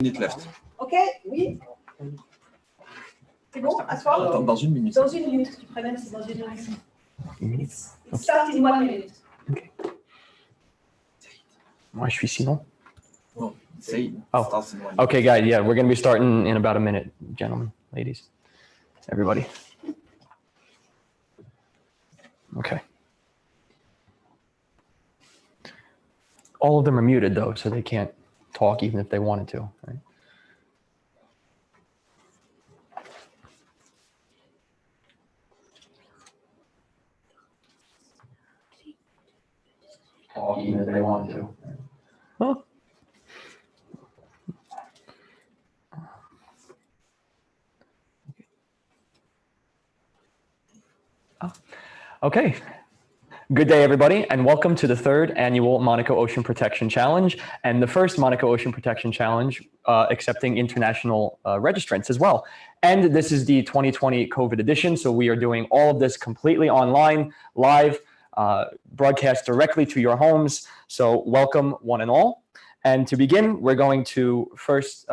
Minute left. Ok, oui. C'est bon, à soir. Attends, dans une minute. Dans une minute, tu préviens, c'est dans une minute. It starts in 1 minute. Okay. Moi, je suis sinon. No, say Oh. starts in 1 minute. Okay, guys. Yeah, we're going to be starting in about a minute, gentlemen, ladies, everybody. Okay. All of them are muted, though, so they can't talk even if they wanted to, right? Talk even if they want to. Huh? Oh. Okay. Good day, everybody, and welcome to the third annual Monaco Ocean Protection Challenge and the first Monaco Ocean Protection Challenge accepting international registrants as well. And this is the 2020 COVID edition, so we are doing all of this completely online, live, broadcast directly to your homes. So welcome one and all. And to begin, we're going to first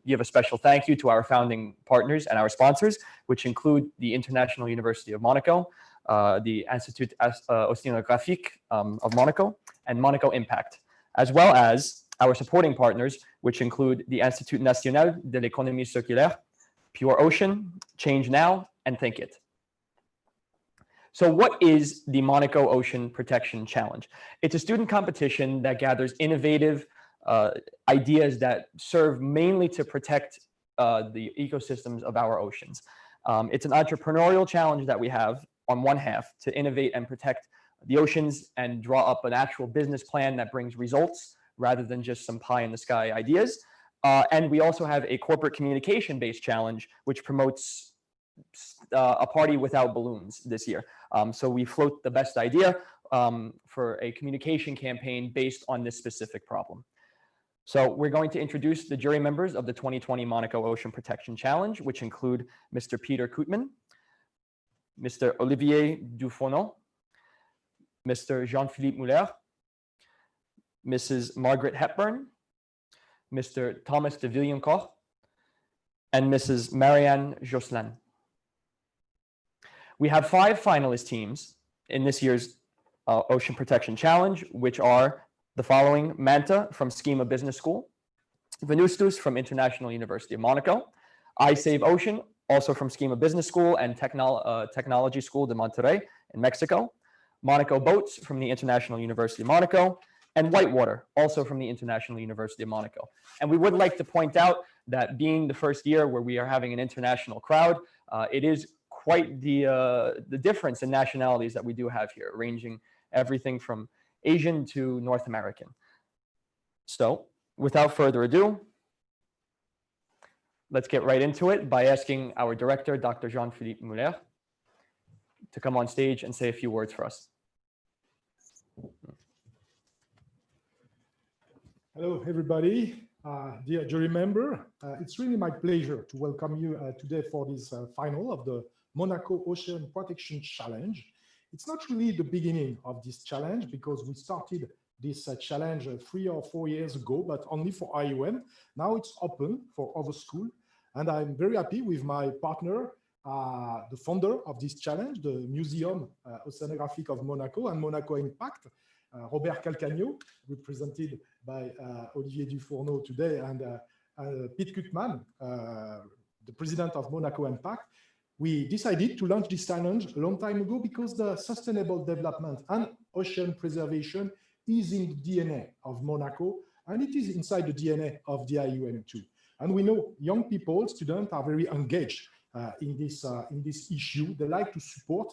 give a special thank you to our founding partners and our sponsors, which include the International University of Monaco, the Institut Oceanographique of Monaco, and Monaco Impact, as well as our supporting partners, which include the Institut National de l'Économie Circulaire, Pure Ocean, Change Now, and Think It. So what is the Monaco Ocean Protection Challenge? It's a student competition that gathers innovative ideas that serve mainly to protect the ecosystems of our oceans. It's an entrepreneurial challenge that we have on one half to innovate and protect the oceans and draw up an actual business plan that brings results rather than just some pie in the sky ideas. And we also have a corporate communication based challenge, which promotes a party without balloons this year. So we float the best idea for a communication campaign based on this specific problem. So we're going to introduce the jury members of the 2020 Monaco Ocean Protection Challenge, which include Mr. Peter Kootman, Mr. Olivier Dufourneau, Mr. Jean-Philippe Muller, Mrs. Margaret Hepburn, Mr. Thomas de Villencourt, and Mrs. Marianne Josselin. We have 5 finalist teams in this year's Ocean Protection Challenge, which are the following: Manta from Schema Business School, Venustus from International University of Monaco, I Save Ocean, also from Schema Business School and Technology School de Monterrey in Mexico, Monaco Boats from the International University of Monaco, and Whitewater, also from the International University of Monaco. And we would like to point out that being the first year where we are having an international crowd, it is quite the difference in nationalities that we do have here, ranging everything from Asian to North American. So without further ado, let's get right into it by asking our director, Dr. Jean-Philippe Muller, to come on stage and say a few words for us. Hello, everybody. Dear jury member, it's really my pleasure to welcome you today for this final of the Monaco Ocean Protection Challenge. It's not really the beginning of this challenge because we started this challenge 3 or 4 years ago, but only for IUM. Now it's open for other schools. And I'm very happy with my partner, the founder of this challenge, the Museum Oceanographique of Monaco and Monaco Impact, Robert Calcagno, represented by Olivier Dufourneau today, and Pete Kootman, the president of Monaco Impact. We decided to launch this challenge a long time ago because the sustainable development and ocean preservation is in the DNA of Monaco, and it is inside the DNA of the IUM too. And we know young people, students, are very engaged in this issue. They like to support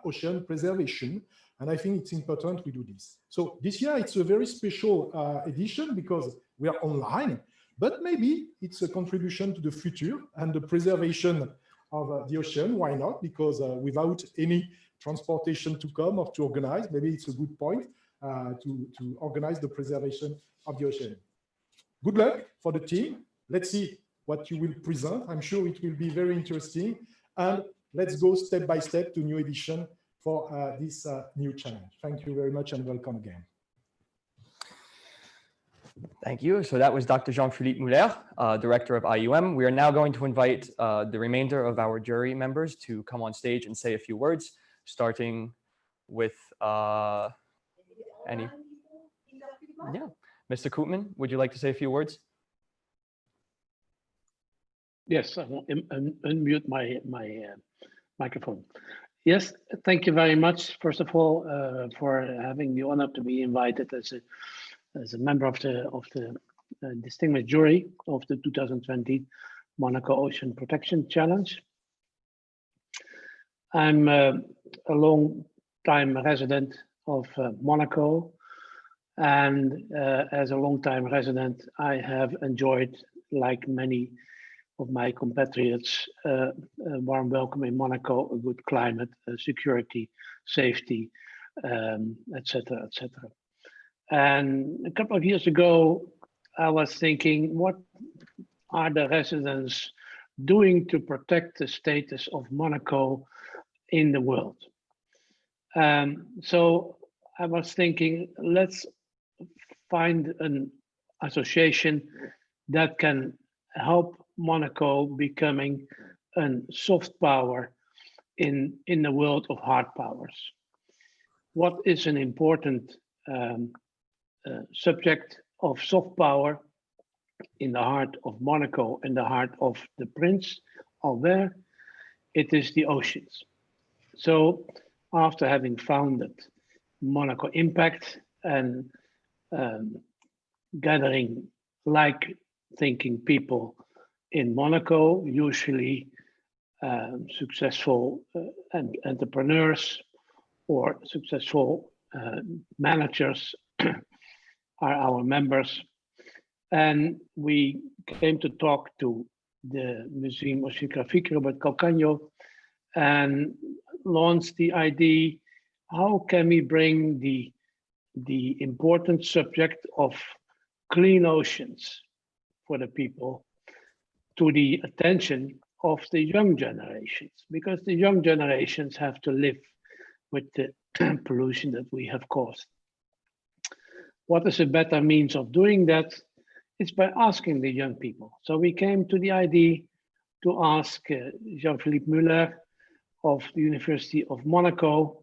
ocean preservation, and I think it's important we do this. So this year it's a very special edition because we are online, but maybe it's a contribution to the future and the preservation of the ocean. Why not? Because without any transportation to come or to organize, maybe it's a good point to organize the preservation of the ocean. Good luck for the team. Let's see what you will present. I'm sure it will be very interesting. And let's go step by step to new edition for this new challenge. Thank you very much and welcome again. Thank you. So that was Dr. Jean-Philippe Muller, director of IUM. We are now going to invite the remainder of our jury members to come on stage and say a few words, starting with any. Yeah, Mr. Koopman, would you like to say a few words? Yes, I will unmute my microphone. Yes, thank you very much. First of all, for having the honor to be invited as a member of the distinguished jury of the 2020 Monaco Ocean Protection Challenge. I'm a long-time resident of Monaco, and as a long-time resident, I have enjoyed, like many of my compatriots, a warm welcome in Monaco, a good climate, security, safety, etc., etc. And a couple of years ago, I was thinking, what are the residents doing to protect the status of Monaco in the world? So I was thinking, let's find an association that can help Monaco becoming a soft power in the world of hard powers. What is an important subject of soft power in the heart of Monaco, in the heart of the Prince Albert? It is the oceans. So after having founded Monaco Impact and gathering like-thinking people in Monaco, usually successful entrepreneurs or successful managers are our members. And we came to talk to the Museum Oceanographique Robert Calcagno and launched the idea, how can we bring the important subject of clean oceans for the people to the attention of the young generations, because the young generations have to live with the pollution that we have caused. What is a better means of doing that? It's by asking the young people. So we came to the idea to ask Jean-Philippe Muller of the University of Monaco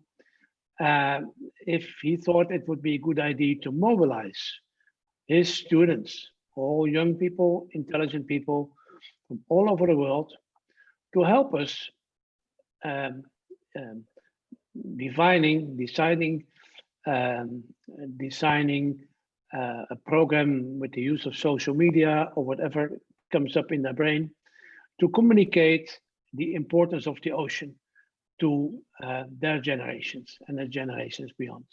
if he thought it would be a good idea to mobilize his students, all young people, intelligent people from all over the world, to help us designing a program with the use of social media or whatever comes up in their brain to communicate the importance of the ocean to their generations and the generations beyond.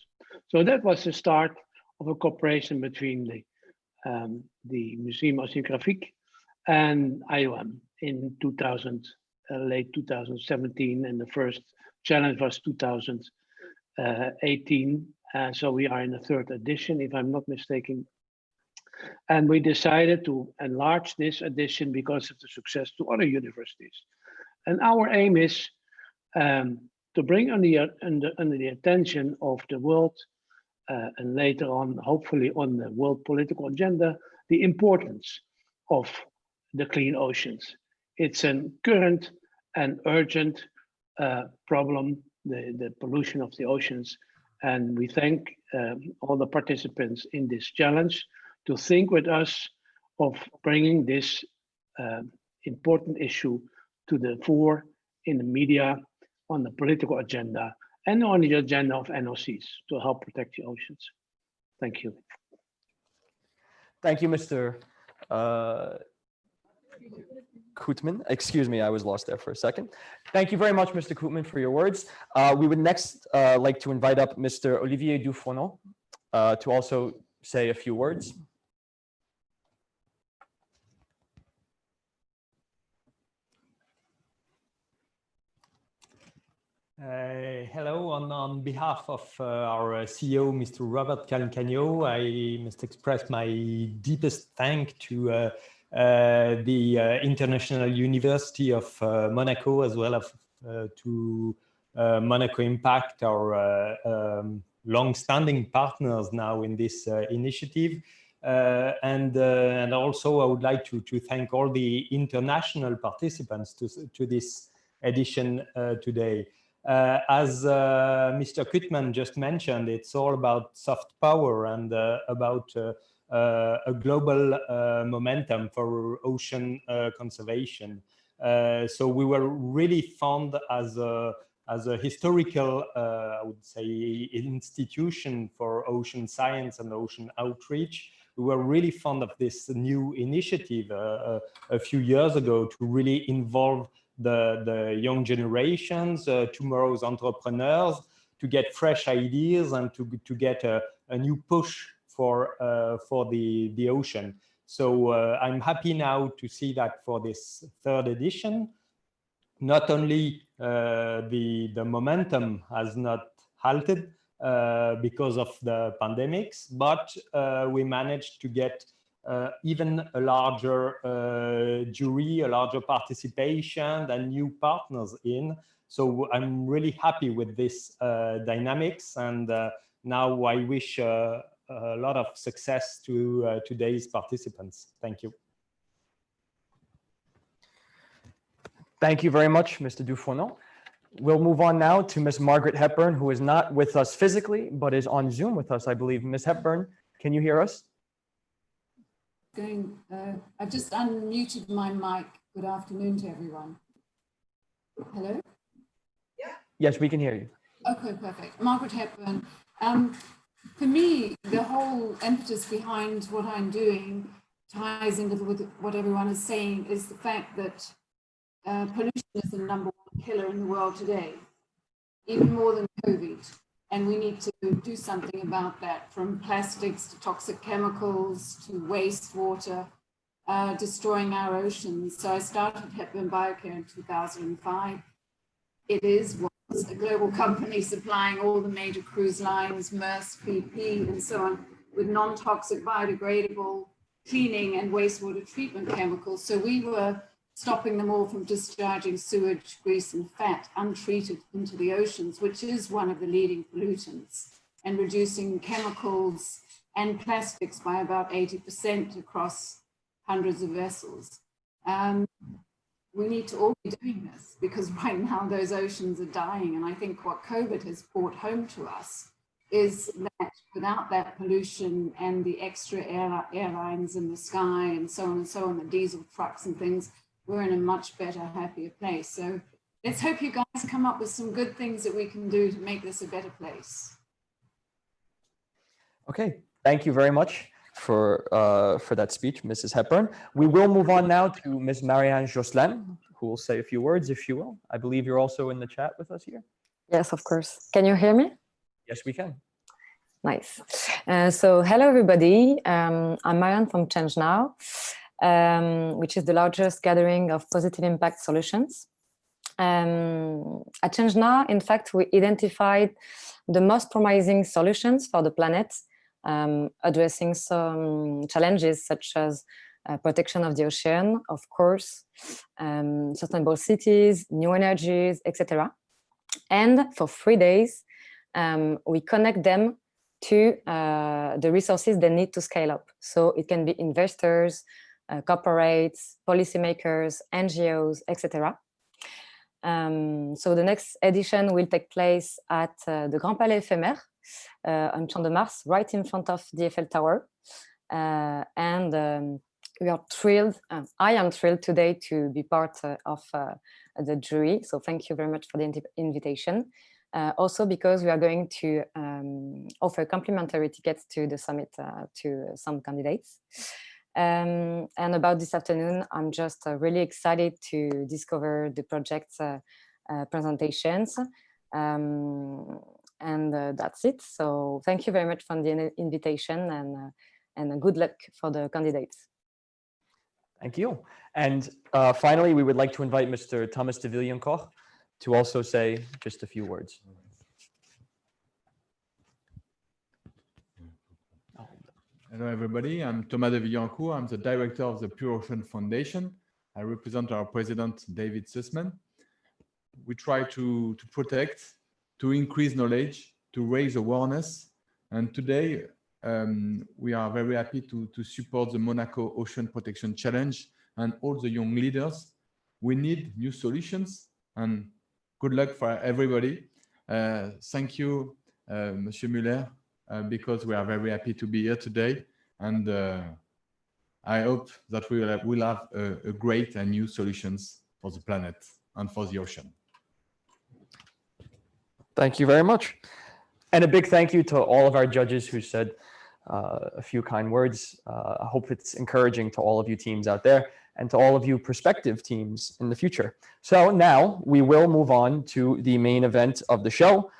So that was the start of a cooperation between the Museum Oceanographique and IOM in late 2017, and the first challenge was 2018. So we are in the third edition, if I'm not mistaken. And we decided to enlarge this edition because of the success to other universities. And our aim is to bring under the attention of the world and later on, hopefully on the world political agenda, the importance of the clean oceans. It's a current and urgent problem, the pollution of the oceans. And we thank all the participants in this challenge to think with us of bringing this important issue to the fore in the media, on the political agenda, and on the agenda of NOCs to help protect the oceans. Thank you. Thank you, Mr. Koopman. Excuse me, I was lost there for a second. Thank you very much, Mr. Koopman, for your words. We would next like to invite up Mr. Olivier Dufournon to also say a few words. Hello, on behalf of our CEO, Mr. Robert Calcagno, I must express my deepest thanks to the International University of Monaco, as well as to Monaco Impact, our long-standing partners now in this initiative. And also I would like to thank all the international participants to this edition today. As Mr. Kutman just mentioned, it's all about soft power and about a global momentum for ocean conservation. So we were really fond as a historical, I would say, institution for ocean science and ocean outreach. We were really fond of this new initiative a few years ago to really involve the young generations, tomorrow's entrepreneurs, to get fresh ideas and to get a new push for the ocean. So I'm happy now to see that for this third edition, not only the momentum has not halted because of the pandemics, but we managed to get even a larger jury, a larger participation, and new partners in. So I'm really happy with this dynamics, and now I wish a lot of success to today's participants. Thank you. Thank you very much, Mr. Dufourneau. We'll move on now to Ms. Margaret Hepburn, who is not with us physically, but is on Zoom with us, I believe. Ms. Hepburn, can you hear us? I've just unmuted my mic. Good afternoon to everyone. Hello? Yeah. Yes, we can hear you. Okay, perfect. Margaret Hepburn. For me, the whole impetus behind what I'm doing ties in with what everyone is saying, is the fact that pollution is the #1 killer in the world today, even more than COVID. And we need to do something about that, from plastics to toxic chemicals to wastewater, destroying our oceans. So I started Hepburn Biocare in 2005. It was a global company supplying all the major cruise lines, Maersk, BP, and so on, with non-toxic, biodegradable cleaning and wastewater treatment chemicals. So we were stopping them all from discharging sewage, grease, and fat untreated into the oceans, which is one of the leading pollutants, and reducing chemicals and plastics by about 80% across hundreds of vessels. We need to all be doing this, because right now those oceans are dying. And I think what COVID has brought home to us is that without that pollution and the extra airlines in the sky and so on, the diesel trucks and things, we're in a much better, happier place. So let's hope you guys come up with some good things that we can do to make this a better place. Okay, thank you very much for that speech, Mrs. Hepburn. We will move on now to Ms. Marianne Josselin, who will say a few words, if you will. I believe you're also in the chat with us here. Yes, of course. Can you hear me? Yes, we can. Nice. So hello, everybody. I'm Marianne from Change Now, which is the largest gathering of positive impact solutions. At Change Now, in fact, we identified the most promising solutions for the planet, addressing some challenges such as protection of the ocean, of course, sustainable cities, new energies, etc. And for 3 days, we connect them to the resources they need to scale up. So it can be investors, corporates, policymakers, NGOs, etc. So the next edition will take place at the Grand Palais Éphémère on Champ de Mars, right in front of the Eiffel Tower. And we are thrilled, I am thrilled today to be part of the jury. So thank you very much for the invitation. Also because we are going to offer complimentary tickets to the summit to some candidates. And about this afternoon, I'm just really excited to discover the project's presentations. And that's it. So thank you very much for the invitation, and good luck for the candidates. Thank you. And finally, we would like to invite Mr. Thomas de Villencourt to also say just a few words. Hello, everybody. I'm Thomas de Villencourt. I'm the director of the Pure Ocean Foundation. I represent our president, David Sussman. We try to protect, to increase knowledge, to raise awareness. And today, we are very happy to support the Monaco Ocean Protection Challenge and all the young leaders. We need new solutions, and good luck for everybody. Thank you, Monsieur Muller, because we are very happy to be here today. And I hope that we'll have a great and new solutions for the planet and for the ocean. Thank you very much. And a big thank you to all of our judges who said a few kind words. I hope it's encouraging to all of you teams out there and to all of you prospective teams in the future. So now we will move on to the main event of the show,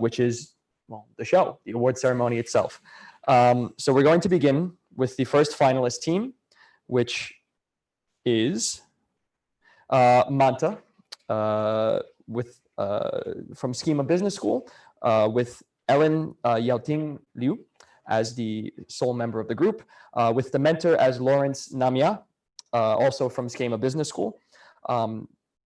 which is, well, the show, the award ceremony itself. So we're going to begin with the first finalist team, which is Manta from Schema Business School, with Ellen Yaoting Liu as the sole member of the group, with the mentor as Lawrence Namia, also from Schema Business School.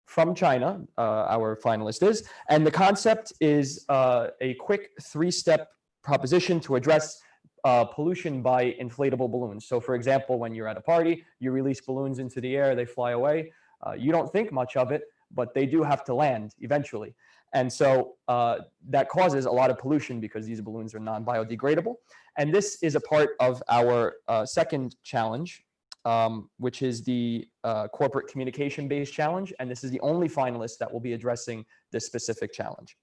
From China, our finalist is, and the concept is a quick 3-step proposition to address pollution by inflatable balloons. So for example, when you're at a party, you release balloons into the air, they fly away. You don't think much of it, but they do have to land eventually. And so that causes a lot of pollution because these balloons are non-biodegradable. And this is a part of our second challenge, which is the corporate communication-based challenge. And this is the only finalist that will be addressing this specific challenge.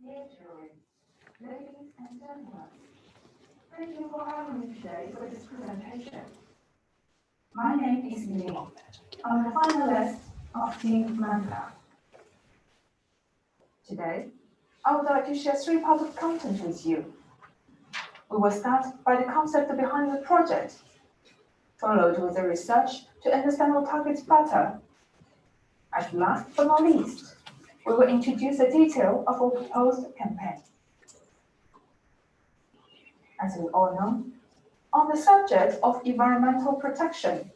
Dear jury, ladies and gentlemen, thank you for having me today for this presentation. My name is Lee. I'm the finalist of Team Manta. Today, I would like to share 3 parts of content with you. We will start by the concept behind the project, followed with the research to understand our targets better. At last but not least, we will introduce the detail of our proposed campaign. As we all know, on the subject of environmental protection,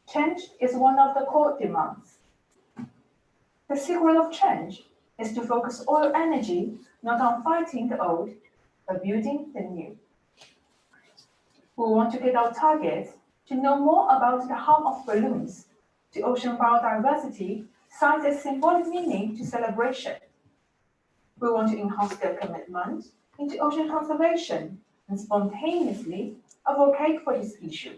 change is one of the core demands. The secret of change is to focus all energy not on fighting the old, but building the new. We want to get our targets to know more about the harm of balloons to ocean biodiversity, signs a symbolic meaning to celebration. We want to enhance their commitment into ocean conservation and spontaneously advocate for this issue.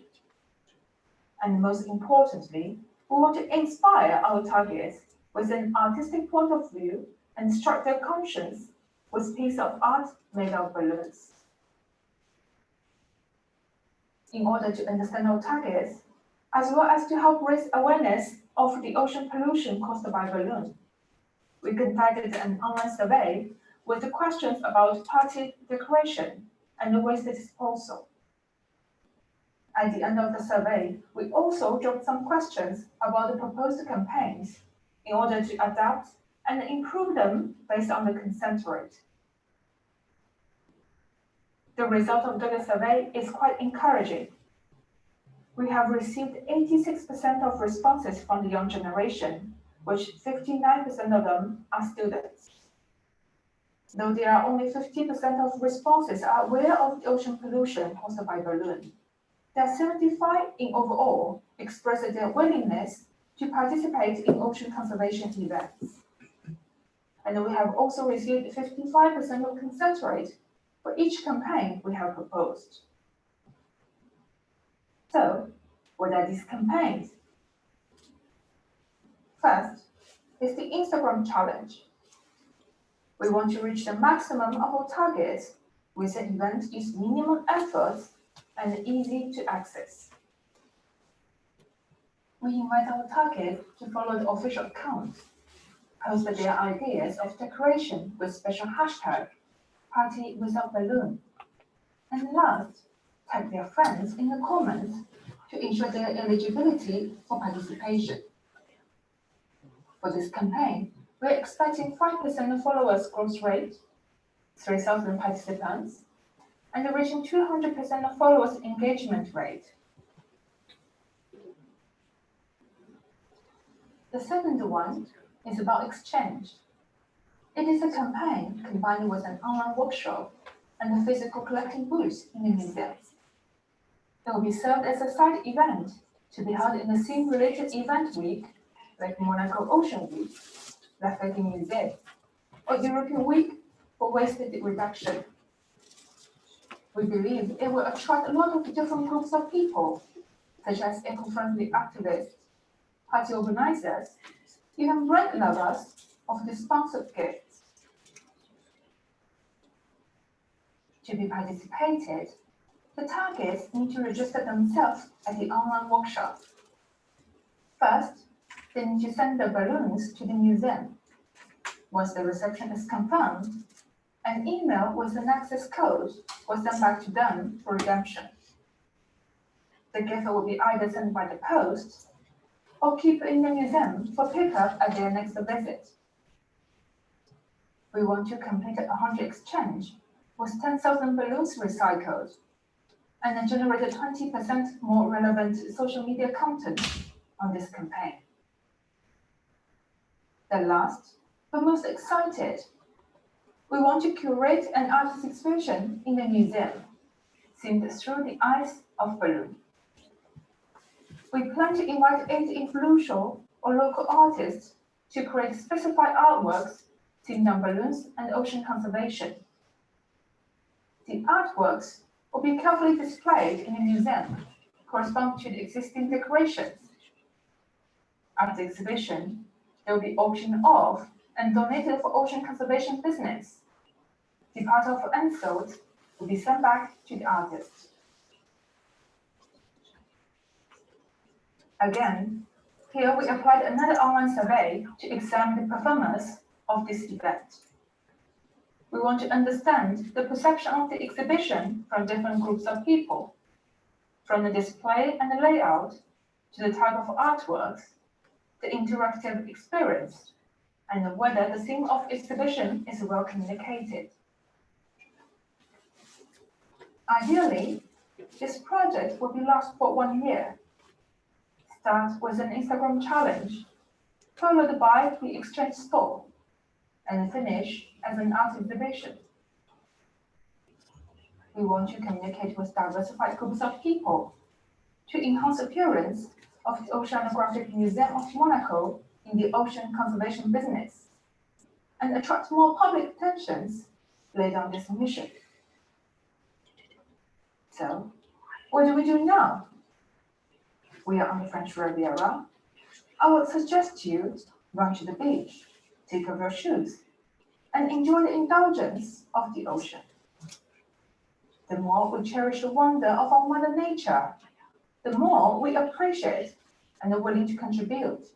And most importantly, we want to inspire our targets with an artistic point of view and strike their conscience with piece of art made of balloons. In order to understand our targets, as well as to help raise awareness of the ocean pollution caused by balloons, we conducted an online survey with the questions about party decoration and waste disposal. At the end of the survey, we also dropped some questions about the proposed campaigns in order to adapt and improve them based on the consent rate. The result of the survey is quite encouraging. We have received 86% of responses from the young generation, which 59% of them are students. Though there are only 50% of responses are aware of the ocean pollution caused by balloon, there are 75 in overall expressed their willingness to participate in ocean conservation events. And we have also received 55% of consent rate for each campaign we have proposed. So, what are these campaigns? First is the Instagram challenge. We want to reach the maximum of our targets with an event use minimum efforts and easy to access. We invite our targets to follow the official account, post their ideas of decoration with special hashtag, party without balloon, and last, tag their friends in the comments to ensure their eligibility for participation. For this campaign, we're expecting 5% followers growth rate, 3,000 participants, and reaching 200% followers engagement rate. The second one is about exchange. It is a campaign combined with an online workshop and a physical collecting booth in the museum. It will be served as a side event to be held in the theme-related event week, like Monaco Ocean Week, La Fête du Musée, or European Week for Waste Reduction. We believe it will attract a lot of different groups of people, such as eco-friendly activists, party organizers, even brand lovers of the sponsored gifts. To be participated, the targets need to register themselves at the online workshop. First, they need to send the balloons to the museum. Once the reception is confirmed, an email with an access code was sent back to them for redemption. The gift will be either sent by the post or keep in the museum for pickup at their next visit. We want to complete a 100 exchange with 10,000 balloons recycled and generate 20% more relevant social media content on this campaign. The last, but most excited, we want to curate an artist exhibition in the museum, seen through the eyes of balloon. We plan to invite 8 influential or local artists to create specified artworks themed on balloons and ocean conservation. The artworks will be carefully displayed in the museum, corresponding to the existing decorations. After the exhibition, they will be auctioned off and donated for ocean conservation business. The part of unsold will be sent back to the artist. Again, here we applied another online survey to examine the performance of this event. We want to understand the perception of the exhibition from different groups of people, from the display and the layout to the type of artworks, the interactive experience, and whether the theme of exhibition is well communicated. Ideally, this project will be last for 1 year. Start with an Instagram challenge, followed by the exchange store, and finish as an art exhibition. We want to communicate with diversified groups of people to enhance the appearance of the Oceanographic Museum of Monaco in the ocean conservation business and attract more public attentions laid on this mission. So, what do we do now? We are on the French Riviera. I would suggest you run to the beach, take off your shoes, and enjoy the indulgence of the ocean. The more we cherish the wonder of our Mother Nature, the more we appreciate and are willing to contribute.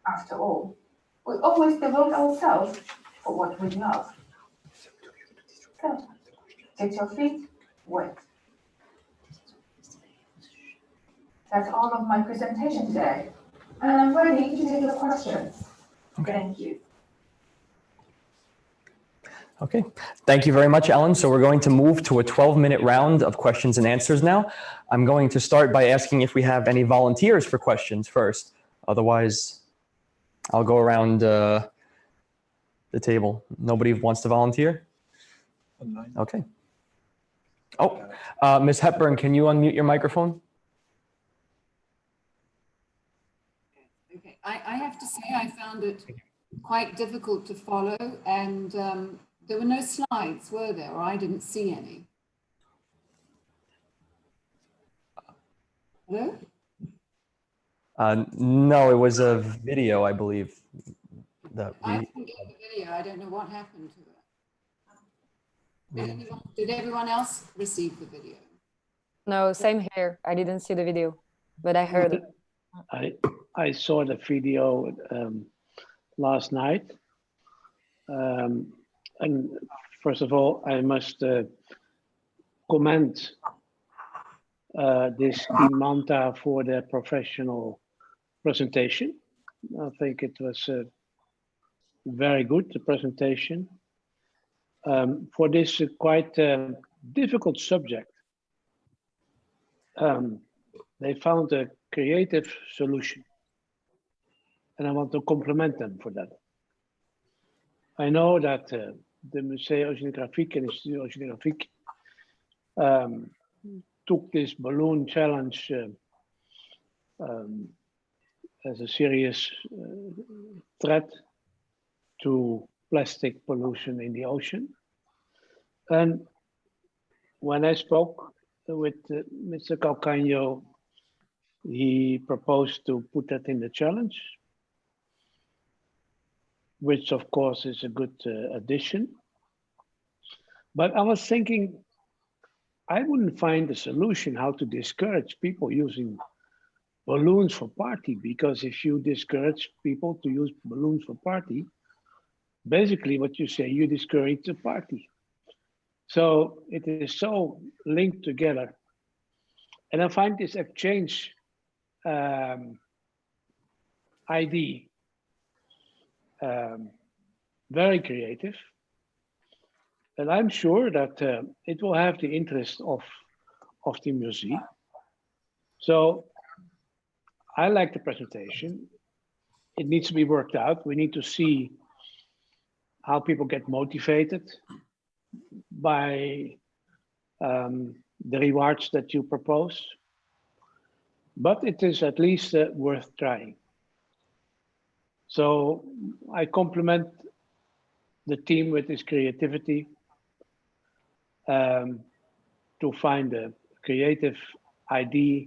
After all, we always devote ourselves for what we love. So, get your feet wet. That's all of my presentation today, and I'm ready to take your questions. Okay. Thank you. Okay, thank you very much, Ellen. So we're going to move to a 12-minute round of questions and answers now. I'm going to start by asking if we have any volunteers for questions first. Otherwise, I'll go around the table. Nobody wants to volunteer? Okay. Oh, Ms. Hepburn, can you unmute your microphone? Okay, I have to say I found it quite difficult to follow, and there were no slides, were there? Or I didn't see any. Hello? No, it was a video, I believe. I didn't get the video. I don't know what happened to it. Did everyone else receive the video? No, same here. I didn't see the video, but I heard it. I saw the video last night. And first of all, I must commend this Team Manta for their professional presentation. I think it was very good, the presentation. For this quite difficult subject, they found a creative solution, and I want to compliment them for that. I know that the Musée Oceanographique and Institut Oceanographique took this balloon challenge as a serious threat to plastic pollution in the ocean. And when I spoke with Mr. Calcagno, he proposed to put that in the challenge, which of course is a good addition. But I was thinking, I wouldn't find a solution how to discourage people using balloons for party, because if you discourage people to use balloons for party, basically what you say, you discourage the party. So it is so linked together. And I find this exchange idea very creative. And I'm sure that it will have the interest of the museum. So I like the presentation. It needs to be worked out. We need to see how people get motivated by the rewards that you propose. But it is at least worth trying. So I compliment the team with its creativity to find a creative idea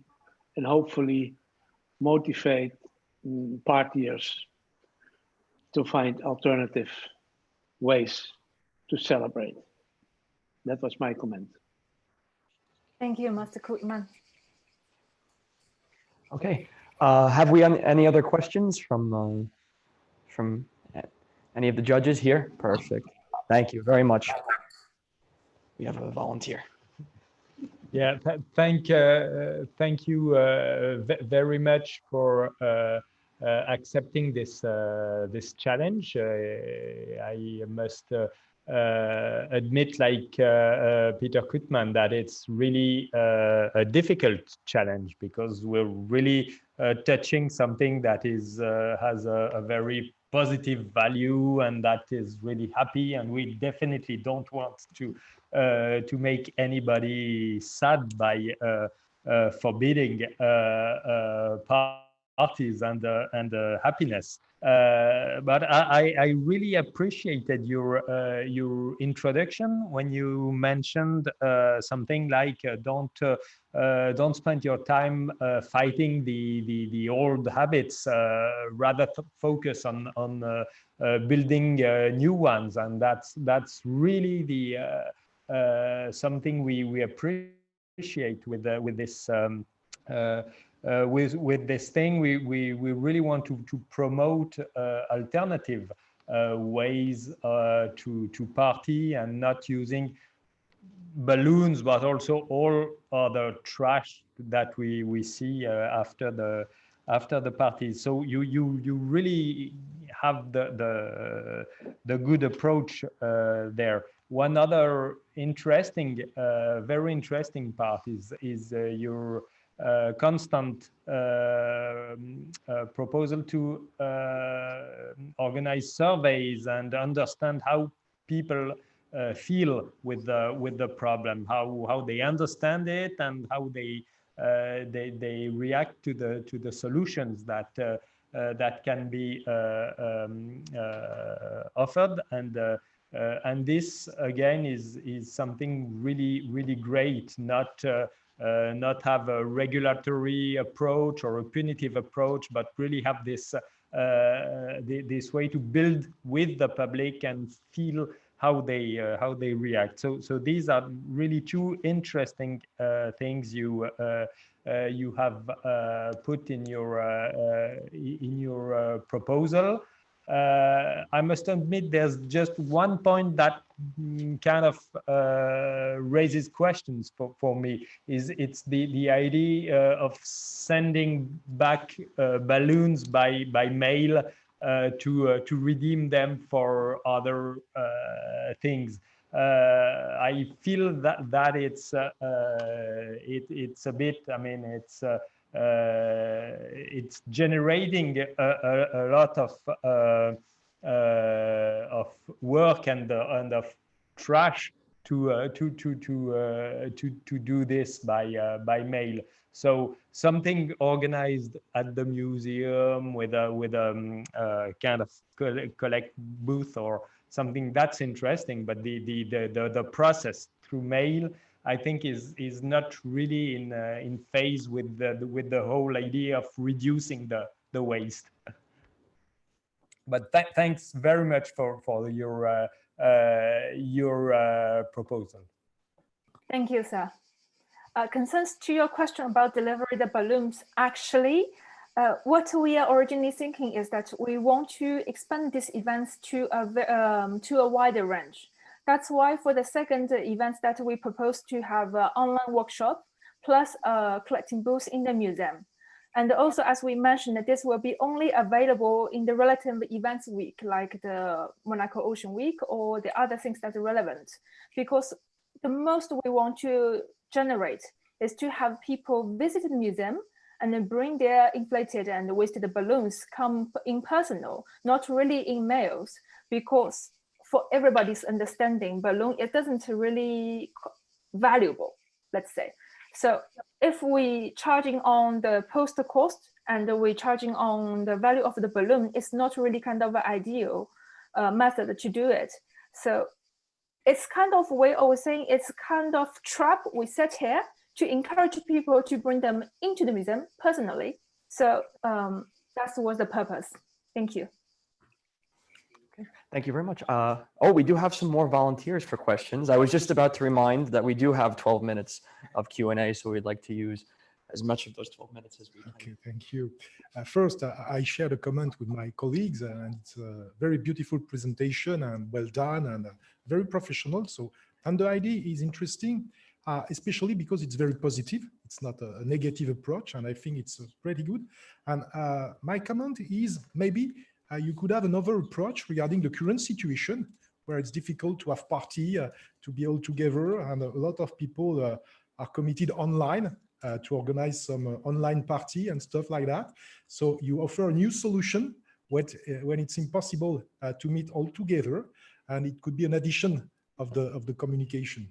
and hopefully motivate partiers to find alternative ways to celebrate. That was my comment. Thank you, Mr. Koopman. Okay. Have we any other questions from any of the judges here? Perfect. Thank you very much. We have a volunteer. Yeah, thank you very much for accepting this challenge. I must admit, like Peter Koopman, that it's really a difficult challenge, because we're really touching something that is has a very positive value and that is really happy, and we definitely don't want to make anybody sad by forbidding parties and happiness. But I really appreciated your introduction when you mentioned something like don't spend your time fighting the old habits, rather focus on building new ones, and that's really the something we appreciate with this. With this thing, we really want to promote alternative ways to party, and not using balloons, but also all other trash that we see after the parties. So you really have the good approach there. One other interesting, very interesting part is your constant proposal to organize surveys and understand how people feel with the problem, how they understand it, and how they react to the solutions that that can be offered, and this again is something really great. Not have a regulatory approach or a punitive approach, but really have this this way to build with the public and feel how they react. So these are really two interesting things you have put in your proposal. I must admit there's just one point that kind of raises questions for me. It's the idea of sending back balloons by mail to redeem them for other things. I feel that it's a bit, I mean, it's generating a lot of work and of trash to do this by mail. So something organized at the museum with a kind of collect booth or something, that's interesting. But the process through mail, I think, is not really in phase with the whole idea of reducing the waste. But thanks very much for your proposal. Thank you, sir. Concerns to your question about delivery the balloons, actually, what we are originally thinking is that we want to expand these events to a wider range. That's why for the second event that we propose to have an online workshop plus collecting booths in the museum. And also, as we mentioned, this will be only available in the relative events week, like the Monaco Ocean Week or the other things that are relevant. Because the most we want to generate is to have people visit the museum and then bring their inflated and wasted balloons, come in personal, not really in mails, because for everybody's understanding, balloon, it doesn't really valuable, let's say. So if we charging on the post cost and we charging on the value of the balloon, it's not really kind of an ideal method to do it. So it's kind of way of saying it's kind of trap we set here to encourage people to bring them into the museum personally. So that was the purpose. Thank you. Okay, thank you very much. Oh, we do have some more volunteers for questions. I was just about to remind that we do have 12 minutes of Q&A, so we'd like to use as much of those 12 minutes as we can. Okay, thank you. First, I shared a comment with my colleagues, and it's a very beautiful presentation and well done and very professional. So, and the idea is interesting, especially because it's very positive. It's not a negative approach, and I think it's pretty good. And my comment is maybe you could have another approach regarding the current situation where it's difficult to have party, to be all together, and a lot of people are committed online to organize some online party and stuff like that. So you offer a new solution when it's impossible to meet all together, and it could be an addition of the communication.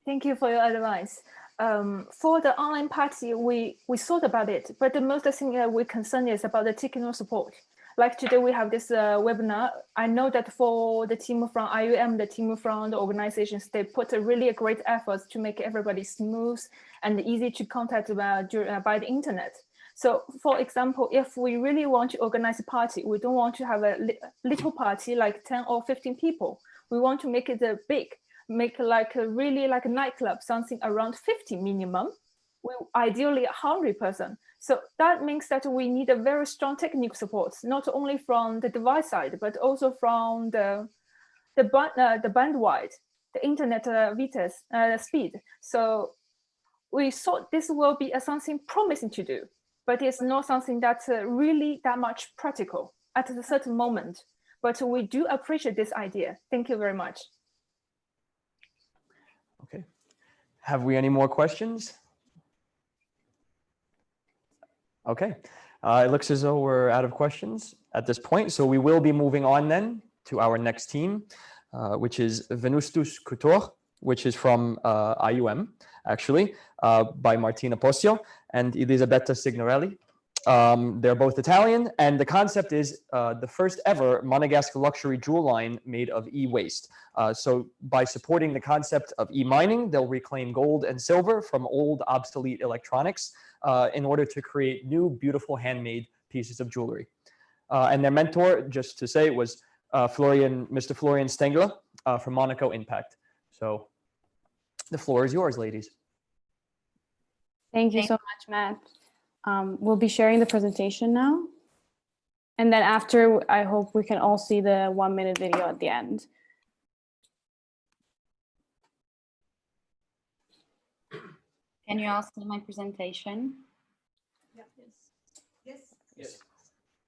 Thank you for your advice. For the online party, we thought about it, but the most thing that we're concerned is about the technical support. Like today we have this webinar. I know that for the team from IUM, the team from the organizations, they put a really great effort to make everybody smooth and easy to contact by the internet. So for example, if we really want to organize a party, we don't want to have a little party like 10 or 15 people. We want to make it big, make like a really like a nightclub, something around 50 minimum. We ideally 100 person. So that means that we need a very strong technical support, not only from the device side, but also from the bandwidth, the internet speed. So we thought this will be something promising to do, but it's not something that's really that much practical. at a certain moment. But we do appreciate this idea. Thank you very much. Okay. Have we any more questions? Okay. It looks as though we're out of questions at this point. So we will be moving on then to our next team, which is Venustus Couture, which is from IUM, actually, by Martina Posio and Elisabetta Signorelli. They're both Italian, and the concept is the first ever Monegasque luxury jewel line made of e-waste. So by supporting the concept of e-mining, they'll reclaim gold and silver from old obsolete electronics in order to create new, beautiful handmade pieces of jewelry. And their mentor, just to say, was Mr. Florian Stengler from Monaco Impact. So the floor is yours, ladies. Thank you so much, Matt. We'll be sharing the presentation now. And then after, I hope we can all see the 1-minute video at the end. Can you all see my presentation? Yes.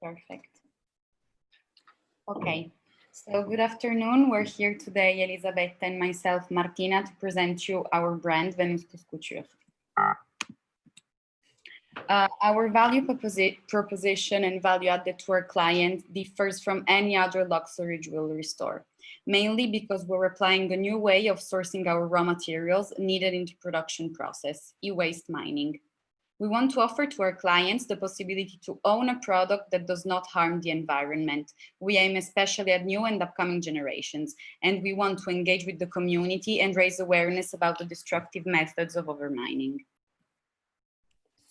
Perfect. Okay, so good afternoon. We're here today, Elisabetta and myself, Martina, to present you our brand, Venustus Couture. Our value proposition and value added to our client differs from any other luxury jewelry store, mainly because we're applying a new way of sourcing our raw materials needed into production process, e-waste mining. We want to offer to our clients the possibility to own a product that does not harm the environment. We aim especially at new and upcoming generations, and we want to engage with the community and raise awareness about the destructive methods of overmining.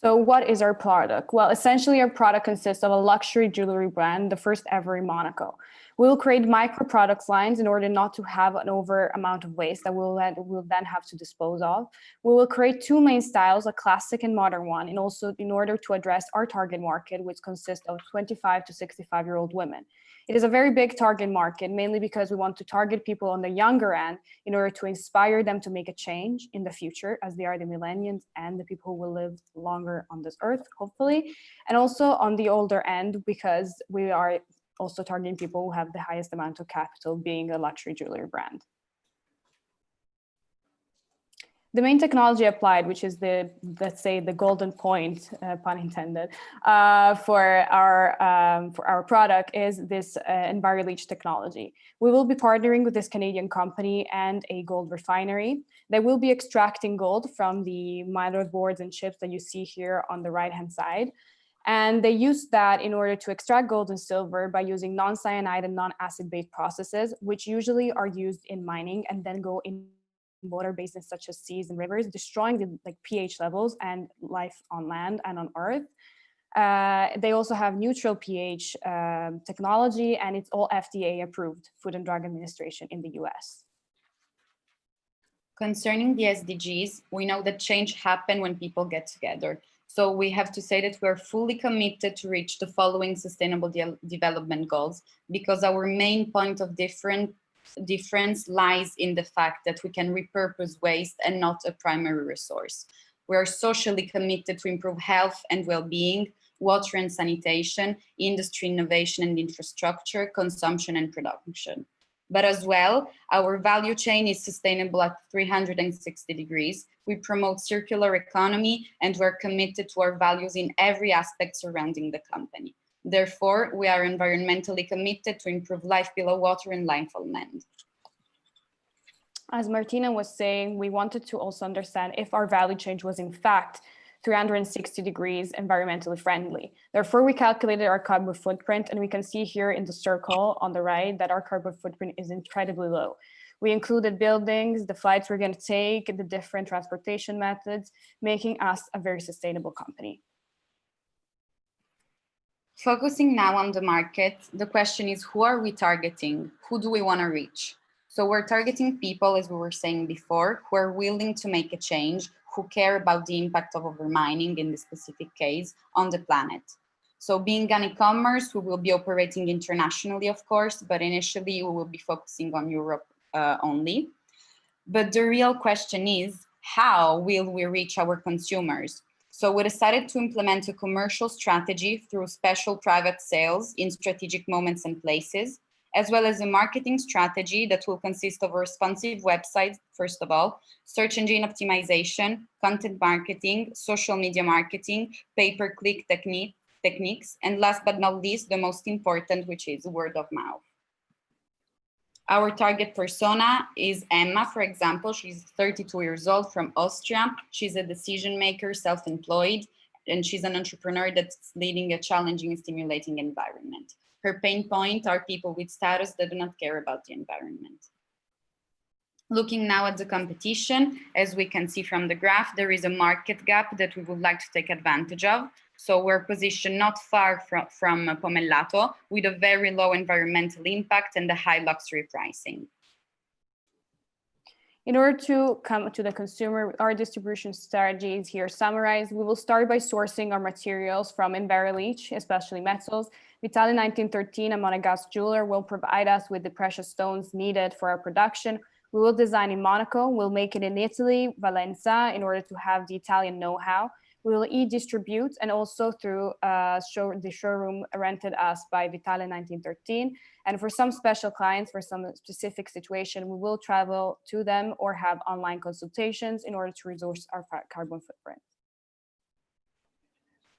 So what is our product? Well, essentially our product consists of a luxury jewelry brand, the first ever in Monaco. We'll create micro products lines in order not to have an over amount of waste that we'll then have to dispose of. We will create two main styles, a classic and modern one, and also in order to address our target market, which consists of 25 to 65-year-old women. It is a very big target market, mainly because we want to target people on the younger end in order to inspire them to make a change in the future, as they are the millennials and the people who will live longer on this earth, hopefully. And also on the older end, because we are also targeting people who have the highest amount of capital, being a luxury jewelry brand. The main technology applied, which is let's say the golden point, pun intended, for our product is this EnviroLeach technology. We will be partnering with this Canadian company and a gold refinery. They will be extracting gold from the motherboards and chips that you see here on the right-hand side. And they use that in order to extract gold and silver by using non-cyanide and non-acid-based processes, which usually are used in mining and then go in water basins such as seas and rivers, destroying the pH levels and life on land and on Earth. They also have neutral pH technology, and it's all FDA approved, Food and Drug Administration in the US. Concerning the SDGs, we know that change happens when people get together. So we have to say that we're fully committed to reach the following sustainable development goals, because our main point of difference lies in the fact that we can repurpose waste and not a primary resource. We are socially committed to improve health and well-being, water and sanitation, industry innovation and infrastructure, consumption and production. But as well, our value chain is sustainable at 360 degrees. We promote circular economy, and we're committed to our values in every aspect surrounding the company. Therefore, we are environmentally committed to improve life below water and life on land. As Martina was saying, we wanted to also understand if our value chain was in fact 360 degrees environmentally friendly. Therefore, we calculated our carbon footprint, and we can see here in the circle on the right that our carbon footprint is incredibly low. We included buildings, the flights we're going to take, the different transportation methods, making us a very sustainable company. Focusing now on the market, the question is, who are we targeting? Who do we want to reach? So we're targeting people, as we were saying before, who are willing to make a change, who care about the impact of overmining, in this specific case, on the planet. So being an e-commerce, we will be operating internationally, of course, but initially we will be focusing on Europe only. But the real question is, how will we reach our consumers? So we decided to implement a commercial strategy through special private sales in strategic moments and places, as well as a marketing strategy that will consist of a responsive website, first of all, search engine optimization, content marketing, social media marketing, pay-per-click techniques, and last but not least, the most important, which is word of mouth. Our target persona is Emma, for example. She's 32 years old from Austria. She's a decision maker, self-employed, and she's an entrepreneur that's leading a challenging and stimulating environment. Her pain point are people with status that do not care about the environment. Looking now at the competition, as we can see from the graph, there is a market gap that we would like to take advantage of. So we're positioned not far from Pomellato with a very low environmental impact and a high luxury pricing. In order to come to the consumer, our distribution strategy is here summarized. We will start by sourcing our materials from Inverleach, especially metals. Vitale 1913, a Monegasque jeweler, will provide us with the precious stones needed for our production. We will design in Monaco. We'll make it in Italy, Valencia, in order to have the Italian know-how. We will e-distribute and also through the showroom rented us by Vitale 1913. And for some special clients, for some specific situation, we will travel to them or have online consultations in order to reduce our carbon footprint.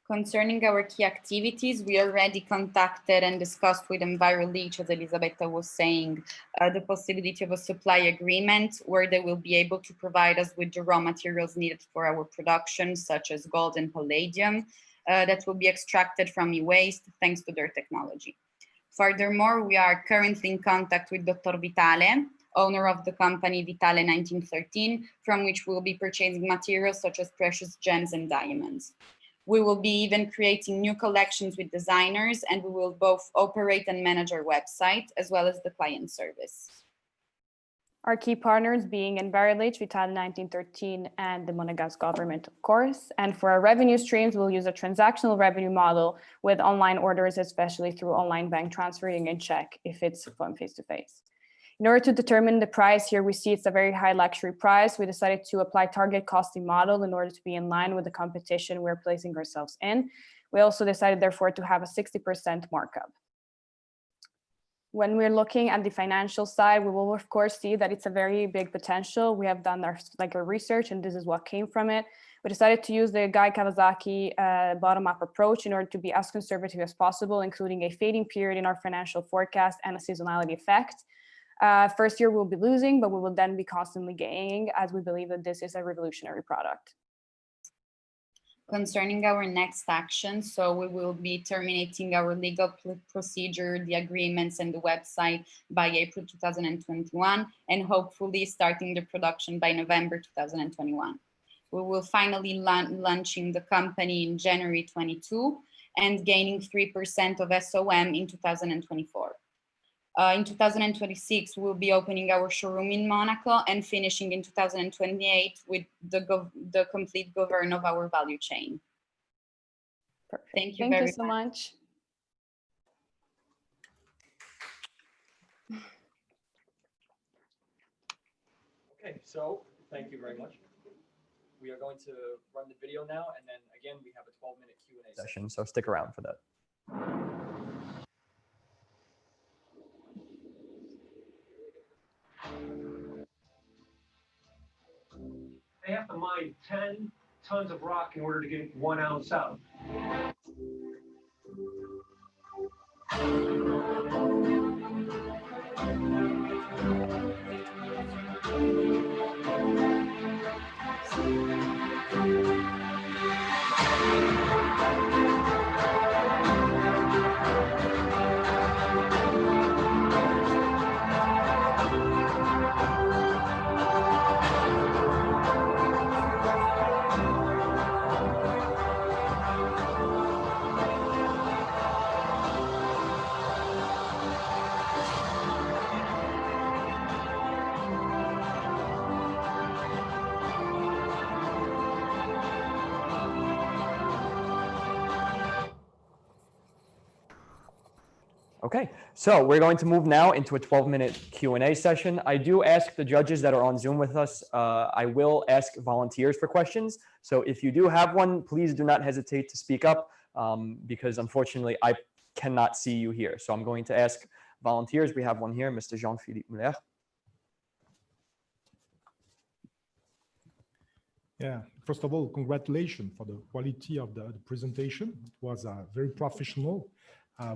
Concerning our key activities, we already contacted and discussed with Inverleach, as Elisabetta was saying, the possibility of a supply agreement where they will be able to provide us with the raw materials needed for our production, such as gold and palladium, that will be extracted from e-waste thanks to their technology. Furthermore, we are currently in contact with Dr. Vitale, owner of the company Vitale 1913, from which we will be purchasing materials such as precious gems and diamonds. We will be even creating new collections with designers, and we will both operate and manage our website as well as the client service. Our key partners being Inverleach, Vitale 1913, and the Monegasque government, of course. And for our revenue streams, we'll use a transactional revenue model with online orders, especially through online bank transferring and check if it's from face-to-face. In order to determine the price, here we see it's a very high luxury price. We decided to apply target costing model in order to be in line with the competition we're placing ourselves in. We also decided, therefore, to have a 60% markup. When we're looking at the financial side, we will, of course, see that it's a very big potential. We have done our research, and this is what came from it. We decided to use the Guy Kawasaki bottom-up approach in order to be as conservative as possible, including a fading period in our financial forecast and a seasonality effect. First year we'll be losing, but we will then be constantly gaining, as we believe that this is a revolutionary product. Concerning our next action, so we will be terminating our legal procedure, the agreements and the website by April 2021, and hopefully starting the production by November 2021. We will finally launching the company in January 22 and gaining 3% of SOM in 2024. In 2026, we'll be opening our showroom in Monaco and finishing in 2028 with the complete govern of our value chain. Perfect. Thank you very so much. Okay, so thank you very much. We are going to run the video now, and then again, we have a 12-minute Q&A session, so stick around for that. They have to mine 10 tons of rock in order to get 1 ounce out. Okay, so we're going to move now into a 12-minute Q&A session. I do ask the judges that are on Zoom with us, I will ask volunteers for questions. So if you do have one, please do not hesitate to speak up because unfortunately I cannot see you here. So I'm going to ask volunteers. We have one here, Mr. Jean-Philippe Muller. Yeah, first of all, congratulations for the quality of the presentation. It was very professional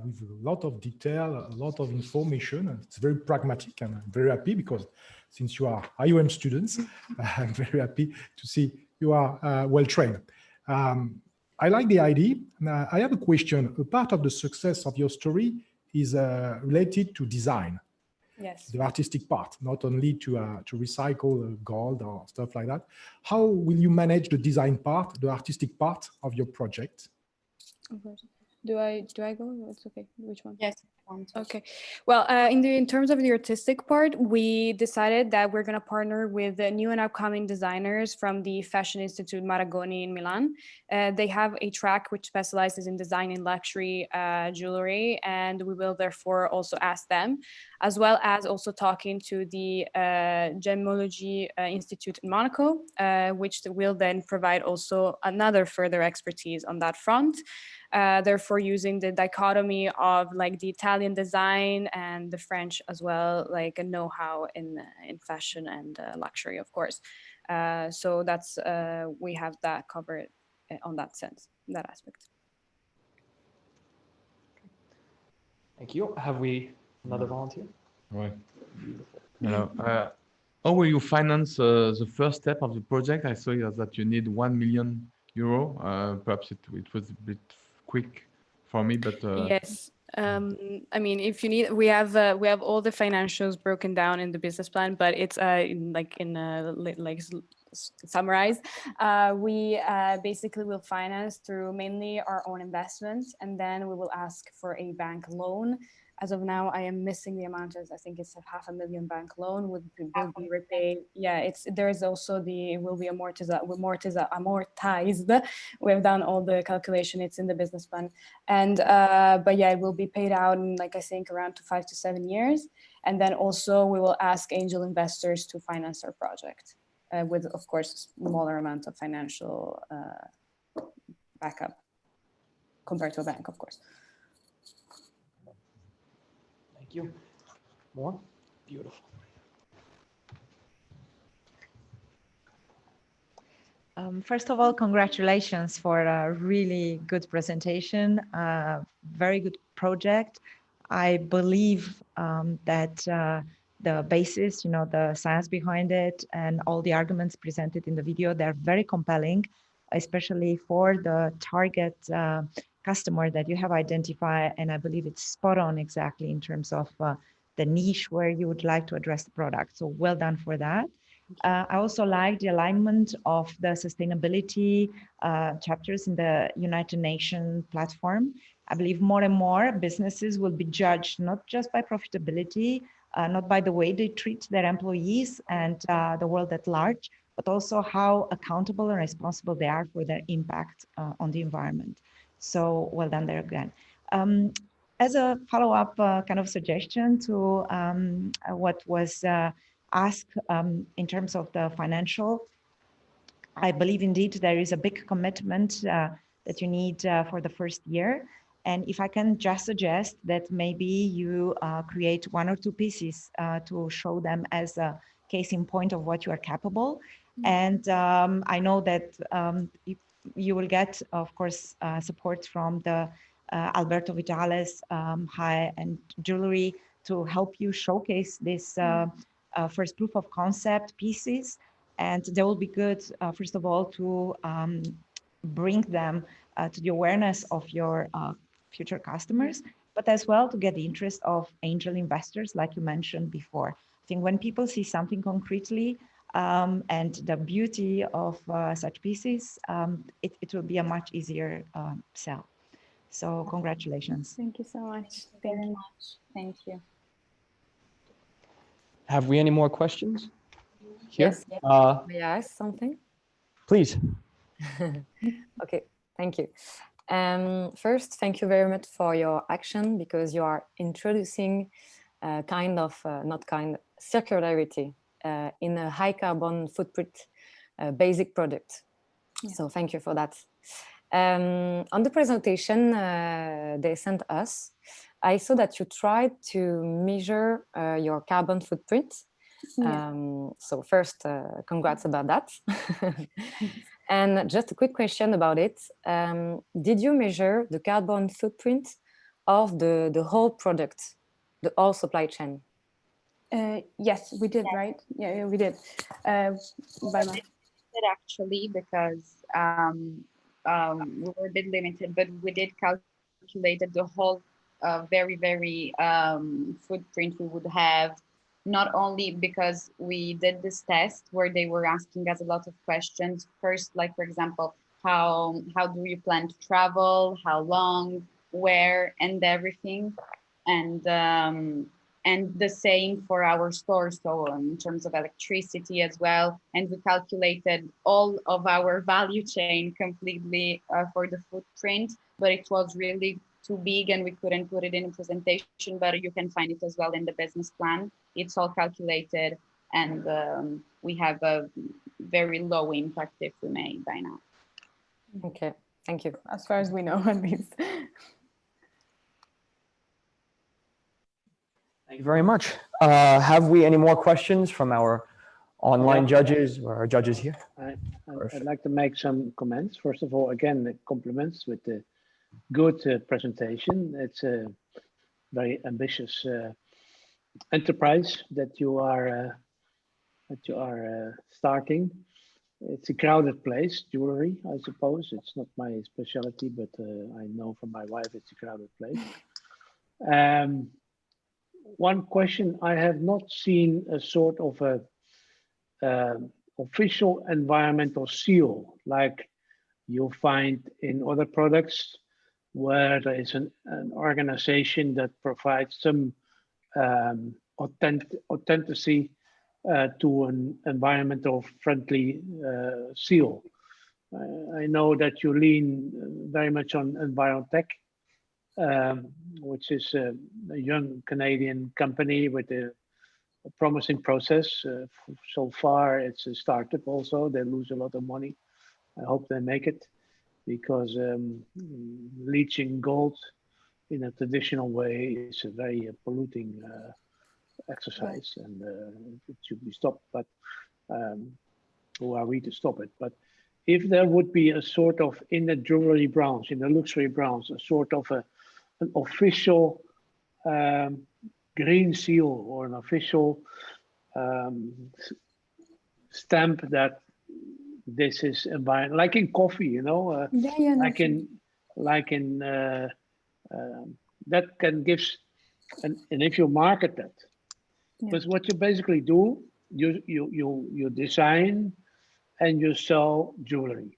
with a lot of detail, a lot of information. It's very pragmatic, and I'm very happy because since you are IOM students, I'm very happy to see you are well trained. I like the idea. I have a question. A part of the success of your story is related to design. Yes. The artistic part, not only to recycle gold or stuff like that. How will you manage the design part, the artistic part of your project? Do I go? It's okay. Which one? Yes. Okay. Well, in terms of the artistic part, we decided that we're going to partner with the new and upcoming designers from the Fashion Institute Maragoni in Milan. They have a track which specializes in designing luxury jewelry, and we will therefore also ask them, as well as also talking to the Gemology Institute in Monaco, which will then provide also another further expertise on that front. Therefore, using the dichotomy of like the Italian design and the French as well, like a know-how in fashion and luxury, of course. So that's we have that covered on that sense, that aspect. Thank you. Have we another volunteer? Right. Hello. How will you finance the first step of the project? I saw that you need €1 million. Perhaps it was a bit quick for me, but yes. I mean, if you need, we have all the financials broken down in the business plan, but it's summarized. We basically will finance through mainly our own investments, and then we will ask for a bank loan. As of now, I am missing the amount. As I think it's a $500,000 bank loan will be repaid. Yeah, there is also it will be amortized. We have done all the calculation. It's in the business plan, and but yeah, it will be paid out in, like I think, around 5 to 7 years. And then also we will ask angel investors to finance our project with, of course, a smaller amount of financial backup compared to a bank, of course. Thank you. More? Beautiful. First of all, congratulations for a really good presentation, very good project. I believe that the basis, the science behind it and all the arguments presented in the video, they're very compelling, especially for the target customer that you have identified. And I believe it's spot on exactly in terms of the niche where you would like to address the product. So well done for that. I also like the alignment of the sustainability chapters in the United Nations platform. I believe more and more businesses will be judged not just by profitability, not by the way they treat their employees and the world at large, but also how accountable and responsible they are for their impact on the environment. So well done there again. As a follow-up kind of suggestion to what was asked in terms of the financial, I believe indeed there is a big commitment that you need for the first year. And if I can just suggest that maybe you create 1 or 2 pieces to show them as a case in point of what you are capable. And I know that you will get, of course, support from the Alberto Vitale's high-end jewelry to help you showcase this first proof of concept pieces. And they will be good, first of all, to bring them to the awareness of your future customers, but as well to get the interest of angel investors, like you mentioned before. I think when people see something concretely and the beauty of such pieces, it will be a much easier sell. So congratulations. Thank you so much. Thank you very much. Thank you. Have we any more questions? Here? Yes. May I ask something? Please. Okay, thank you. First, thank you very much for your action, because you are introducing circularity in a high carbon footprint basic product. Yeah. So thank you for that. On the presentation they sent us, I saw that you tried to measure your carbon footprint. Yeah. So first, congrats about that. And just a quick question about it. Did you measure the carbon footprint of the whole product, the whole supply chain? Yes, we did, right? Yeah, we did. Actually, because we were a bit limited, but we did calculate the whole very footprint we would have, not only because we did this test where they were asking us a lot of questions. First, like for example, how do you plan to travel, how long, where, and everything, and the same for our stores, so in terms of electricity as well. And we calculated all of our value chain completely for the footprint, but it was really too big and we couldn't put it in a presentation, but you can find it as well in the business plan. It's all calculated, and we have a very low impact if we may by now. Okay, thank you. As far as we know, at least. Thank you very much. Have we any more questions from our online judges or our judges here? I'd like to make some comments. First of all, again, the compliments with the good presentation. It's a very ambitious enterprise that you are starting. It's a crowded place, jewelry, I suppose. It's not my specialty, but I know from my wife it's a crowded place. One question, I have not seen a sort of a official environmental seal like you'll find in other products, where there is an organization that provides some authenticity to an environmental friendly seal. I know that you lean very much on Envirotech, which is a young Canadian company with a promising process. So far, it's a startup also. They lose a lot of money. I hope they make it, because leaching gold in a traditional way is a very polluting exercise, and it should be stopped. But who are we to stop it? But if there would be a sort of, in the jewelry branch, in the luxury branch, a sort of an official green seal or an official stamp that this is environment, like in coffee, you know, like in that can give, and if you market that, because what you basically do, you design and you sell jewelry.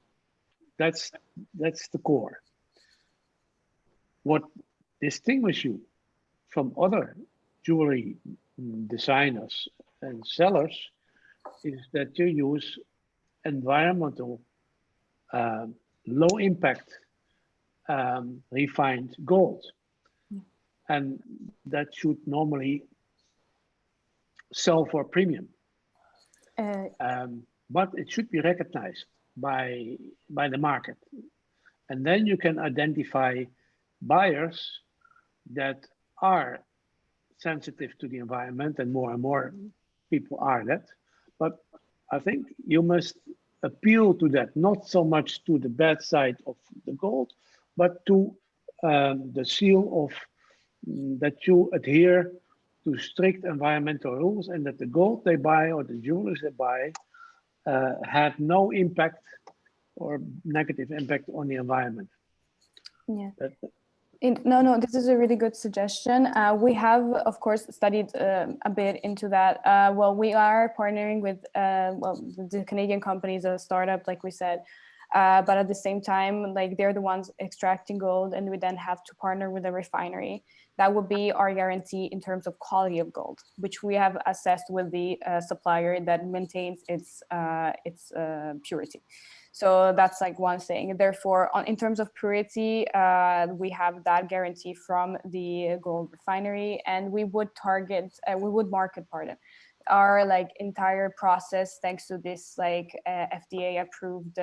That's the core. What distinguishes you from other jewelry designers and sellers is that you use environmental, low impact, refined gold. And that should normally sell for a premium. But it should be recognized by the market. And then you can identify buyers that are sensitive to the environment, and more people are that. But I think you must appeal to that, not so much to the bad side of the gold, but to the seal of that you adhere to strict environmental rules, and that the gold they buy or the jewelers they buy have no impact or negative impact on the environment. Yeah. No, this is a really good suggestion. We have, of course, studied a bit into that. Well, we are partnering with the Canadian companies, a startup, like we said, but at the same time, like they're the ones extracting gold, and we then have to partner with a refinery. That would be our guarantee in terms of quality of gold, which we have assessed with the supplier that maintains its purity. So that's like one thing. Therefore, in terms of purity, we have that guarantee from the gold refinery, and we would market, our like entire process thanks to this like FDA approved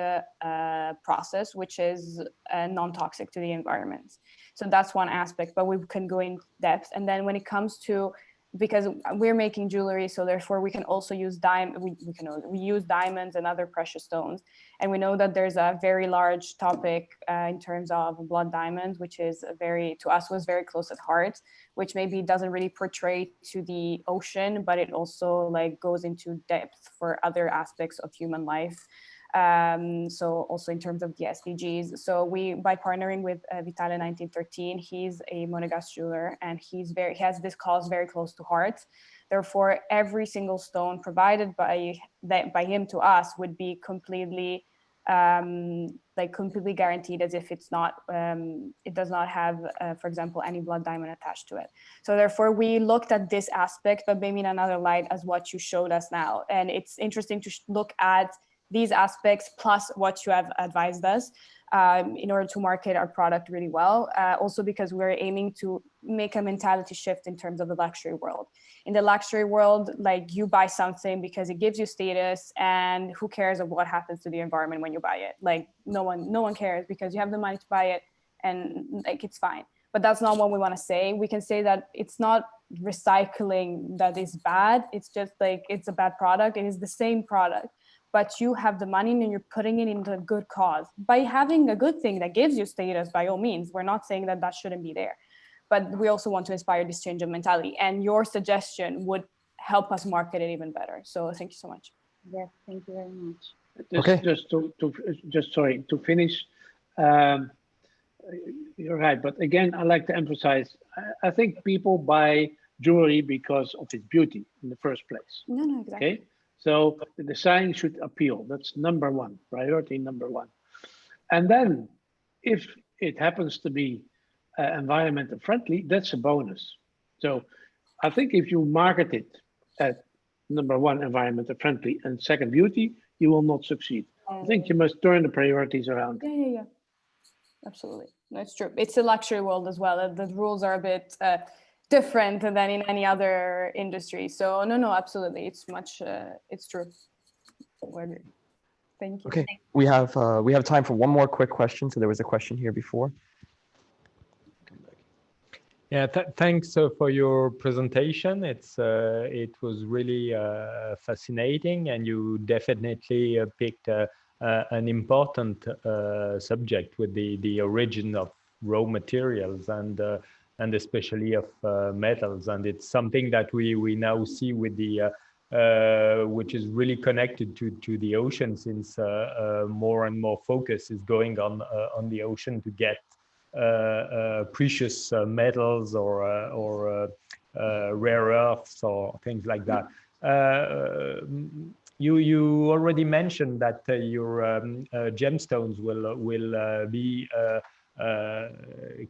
process, which is non-toxic to the environment. So that's one aspect, but we can go in depth. And then when it comes to, because we're making jewelry, so therefore we can also use we use diamonds and other precious stones. And we know that there's a very large topic in terms of blood diamonds, which is to us was very close at heart, which maybe doesn't really portray to the ocean, but it also like goes into depth for other aspects of human life. So also in terms of the SDGs. So by partnering with Vitale 1913, he's a Monegasque jeweler, and he has this cause very close to heart. Therefore, every single stone provided by him to us would be completely completely guaranteed, as if it's not, it does not have, for example, any blood diamond attached to it. So therefore, we looked at this aspect, but maybe in another light as what you showed us now. And it's interesting to look at these aspects plus what you have advised us in order to market our product really well. Also because we're aiming to make a mentality shift in terms of the luxury world. In the luxury world, like you buy something because it gives you status, and who cares of what happens to the environment when you buy it? Like no one cares, because you have the money to buy it and like it's fine. But that's not what we want to say. We can say that it's not recycling that is bad. It's just like it's a bad product. It is the same product, but you have the money and you're putting it into a good cause. By having a good thing that gives you status, by all means, we're not saying that that shouldn't be there. But we also want to inspire this change of mentality. And your suggestion would help us market it even better. So thank you so much. Yes, thank you very much. Okay. Just to finish, you're right. But again, I like to emphasize, I think people buy jewelry because of its beauty in the first place. No, exactly. Okay. So the design should appeal. That's number one, priority number one. And then if it happens to be environmental friendly, that's a bonus. So I think if you market it at number one, environmental friendly, and second, beauty, you will not succeed. I think you must turn the priorities around. Yeah. Absolutely. No, it's true. It's a luxury world as well. The rules are a bit different than in any other industry. So no, absolutely. It's true. Thank you. Okay, we have time for one more quick question. So there was a question here before. Yeah, thanks for your presentation. It was really fascinating, and you definitely picked an important subject with the origin of raw materials and especially of metals. And it's something that we now see with the which is really connected to the ocean, since more and more focus is going on the ocean to get precious metals or rare earths or things like that. You already mentioned that your gemstones will be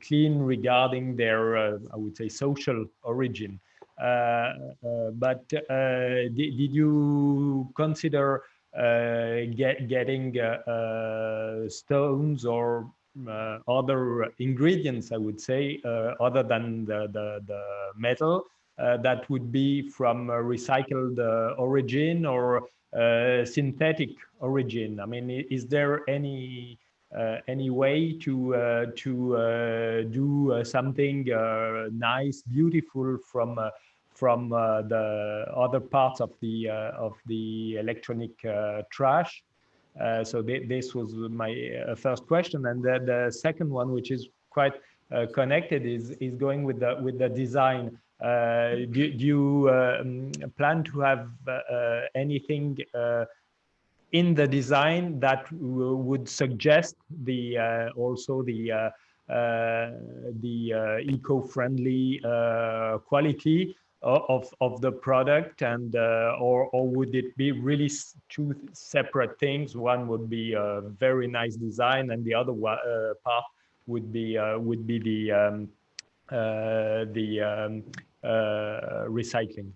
clean regarding their, I would say, social origin. But did you consider getting stones or other ingredients, I would say, other than the metal, that would be from recycled origin or synthetic origin? I mean, is there any way to do something nice, beautiful from the other parts of the electronic trash? So this was my first question, and the second one, which is quite connected, is going with the design. Do you plan to have anything in the design that would suggest also the eco-friendly quality of the product, and or would it be really two separate things? One would be a very nice design, and the other part would be the recycling.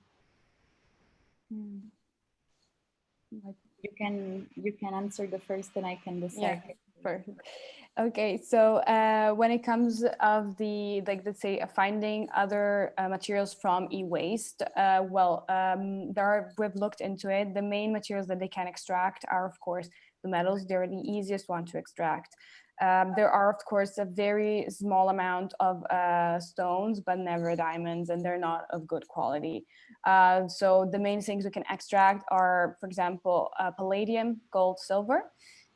You can answer the first, and I can decide. Yeah, perfect. Okay, so when it comes of the, like, let's say finding other materials from e-waste, we've looked into it. The main materials that they can extract are, of course, the metals. They're the easiest one to extract. There are, of course, a very small amount of stones, but never diamonds, and they're not of good quality. So the main things we can extract are, for example, palladium, gold, silver,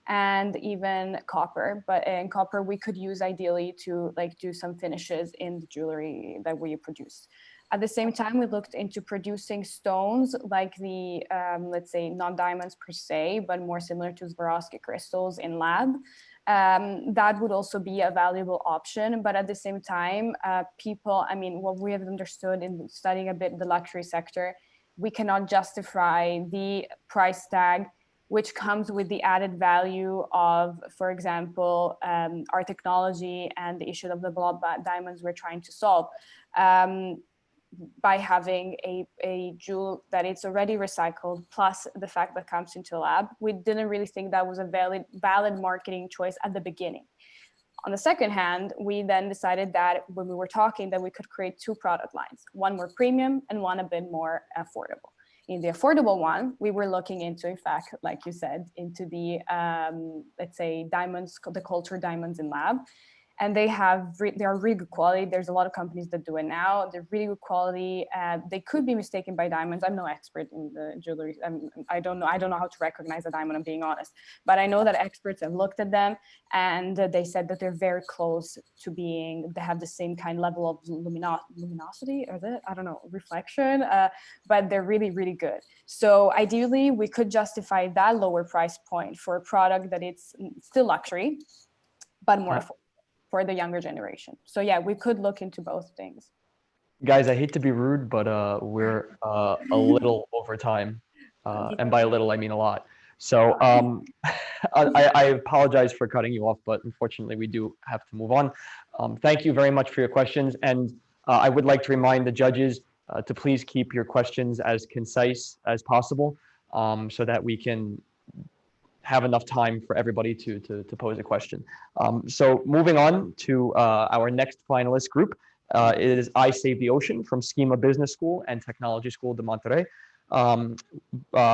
and even copper. But in copper, we could use ideally to like do some finishes in the jewelry that we produce. At the same time, we looked into producing stones like the, let's say, not diamonds per se, but more similar to Swarovski crystals in lab. That would also be a valuable option. But at the same time, people, I mean, what we have understood in studying a bit the luxury sector, we cannot justify the price tag which comes with the added value of, for example, our technology and the issue of the blood diamonds we're trying to solve. By having a jewel that it's already recycled, plus the fact that comes into a lab, we didn't really think that was a valid marketing choice at the beginning. On the second hand, we then decided that when we were talking that we could create two product lines, one more premium and one a bit more affordable. In the affordable one, we were looking into, in fact, like you said, into the, let's say, diamonds, the cultured diamonds in lab. And they are really good quality. There's a lot of companies that do it now. They're really good quality. They could be mistaken by diamonds. I'm no expert in the jewelry. I don't know how to recognize a diamond, I'm being honest. But I know that experts have looked at them and they said that they're very close to being, they have the same kind of level of luminosity, or I don't know, reflection, but they're really, really good. So ideally, we could justify that lower price point for a product that it's still luxury, but more affordable for the younger generation. So yeah, we could look into both things. Guys, I hate to be rude, but we're a little over time. And by a little, I mean a lot. So I apologize for cutting you off, but unfortunately we do have to move on. Thank you very much for your questions. And I would like to remind the judges to please keep your questions as concise as possible so that we can have enough time for everybody to pose a question. So moving on to our next finalist group, it is I Save the Ocean from Schema Business School and Technology School de Monterrey,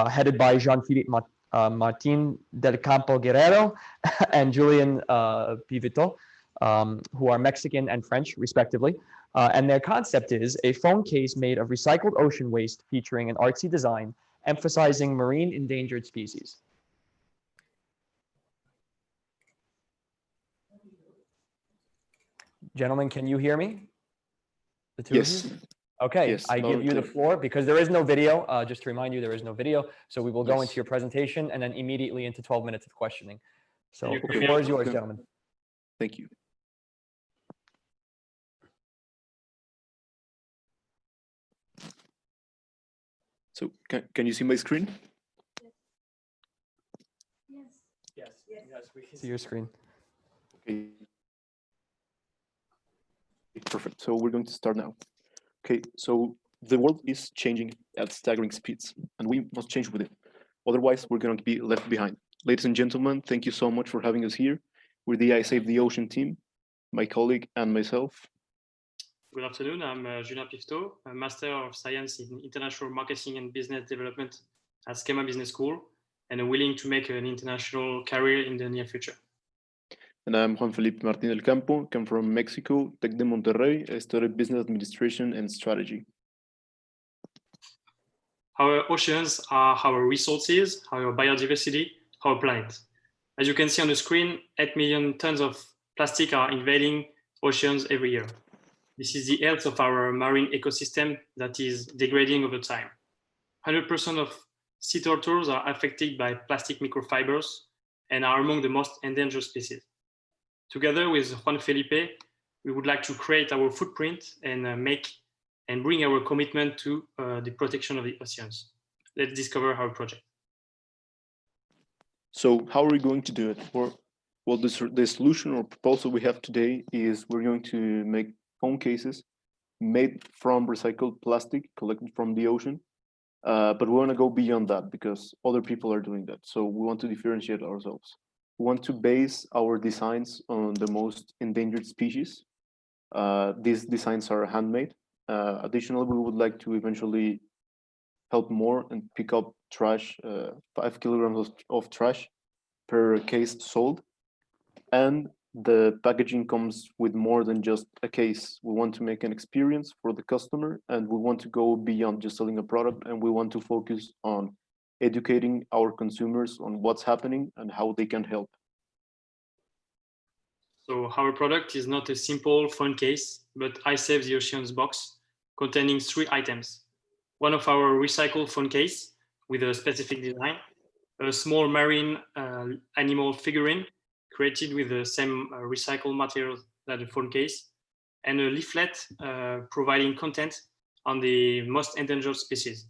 headed by Jean-Philippe Martin del Campo Guerrero and Julian Pivito, who are Mexican and French, respectively. And their concept is a phone case made of recycled ocean waste featuring an artsy design, emphasizing marine endangered species. Gentlemen, can you hear me? The two of you? Okay, yes, I give you the floor because there is no video. Just to remind you, there is no video. So we will go into your presentation and then immediately into 12 minutes of questioning. So the floor is yours, gentlemen. Thank you. So can you see my screen? Yes, we can see your screen. Okay. Perfect. So we're going to start now. Okay, so the world is changing at staggering speeds, and we must change with it. Otherwise, we're going to be left behind. Ladies and gentlemen, thank you so much for having us here. We're the I Save the Ocean team, my colleague and myself. Good afternoon. I'm Julien Pivito, a Master of Science in International Marketing and Business Development at Schema Business School, and I'm willing to make an international career in the near future. And I'm Juan Felipe Martin del Campo, come from Mexico, Tec de Monterrey. I studied business administration and strategy. Our oceans are our resources, our biodiversity, our planet. As you can see on the screen, 8 million tons of plastic are invading oceans every year. This is the health of our marine ecosystem that is degrading over time. 100% of sea turtles are affected by plastic microfibers and are among the most endangered species. Together with Juan Felipe, we would like to create our footprint and bring our commitment to the protection of the oceans. Let's discover our project. So how are we going to do it? Well, the solution or proposal we have today is we're going to make phone cases made from recycled plastic collected from the ocean. But we want to go beyond that because other people are doing that. So we want to differentiate ourselves. We want to base our designs on the most endangered species. These designs are handmade. Additionally, we would like to eventually help more and pick up trash, 5 kilograms of trash per case sold. And the packaging comes with more than just a case. We want to make an experience for the customer, and we want to go beyond just selling a product, and we want to focus on educating our consumers on what's happening and how they can help. So our product is not a simple phone case, but I Save the Oceans box containing 3 items. One of our recycled phone case with a specific design, a small marine animal figurine created with the same recycled materials that the phone case, and a leaflet providing content on the most endangered species.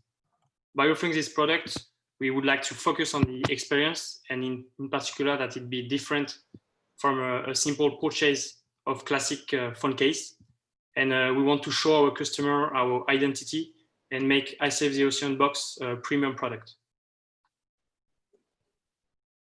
By offering this product, we would like to focus on the experience, and in particular that it be different from a simple purchase of classic phone case. And we want to show our customer our identity and make I Save the Ocean box a premium product.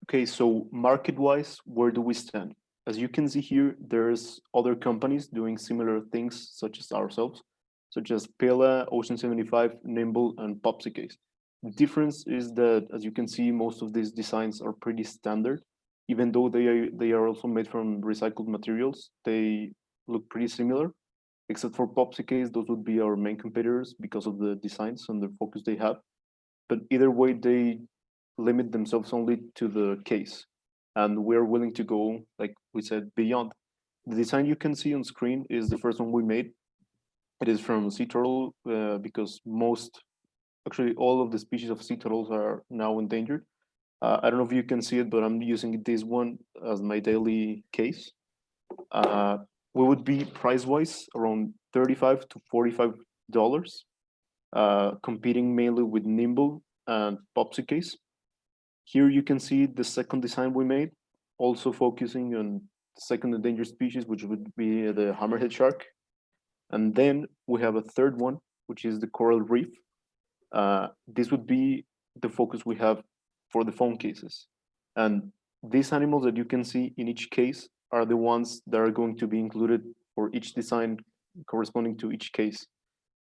Okay, so market-wise, where do we stand? As you can see here, there's other companies doing similar things, such as ourselves, such as Pela, Ocean 75, Nimble, and Popsicase. The difference is that, as you can see, most of these designs are pretty standard. Even though they are also made from recycled materials, they look pretty similar, except for Popsicase. Those would be our main competitors because of the designs and the focus they have. But either way, they limit themselves only to the case, and we're willing to go, like we said, beyond. The design you can see on screen is the first one we made. It is from sea turtle because actually all of the species of sea turtles are now endangered. I don't know if you can see it, but I'm using this one as my daily case. We would be price-wise around $35 to $45, competing mainly with Nimble and Popsicase. Here you can see the second design we made, also focusing on the second endangered species, which would be the hammerhead shark. And then we have a third one, which is the coral reef. This would be the focus we have for the phone cases. And these animals that you can see in each case are the ones that are going to be included for each design corresponding to each case.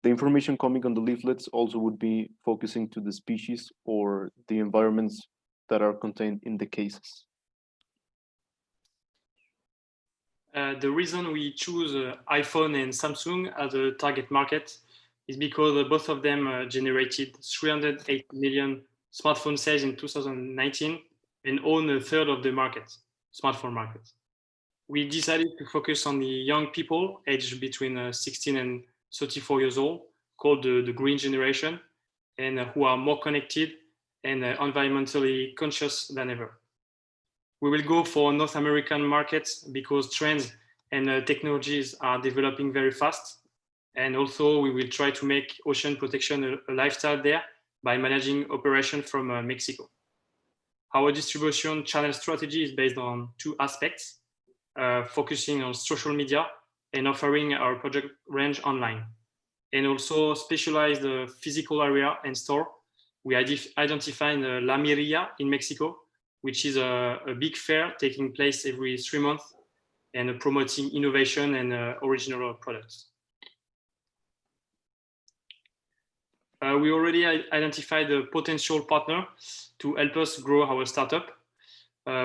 The information coming on the leaflets also would be focusing to the species or the environments that are contained in the cases. The reason we choose iPhone and Samsung as a target market is because both of them generated 308 million smartphone sales in 2019 and own a third of the market, smartphone market. We decided to focus on the young people aged between 16 and 34 years old, called the green generation, and who are more connected and environmentally conscious than ever. We will go for North American markets because trends and technologies are developing very fast. And also we will try to make ocean protection a lifestyle there by managing operation from Mexico. Our distribution channel strategy is based on 2 aspects, focusing on social media and offering our product range online. And also specialized physical area and store. We identified La Mirilla in Mexico, which is a big fair taking place every 3 months and promoting innovation and original products. We already identified a potential partner to help us grow our startup.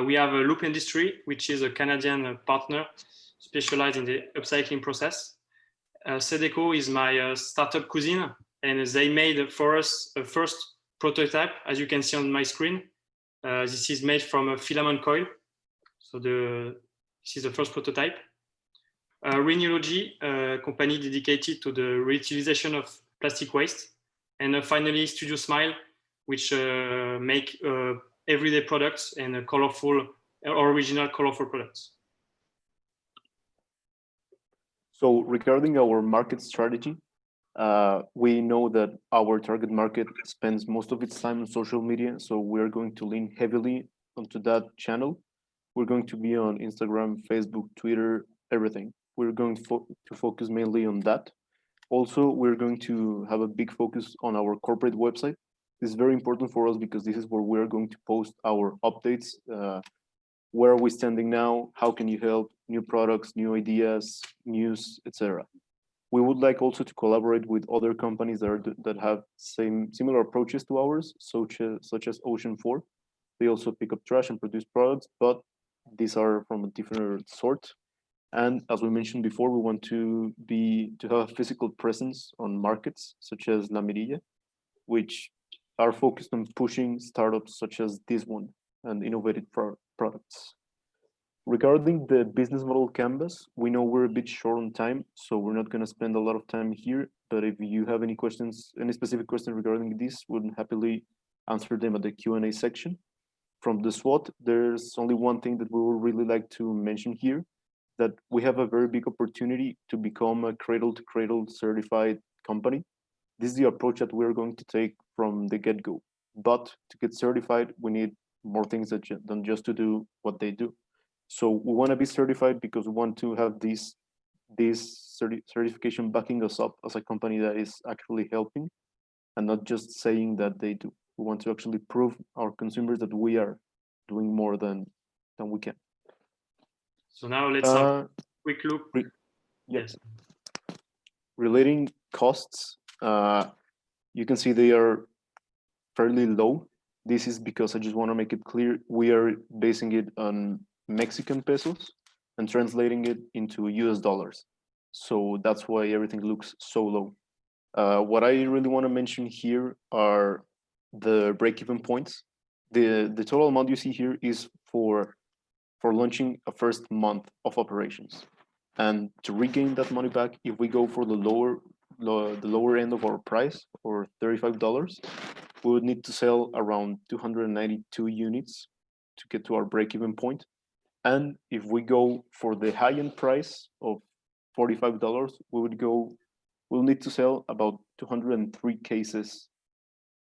We have a Loop Industry, which is a Canadian partner specialized in the upcycling process. Sedeco is my startup cousin, and they made for us a first prototype, as you can see on my screen. This is made from a filament coil. So this is the first prototype. Reneology, a company dedicated to the reutilization of plastic waste. And finally, Studio Smile, which make everyday products and colorful, original colorful products. So regarding our market strategy, we know that our target market spends most of its time on social media, so we're going to lean heavily onto that channel. We're going to be on Instagram, Facebook, Twitter, everything. We're going to focus mainly on that. Also, we're going to have a big focus on our corporate website. This is very important for us because this is where we're going to post our updates. Where are we standing now? How can you help? New products, new ideas, news, etc. We would like also to collaborate with other companies that have similar approaches to ours, such as Ocean 4. They also pick up trash and produce products, but these are from a different sort. And as we mentioned before, we want to have a physical presence on markets such as La Mirilla, which are focused on pushing startups such as this one and innovative products. Regarding the business model canvas, we know we're a bit short on time, so we're not going to spend a lot of time here. But if you have any questions, any specific questions regarding this, we'll happily answer them at the Q&A section. From the SWOT, there's only one thing that we would really like to mention here, that we have a very big opportunity to become a cradle-to-cradle certified company. This is the approach that we're going to take from the get-go. But to get certified, we need more things than just to do what they do. So we want to be certified because we want to have this certification backing us up as a company that is actually helping and not just saying that they do. We want to actually prove our consumers that we are doing more than we can. So now let's have a quick look. Yes. Relating costs, you can see they are fairly low. This is because I just want to make it clear, we are basing it on Mexican pesos and translating it into US dollars. So that's why everything looks so low. What I really want to mention here are the break-even points. The total amount you see here is for launching a first month of operations. And to regain that money back, if we go for the lower end of our price, or $35, we would need to sell around 292 units to get to our break-even point. And if we go for the high-end price of $45, we'll need to sell about 203 cases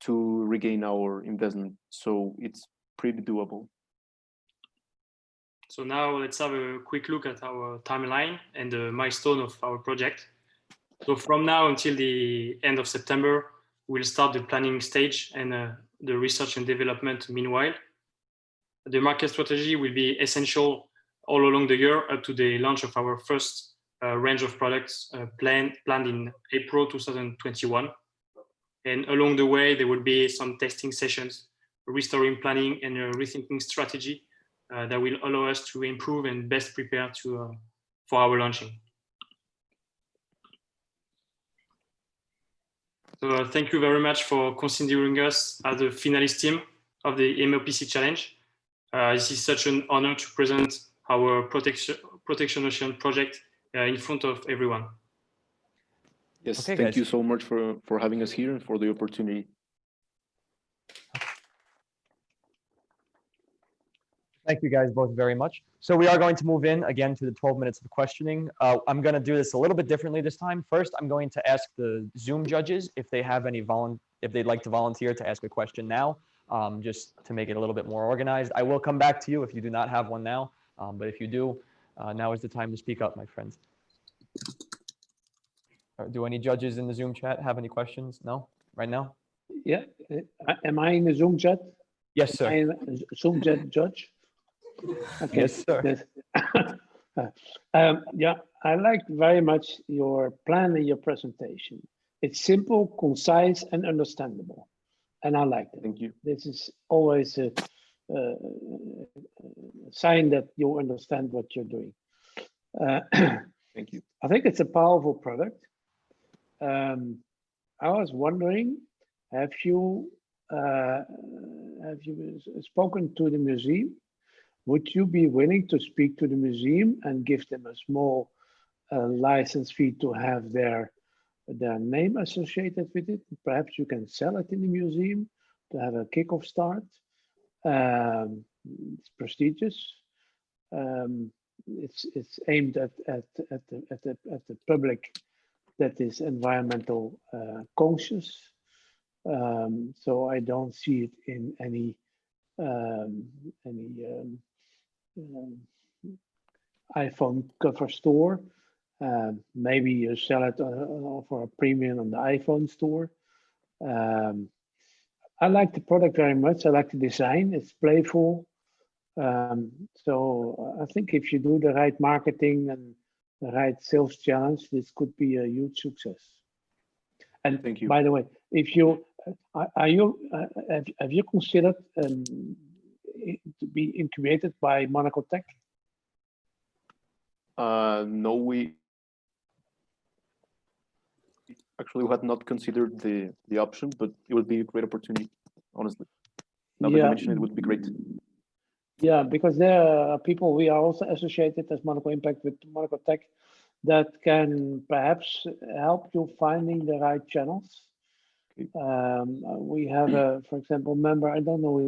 to regain our investment. So it's pretty doable. So now let's have a quick look at our timeline and the milestone of our project. So from now until the end of September, we'll start the planning stage and the research and development meanwhile. The market strategy will be essential all along the year up to the launch of our first range of products planned in April 2021. And along the way, there will be some testing sessions, restoring planning and rethinking strategy that will allow us to improve and best prepare for our launching. So thank you very much for considering us as the finalist team of the MOPC Challenge. This is such an honor to present our Protection Ocean project in front of everyone. Yes, okay, thank guys. you so much for having us here and for the opportunity. Thank you guys both very much. So we are going to move in again to the 12 minutes of questioning. I'm going to do this a little bit differently this time. First, I'm going to ask the Zoom judges if they have any if they'd like to volunteer to ask a question now, just to make it a little bit more organized. I will come back to you if you do not have one now, but if you do, now is the time to speak up, my friends. Do any judges in the Zoom chat have any questions? No, right now? Yeah, am I in the Zoom chat? Yes, sir. Am I in the Zoom chat judge? Okay. Yes, sir. Yes. Yeah, I liked very much your plan and your presentation. It's simple, concise, and understandable, and I like it. Thank you. This is always a sign that you understand what you're doing. Thank you. I think it's a powerful product. I was wondering, have you spoken to the museum? Would you be willing to speak to the museum and give them a small license fee to have their name associated with it? Perhaps you can sell it in the museum to have a kickoff start. It's prestigious. It's aimed at the public that is environmental conscious. So I don't see it in any iPhone cover store. Maybe you sell it for a premium on the iPhone store. I like the product very much. I like the design. It's playful. So I think if you do the right marketing and the right sales challenge, this could be a huge success. And thank you. By the way, if you have you considered to be incubated by Monaco Tech? No, we actually had not considered the option, but it would be a great opportunity, honestly. Now that you mention it, would be great. Yeah, because there are people, we are also associated as Monaco Impact with Monaco Tech that can perhaps help you finding the right channels. We have a, for example, member, I don't know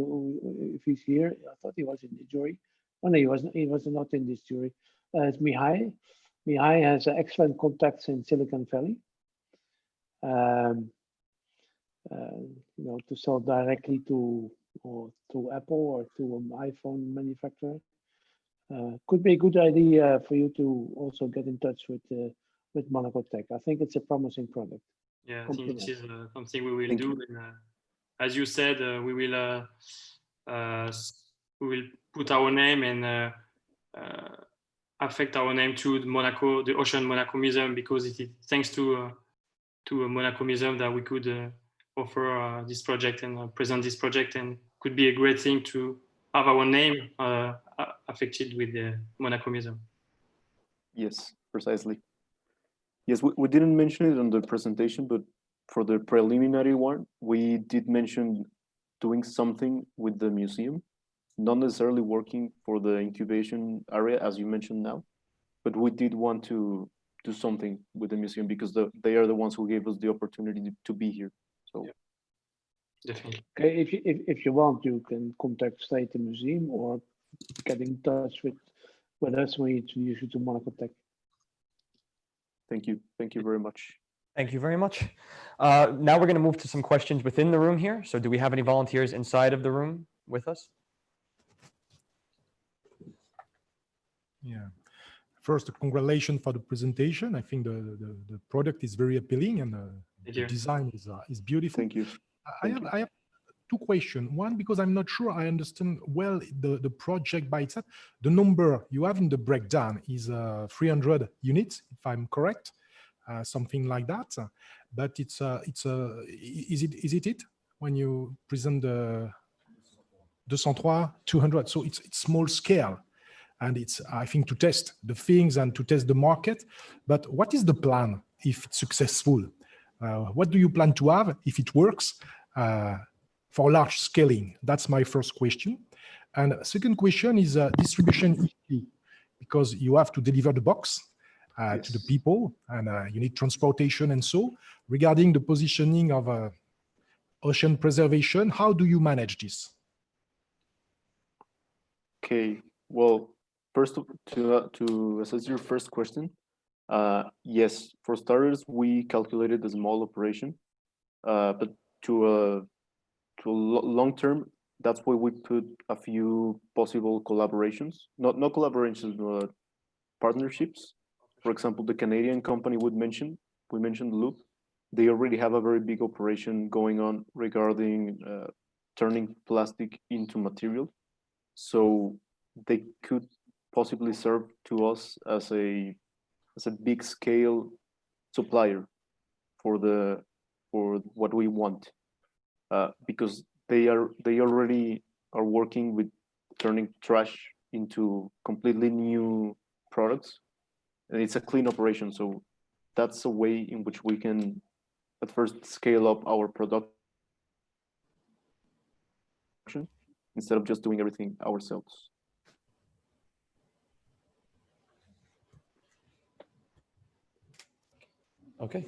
if he's here. I thought he was in the jury. Oh, no, he was not in this jury. It's Mihai. Mihai has excellent contacts in Silicon Valley. To sell directly to Apple or to an iPhone manufacturer. Could be a good idea for you to also get in touch with Monaco Tech. I think it's a promising product. Yeah, I think this is something we will do. And, as you said, we will put our name and affect our name to the Ocean Monaco Museum, because it is thanks to a Monaco Museum that we could offer this project and present this project, and could be a great thing to have our name affected with the Monaco Museum. Yes, precisely. Yes, we didn't mention it on the presentation, but for the preliminary one, we did mention doing something with the museum, not necessarily working for the incubation area, as you mentioned now, but we did want to do something with the museum because they are the ones who gave us the opportunity to be here. So, yeah. Definitely. Okay, if you want, you can contact straight the museum or get in touch with us when we introduce you to Monaco Tech. Thank you very much. Thank you very much. Now we're going to move to some questions within the room here. So do we have any volunteers inside of the room with us? Yeah. First, congratulations for the presentation. I think the product is very appealing and the design is beautiful. Thank you. I have two questions. One, because I'm not sure I understand well the project by itself. The number you have in the breakdown is 300 units, if I'm correct, something like that. But is it when you present the 200? So it's small scale, and it's, I think, to test the things and to test the market. But what is the plan if it's successful? What do you plan to have if it works? For large scaling? That's my first question. And second question is distribution issue, because you have to deliver the box to the people, and you need transportation and so. Regarding the positioning of ocean preservation, how do you manage this? Okay, well, first to assess your first question, yes, for starters, we calculated a small operation, but to long term, that's why we put a few possible collaborations, not collaborations, but partnerships. For example, the Canadian company we mentioned Loop, they already have a very big operation going on regarding turning plastic into material. So they could possibly serve to us as a big scale supplier for what we want. Because they already are working with turning trash into completely new products, and it's a clean operation. So that's a way in which we can at first scale up our production instead of just doing everything ourselves. Okay.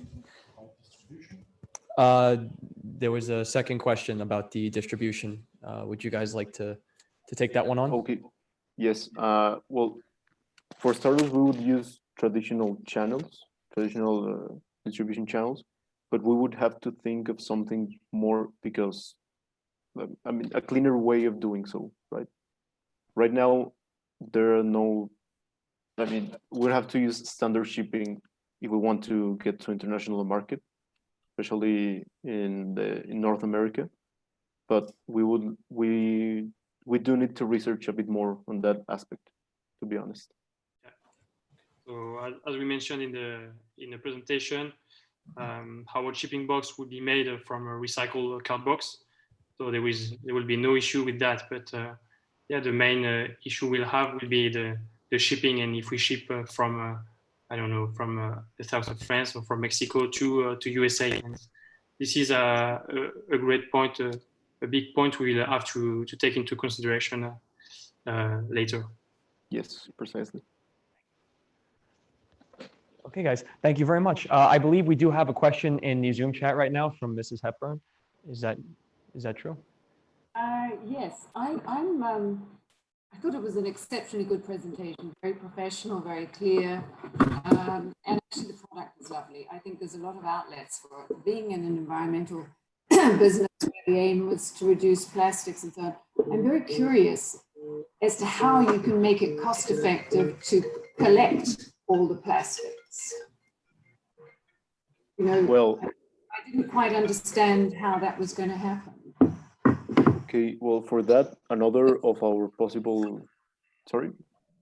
There was a second question about the distribution. Would you guys like to take that one on? Okay. Yes. Well, for starters, we would use traditional distribution channels, but we would have to think of something more, because, I mean, a cleaner way of doing so, right? Right now, there are no I mean, we'll have to use standard shipping if we want to get to international market, especially in North America. But we do need to research a bit more on that aspect, to be honest. So as we mentioned in the presentation, our shipping box would be made from a recycled card box. So there will be no issue with that. But yeah, the main issue we'll have will be the shipping, and if we ship from I don't know, from the south of France or from Mexico to USA. And this is a great point, a big point we will have to take into consideration later. Yes, precisely. Okay, guys, thank you very much. I believe we do have a question in the Zoom chat right now from Mrs. Hepburn. Is that true? Yes, I thought it was an exceptionally good presentation, very professional, very clear, and actually the product is lovely. I think there's a lot of outlets for it. Being in an environmental business where the aim was to reduce plastics and so on, I'm very curious as to how you can make it cost effective to collect all the plastics. You know, well, I didn't quite understand how that was going to happen. Okay, well, for that, another of our possible, sorry?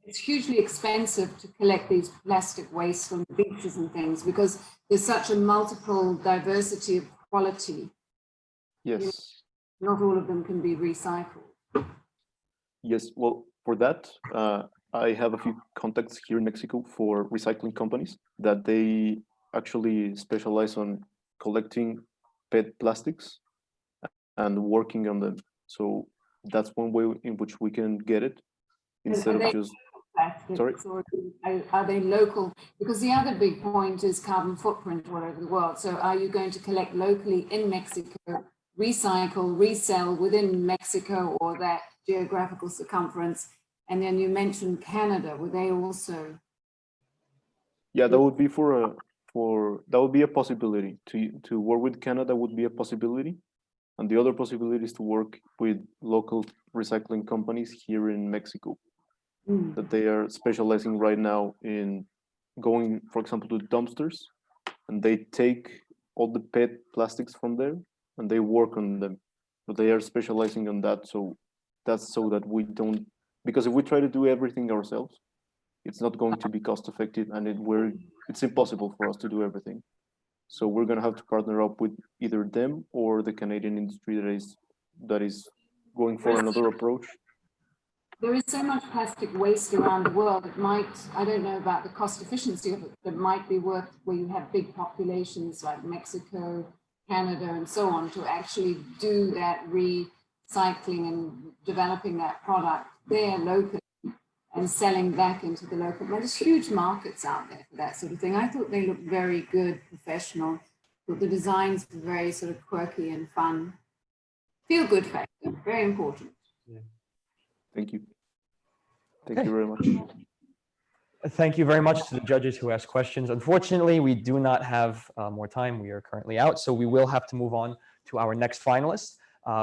It's hugely expensive to collect these plastic waste from beaches and things because there's such a multiple diversity of quality. Yes. Not all of them can be recycled. Yes, well, for that, I have a few contacts here in Mexico for recycling companies that they actually specialize on collecting PET plastics and working on them. So that's one way in which we can get it instead of just. Sorry? Or are they local? Because the other big point is carbon footprint all over the world. So are you going to collect locally in Mexico, recycle, resell within Mexico or that geographical circumference? And then you mentioned Canada. Were they also? Yeah, that would be that would be a possibility. To work with Canada would be a possibility. And the other possibility is to work with local recycling companies here in Mexico, that they are specializing right now in going, for example, to dumpsters, and they take all the PET plastics from there and they work on them. But they are specializing on that, so that's so that we don't, because if we try to do everything ourselves, it's not going to be cost effective, and it's impossible for us to do everything. So we're going to have to partner up with either them or the Canadian industry that is going for another approach. There is so much plastic waste around the world. It might, I don't know about the cost efficiency of it, but it might be worth where you have big populations like Mexico, Canada, and so on to actually do that recycling and developing that product there locally and selling back into the local. Well, there's huge markets out there for that sort of thing. I thought they looked very good, professional. But the designs were very sort of quirky and fun. Feel good factor, very important. Yeah. Thank you. Thank you very much. Thank you very much to the judges who asked questions. Unfortunately, we do not have more time. We are currently out, so we will have to move on to our next finalist,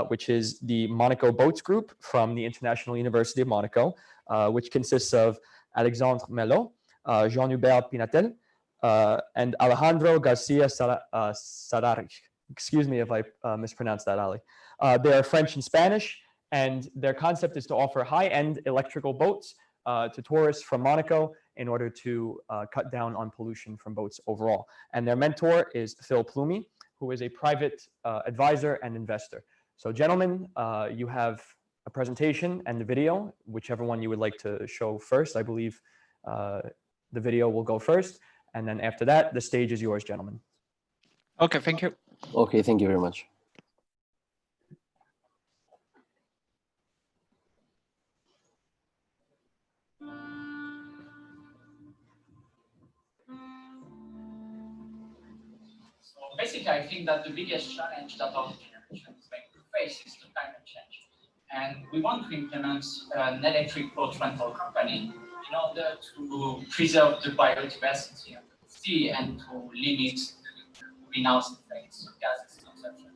which is the Monaco Boats Group from the International University of Monaco, which consists of Alexandre Melot, Jean-Hubert Pinatel, and Alejandro Garcia Sarari. Excuse me if I mispronounced that, Ali. They are French and Spanish, and their concept is to offer high-end electrical boats to tourists from Monaco in order to cut down on pollution from boats overall. And their mentor is Phil Plumey, who is a private advisor and investor. So gentlemen, you have a presentation and the video, whichever one you would like to show first. I believe the video will go first. And then after that, the stage is yours, gentlemen. Okay, thank you. Okay, thank you very much. So basically, I think that the biggest challenge that our generation is going to face is the climate change. And we want to implement an electric boat rental company in order to preserve the biodiversity of the sea and to limit the greenhouse effects gases consumption.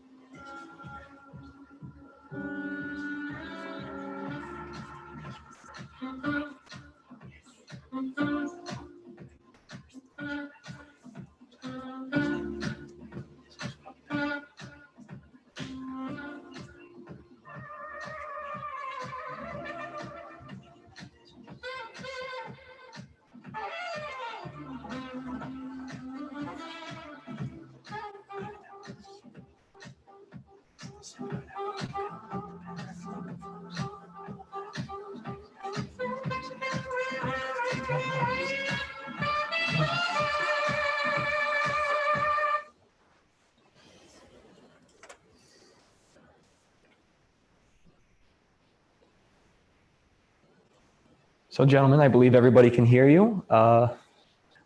So gentlemen, I believe everybody can hear you.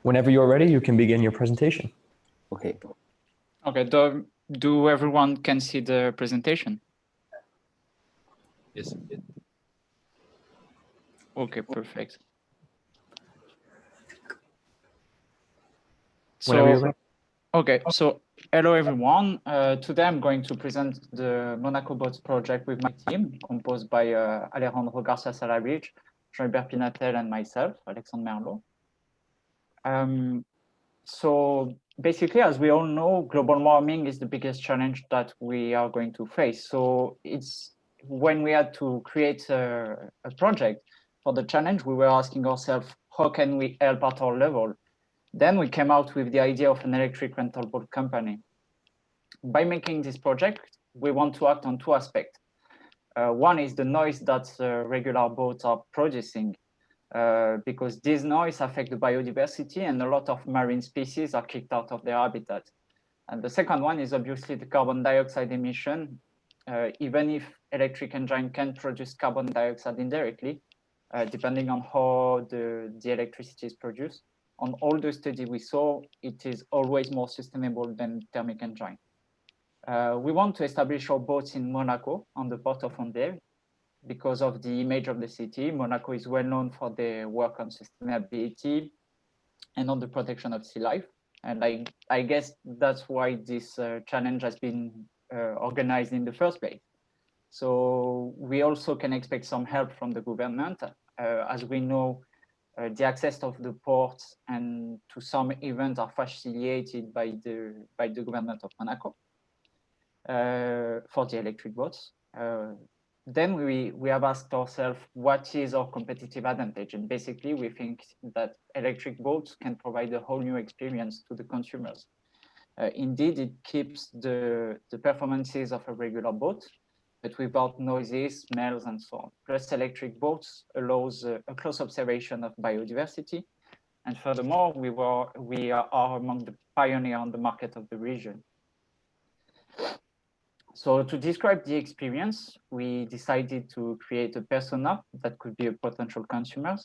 Whenever you're ready, you can begin your presentation. Okay. Okay. Do everyone can see the presentation? Yes. Okay, perfect. Whenever you're So, ready. okay, so hello everyone. Today I'm going to present the Monaco Bots project with my team, composed by Alejandro Garcia Salarich, Jean-Hubert Pinatel, and myself, Alexandre Merlot. So basically, as we all know, global warming is the biggest challenge that we are going to face. So it's when we had to create a project for the challenge, we were asking ourselves, how can we help at our level? Then we came out with the idea of an electric rental boat company. By making this project, we want to act on two aspects. One is the noise that regular boats are producing, because this noise affects the biodiversity and a lot of marine species are kicked out of their habitat. And the second one is obviously the carbon dioxide emission. Even if electric engine can produce carbon dioxide indirectly, depending on how the electricity is produced. On all the studies we saw, it is always more sustainable than thermic engine. We want to establish our boats in Monaco on the port of Vendée because of the image of the city. Monaco is well known for their work on sustainability and on the protection of sea life. And I guess that's why this challenge has been organized in the first place. So we also can expect some help from the government. As we know, the access of the ports and to some events are facilitated by the government of Monaco for the electric boats. Then we have asked ourselves, what is our competitive advantage? And basically, we think that electric boats can provide a whole new experience to the consumers. Indeed, it keeps the performances of a regular boat, but without noises, smells, and so on. Plus, electric boats allows a close observation of biodiversity. And furthermore, we are among the pioneers on the market of the region. So to describe the experience, we decided to create a persona that could be a potential consumer.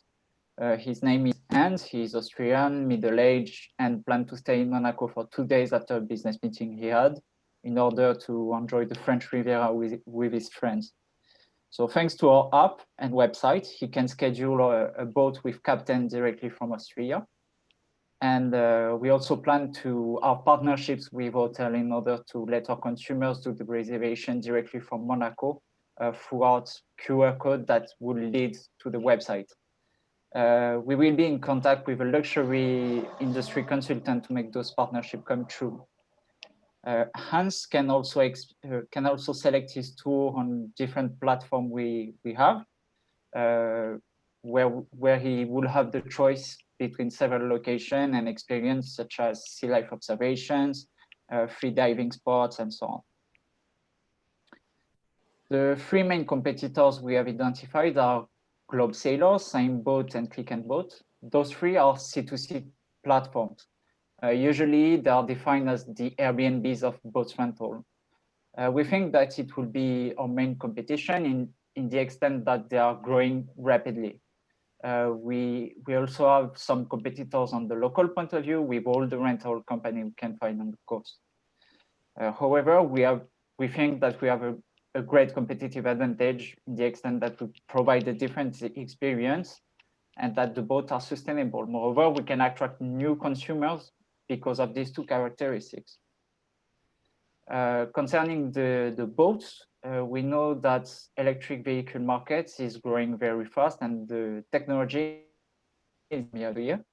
His name is Hans. He's Austrian, middle-aged, and planned to stay in Monaco for 2 days after a business meeting he had in order to enjoy the French Riviera with his friends. So thanks to our app and website, he can schedule a boat with captain directly from Austria. And we also plan to have partnerships with hotels in order to let our consumers do the reservation directly from Monaco throughout QR code that will lead to the website. We will be in contact with a luxury industry consultant to make those partnerships come true. Hans can also select his tour on different platforms we have, where he will have the choice between several locations and experience such as sea life observations, free diving spots, and so on. The three main competitors we have identified are Globe Sailors, Same Boat, and Click and Boat. Those three are C2C platforms. Usually they are defined as the Airbnbs of boat rental. We think that it will be our main competition in the extent that they are growing rapidly. We also have some competitors on the local point of view with all the rental company we can find on the coast. However, we think that we have a great competitive advantage in the extent that we provide a different experience and that the boats are sustainable. Moreover, we can attract new consumers because of these two characteristics. Concerning the boats, we know that electric vehicle markets is growing very fast and the technology is every year.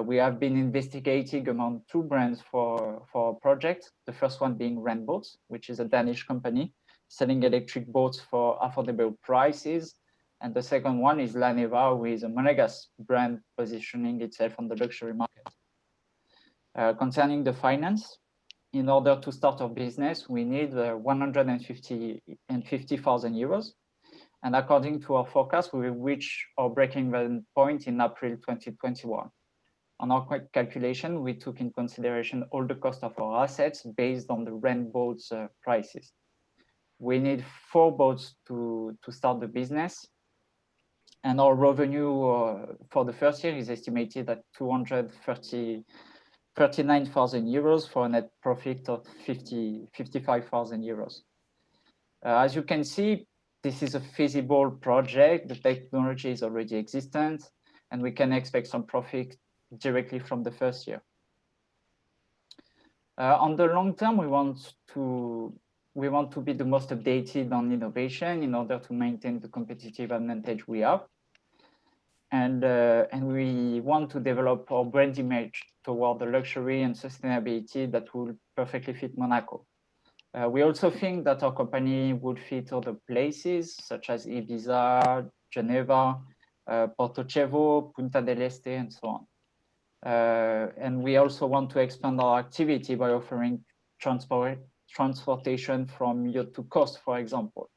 We have been investigating among two brands for a project. The first one being Renboats, which is a Danish company selling electric boats for affordable prices. And the second one is La Neva, who is a Monegasque brand positioning itself on the luxury market. Concerning the finance, in order to start our business, we need 150,000 euros. And according to our forecast, we will reach our break-even point in April 2021. On our calculation, we took in consideration all the cost of our assets based on the rent boats prices. We need 4 boats to start the business. And our revenue for the first year is estimated at 239,000 euros for a net profit of 55,000 euros. As you can see, this is a feasible project. The technology is already existent, and we can expect some profit directly from the first year. On the long term, we want to be the most updated on innovation in order to maintain the competitive advantage we have. And we want to develop our brand image toward the luxury and sustainability that will perfectly fit Monaco. We also think that our company would fit other places such as Ibiza, Geneva, Porto Cevo, Punta del Este, and so on. And we also want to expand our activity by offering transportation from yacht to coast, for example.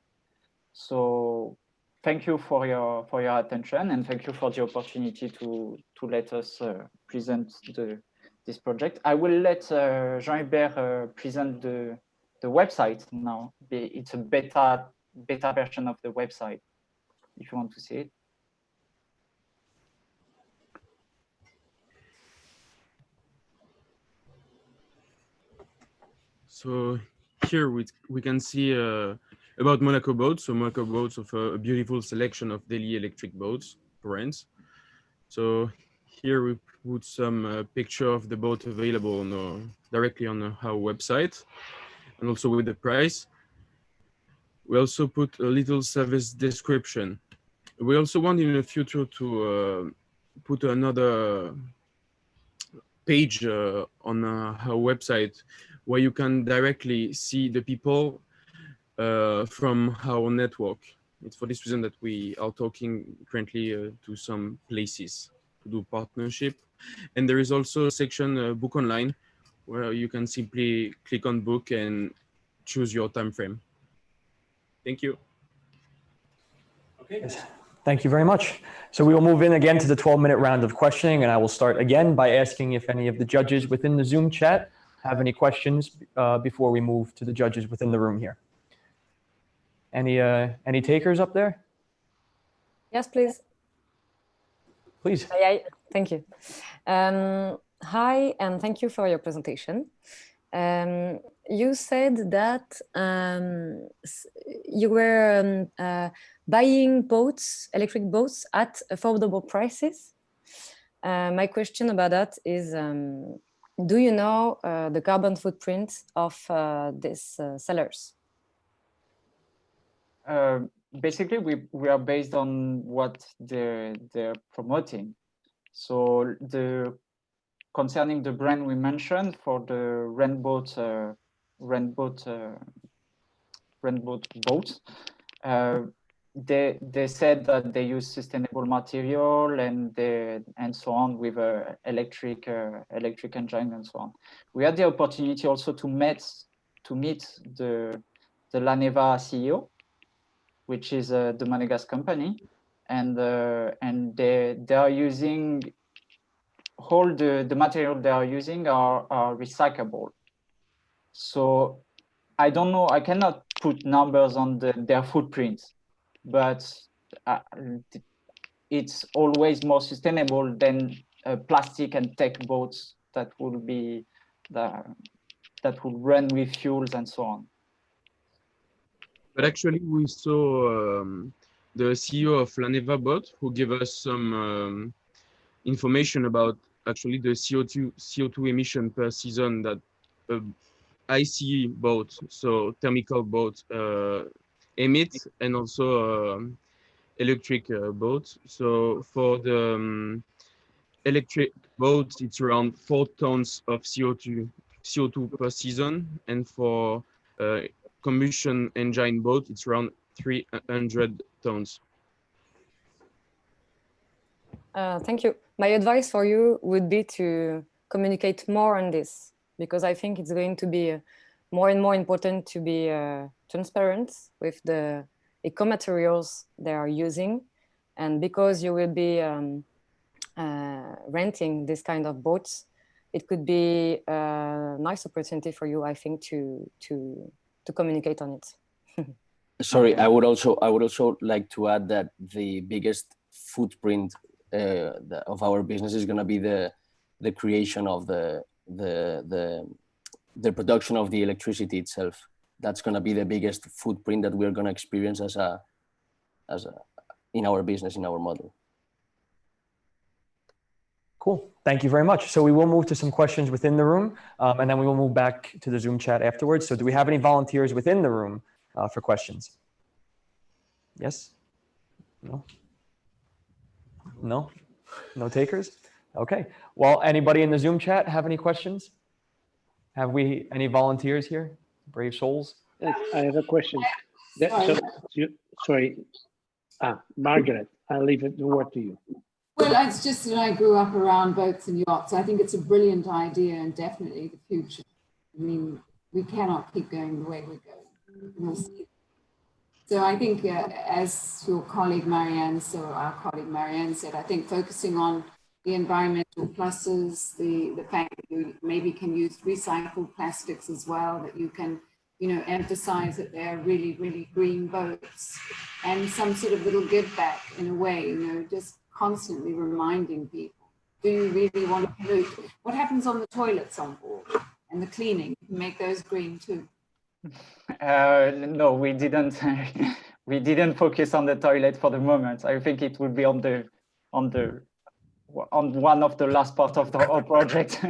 So thank you for your attention, and thank you for the opportunity to let us present this project. I will let Jean-Hubert present the website now. It's a beta version of the website, if you want to see it. So here we can see about Monaco boats. So Monaco boats offer a beautiful selection of daily electric boats brands. So here we put some picture of the boat available directly on our website, and also with the price. We also put a little service description. We also want in the future to put another page on our website where you can directly see the people from our network. It's for this reason that we are talking currently to some places to do partnership. And there is also a section book online where you can simply click on book and choose your time frame. Thank you. Okay. Thank you very much. So we will move in again to the 12-minute round of questioning, and I will start again by asking if any of the judges within the Zoom chat have any questions before we move to the judges within the room here. Any takers up there? Yes, please. Please. Hi, thank you. Hi, and thank you for your presentation. You said that you were buying boats, electric boats, at affordable prices. My question about that is, do you know the carbon footprint of these sellers? Basically, we are based on what they're promoting. So concerning the brand we mentioned for the rent boat boats, they said that they use sustainable material and so on with electric engine and so on. We had the opportunity also to meet the Laneva CEO, which is the Monegasque company, and they are using all the material they are using are recyclable. So I don't know, I cannot put numbers on their footprints, but it's always more sustainable than plastic and tech boats that will run with fuels and so on. But actually, we saw the CEO of Laneva boat who gave us some information about actually the CO2 emission per season that ICE boat, so thermical boat, emit, and also electric boats. So for the electric boats, it's around 4 tons of CO2 per season, and for combustion engine boat, it's around 300 tons. Thank you. My advice for you would be to communicate more on this, because I think it's going to be more and more important to be transparent with the eco-materials they are using. And because you will be renting this kind of boats, it could be a nice opportunity for you, I think, to communicate on it. Sorry, I would also like to add that the biggest footprint of our business is going to be the creation of the production of the electricity itself. That's going to be the biggest footprint that we're going to experience in our business, in our model. Cool. Thank you very much. So we will move to some questions within the room, and then we will move back to the Zoom chat afterwards. So do we have any volunteers within the room for questions? Yes? No? No? No takers? Okay. Well, anybody in the Zoom chat have any questions? Have we any volunteers here? Brave souls? I have a question. Sorry. Margaret, I'll leave the word to you. Well, it's just that I grew up around boats and yachts. I think it's a brilliant idea and definitely the future. I mean, we cannot keep going the way we're going. We'll see. So I think as your colleague Marianne, our colleague Marianne said, I think focusing on the environmental pluses, the fact that you maybe can use recycled plastics as well, that you can, emphasize that they're really, really green boats, and some sort of little give back in a way, just constantly reminding people, do you really want to pollute? What happens on the toilets on board and the cleaning? Make those green too. No, we didn't. We didn't focus on the toilet for the moment. I think it will be on one of the last part of our project.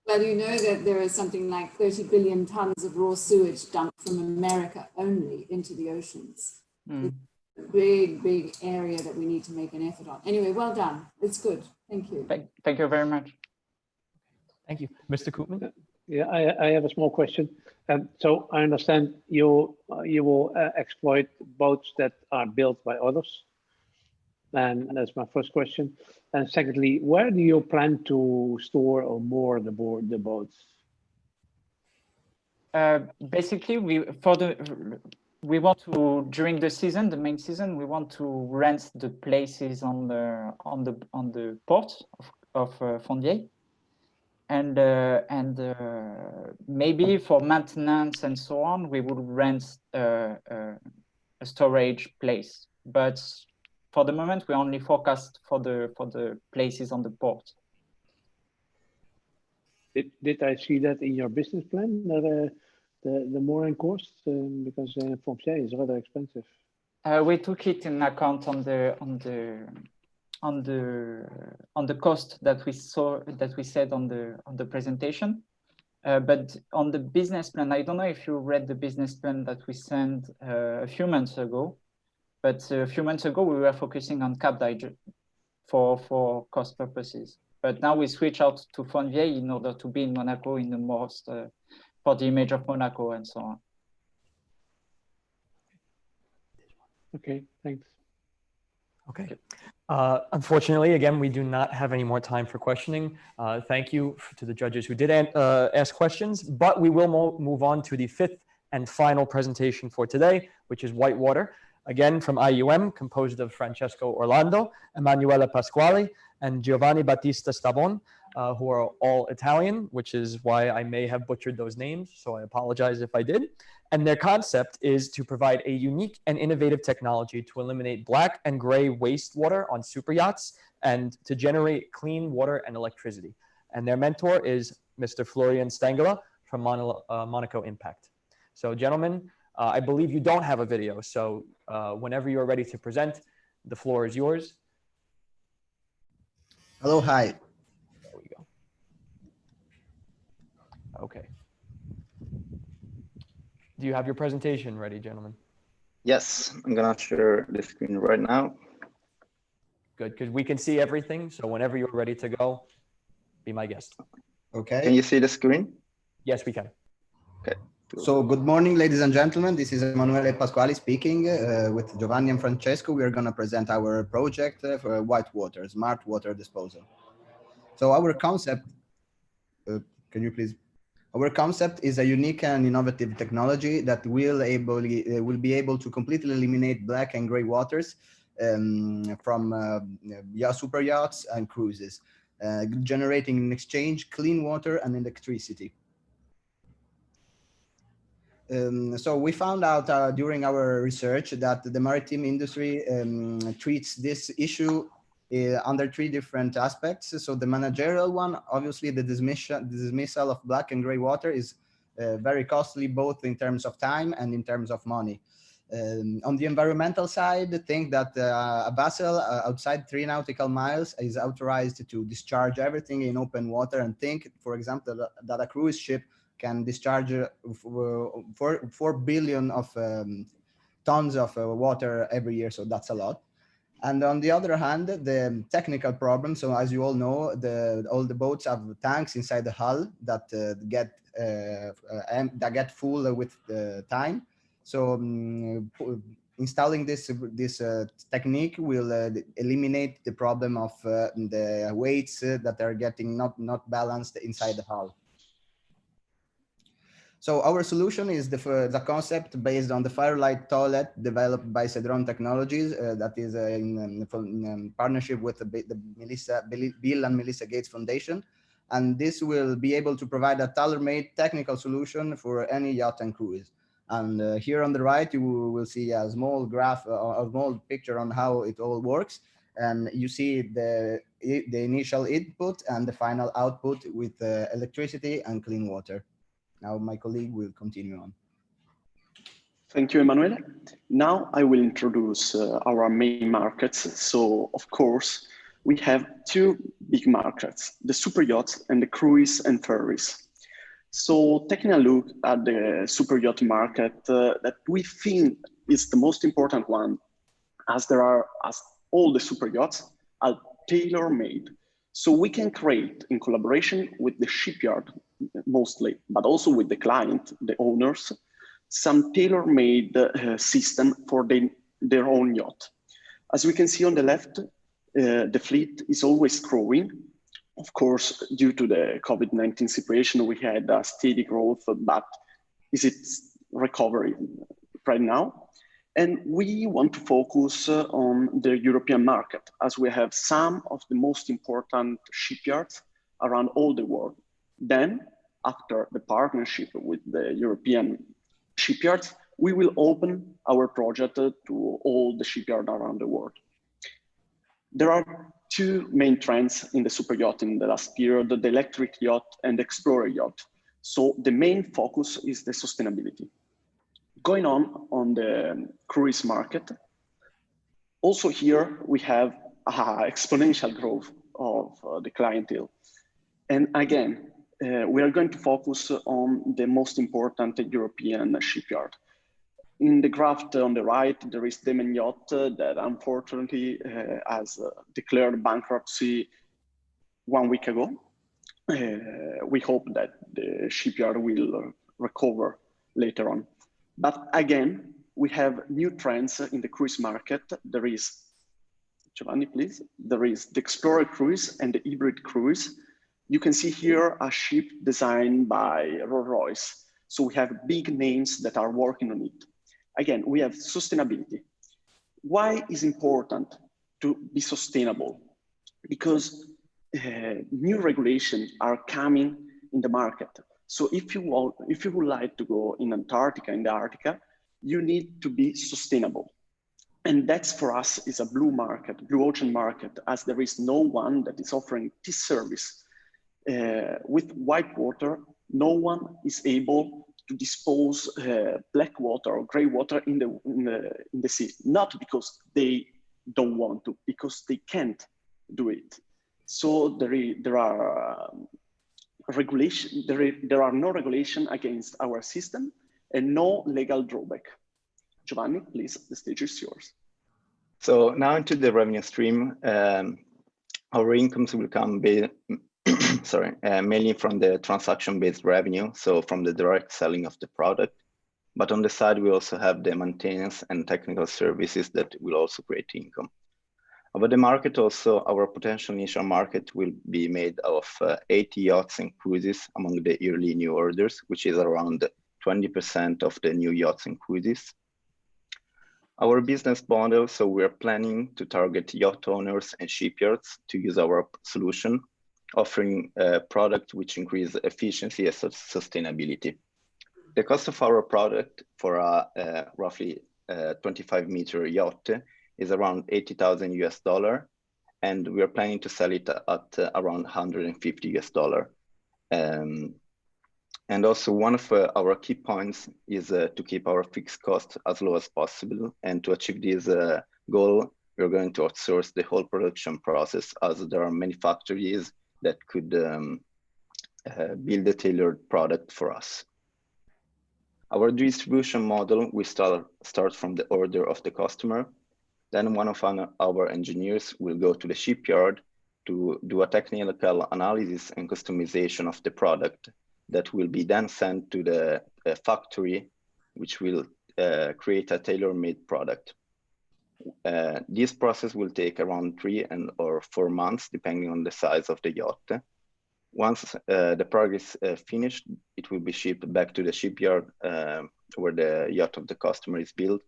Well, you know that there is something like 30 billion tons of raw sewage dumped from America only into the oceans. It's a big, big area that we need to make an effort on. Anyway, well done. It's good. Thank you. Thank you very much. Thank you. Mr. Koopman? Yeah, I have a small question. So I understand you will exploit boats that are built by others. And that's my first question. And secondly, where do you plan to store or moor the boats? Basically, we want to, during the season, the main season, we want to rent the places on the port of Fondier. And maybe for maintenance and so on, we would rent a storage place. But for the moment, we only forecast for the places on the port. Did I see that in your business plan, that the mooring costs, because Fondier is rather expensive? We took it in account on the cost that we said on the presentation, but on the business plan, I don't know if you read the business plan that we sent a few months ago. But a few months ago we were focusing on Cap d'Agde for cost purposes. But now we switch out to Fondier in order to be in Monaco in the most for the image of Monaco and so on. Okay, thanks. Okay. Unfortunately, again, we do not have any more time for questioning. Thank you to the judges who did ask questions, but we will move on to the fifth and final presentation for today, which is Whitewater. Again, from IUM, composed of Francesco Orlando, Emanuele Pasquali, and Giovanni Battista Stavon, who are all Italian, which is why I may have butchered those names, so I apologize if I did. And their concept is to provide a unique and innovative technology to eliminate black and gray wastewater on super yachts and to generate clean water and electricity. And their mentor is Mr. Florian Stengela from Monaco Impact. So gentlemen, I believe you don't have a video, so whenever you're ready to present, the floor is yours. Hello, hi. There we go. Okay. Do you have your presentation ready, gentlemen? Yes, I'm gonna share the screen right now. Good, because we can see everything, so whenever you're ready to go, be my guest. Okay. Can you see the screen? Yes, we can. Okay. So good morning, ladies and gentlemen. This is Emanuele Pasquali speaking. With Giovanni and Francesco, we are going to present our project for Whitewater, smart water disposal. So our concept, Can you please? Our concept is a unique and innovative technology that will be able to completely eliminate black and gray waters from super yachts and cruises, generating in exchange clean water and electricity. So we found out during our research that the maritime industry treats this issue under 3 different aspects. So the managerial one, obviously the dismissal of black and gray water is very costly, both in terms of time and in terms of money. On the environmental side, think that a vessel outside 3 nautical miles is authorized to discharge everything in open water, and think, for example, that a cruise ship can discharge 4 billion of tons of water every year, so that's a lot. And on the other hand, the technical problem. So as you all know, all the boats have tanks inside the hull that get full with time. So installing this technique will eliminate the problem of the weights that are getting not balanced inside the hull. So our solution is the concept based on the Firelight toilet developed by Cedron Technologies, that is in partnership with the Bill and Melissa Gates Foundation. And this will be able to provide a tailor-made technical solution for any yacht and cruise. And here on the right, you will see a small graph, a small picture on how it all works. And you see the initial input and the final output with electricity and clean water. Now my colleague will continue on. Thank you, Emanuele. Now I will introduce our main markets. So, of course, we have 2 big markets, the super yachts and the cruise and ferries. So taking a look at the super yacht market that we think is the most important one, as all the super yachts are tailor-made. So we can create, in collaboration with the shipyard mostly, but also with the client, the owners, some tailor-made system for their own yacht. As we can see on the left, the fleet is always growing. Of course, due to the COVID-19 situation, we had a steady growth, but is it recovery right now? And we want to focus on the European market, as we have some of the most important shipyards around all the world. Then, after the partnership with the European shipyards, we will open our project to all the shipyards around the world. There are 2 main trends in the super yacht in the last period, the electric yacht and the explorer yacht. So the main focus is the sustainability. Going on the cruise market, also here we have exponential growth of the clientele. And again, we are going to focus on the most important European shipyard. In the graph on the right, there is Damen Yacht that unfortunately has declared bankruptcy 1 week ago. We hope that the shipyard will recover later on. But again, we have new trends in the cruise market. There is, Giovanni, please. There is the Explorer cruise and the hybrid cruise. You can see here a ship designed by Rolls-Royce. So we have big names that are working on it. Again, we have sustainability. Why is it important to be sustainable? Because new regulations are coming in the market. So if you would like to go in Antarctica, in the Arctica, you need to be sustainable. And that's for us is a blue market, blue ocean market, as there is no one that is offering this service. With white water, no one is able to dispose black water or gray water in the sea, not because they don't want to, because they can't do it. So there are no regulation against our system and no legal drawback. Giovanni, please, the stage is yours. So now into the revenue stream, our incomes will come mainly from the transaction-based revenue, so from the direct selling of the product. But on the side, we also have the maintenance and technical services that will also create income. About the market also, our potential initial market will be made of 80 yachts and cruises among the early new orders, which is around 20% of the new yachts and cruises. Our business model, so we're planning to target yacht owners and shipyards to use our solution, offering a product which increase efficiency and sustainability. The cost of our product for a roughly 25-meter yacht is around $80,000 US, and we are planning to sell it at around $150 US. And also one of our key points is to keep our fixed cost as low as possible. And to achieve this goal, we're going to outsource the whole production process, as there are many factories that could build a tailored product for us. Our distribution model, we start from the order of the customer. Then one of our engineers will go to the shipyard to do a technical analysis and customization of the product that will be then sent to the factory, which will create a tailor-made product. This process will take around 3 or 4 months, depending on the size of the yacht. Once the product is finished, it will be shipped back to the shipyard where the yacht of the customer is built.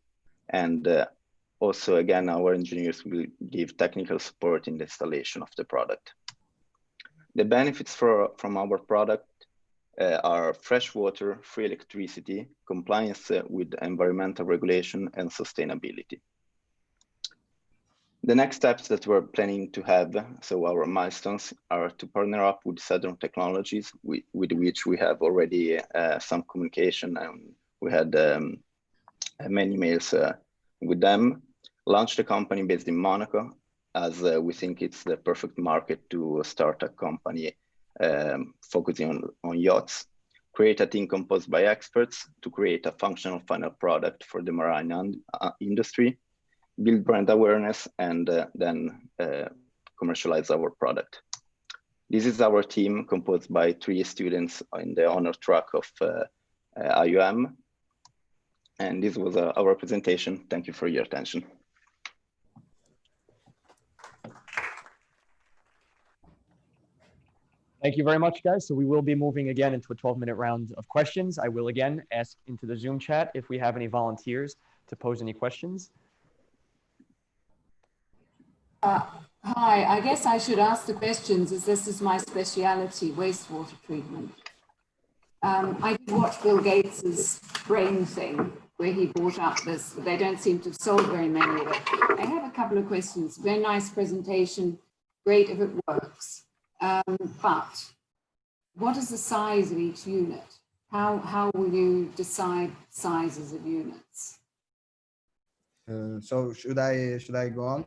And also, again, our engineers will give technical support in the installation of the product. The benefits from our product are fresh water, free electricity, compliance with environmental regulation, and sustainability. The next steps that we're planning to have, so our milestones, are to partner up with Southern Technologies, with which we have already some communication, and we had many emails with them. Launch the company based in Monaco, as we think it's the perfect market to start a company focusing on yachts. Create a team composed by experts to create a functional final product for the marine industry. Build brand awareness, and then commercialize our product. This is our team, composed by 3 students in the honor track of IUM. And this was our presentation. Thank you for your attention. Thank you very much, guys. So we will be moving again into a 12-minute round of questions. I will again ask into the Zoom chat if we have any volunteers to pose any questions. Hi, I guess I should ask the questions, as this is my speciality, wastewater treatment. I did watch Bill Gates's brain thing, where he brought up this, but they don't seem to have sold very many of it. I have a couple of questions. Very nice presentation, great if it works. But what is the size of each unit? How will you decide sizes of units? So should I go on?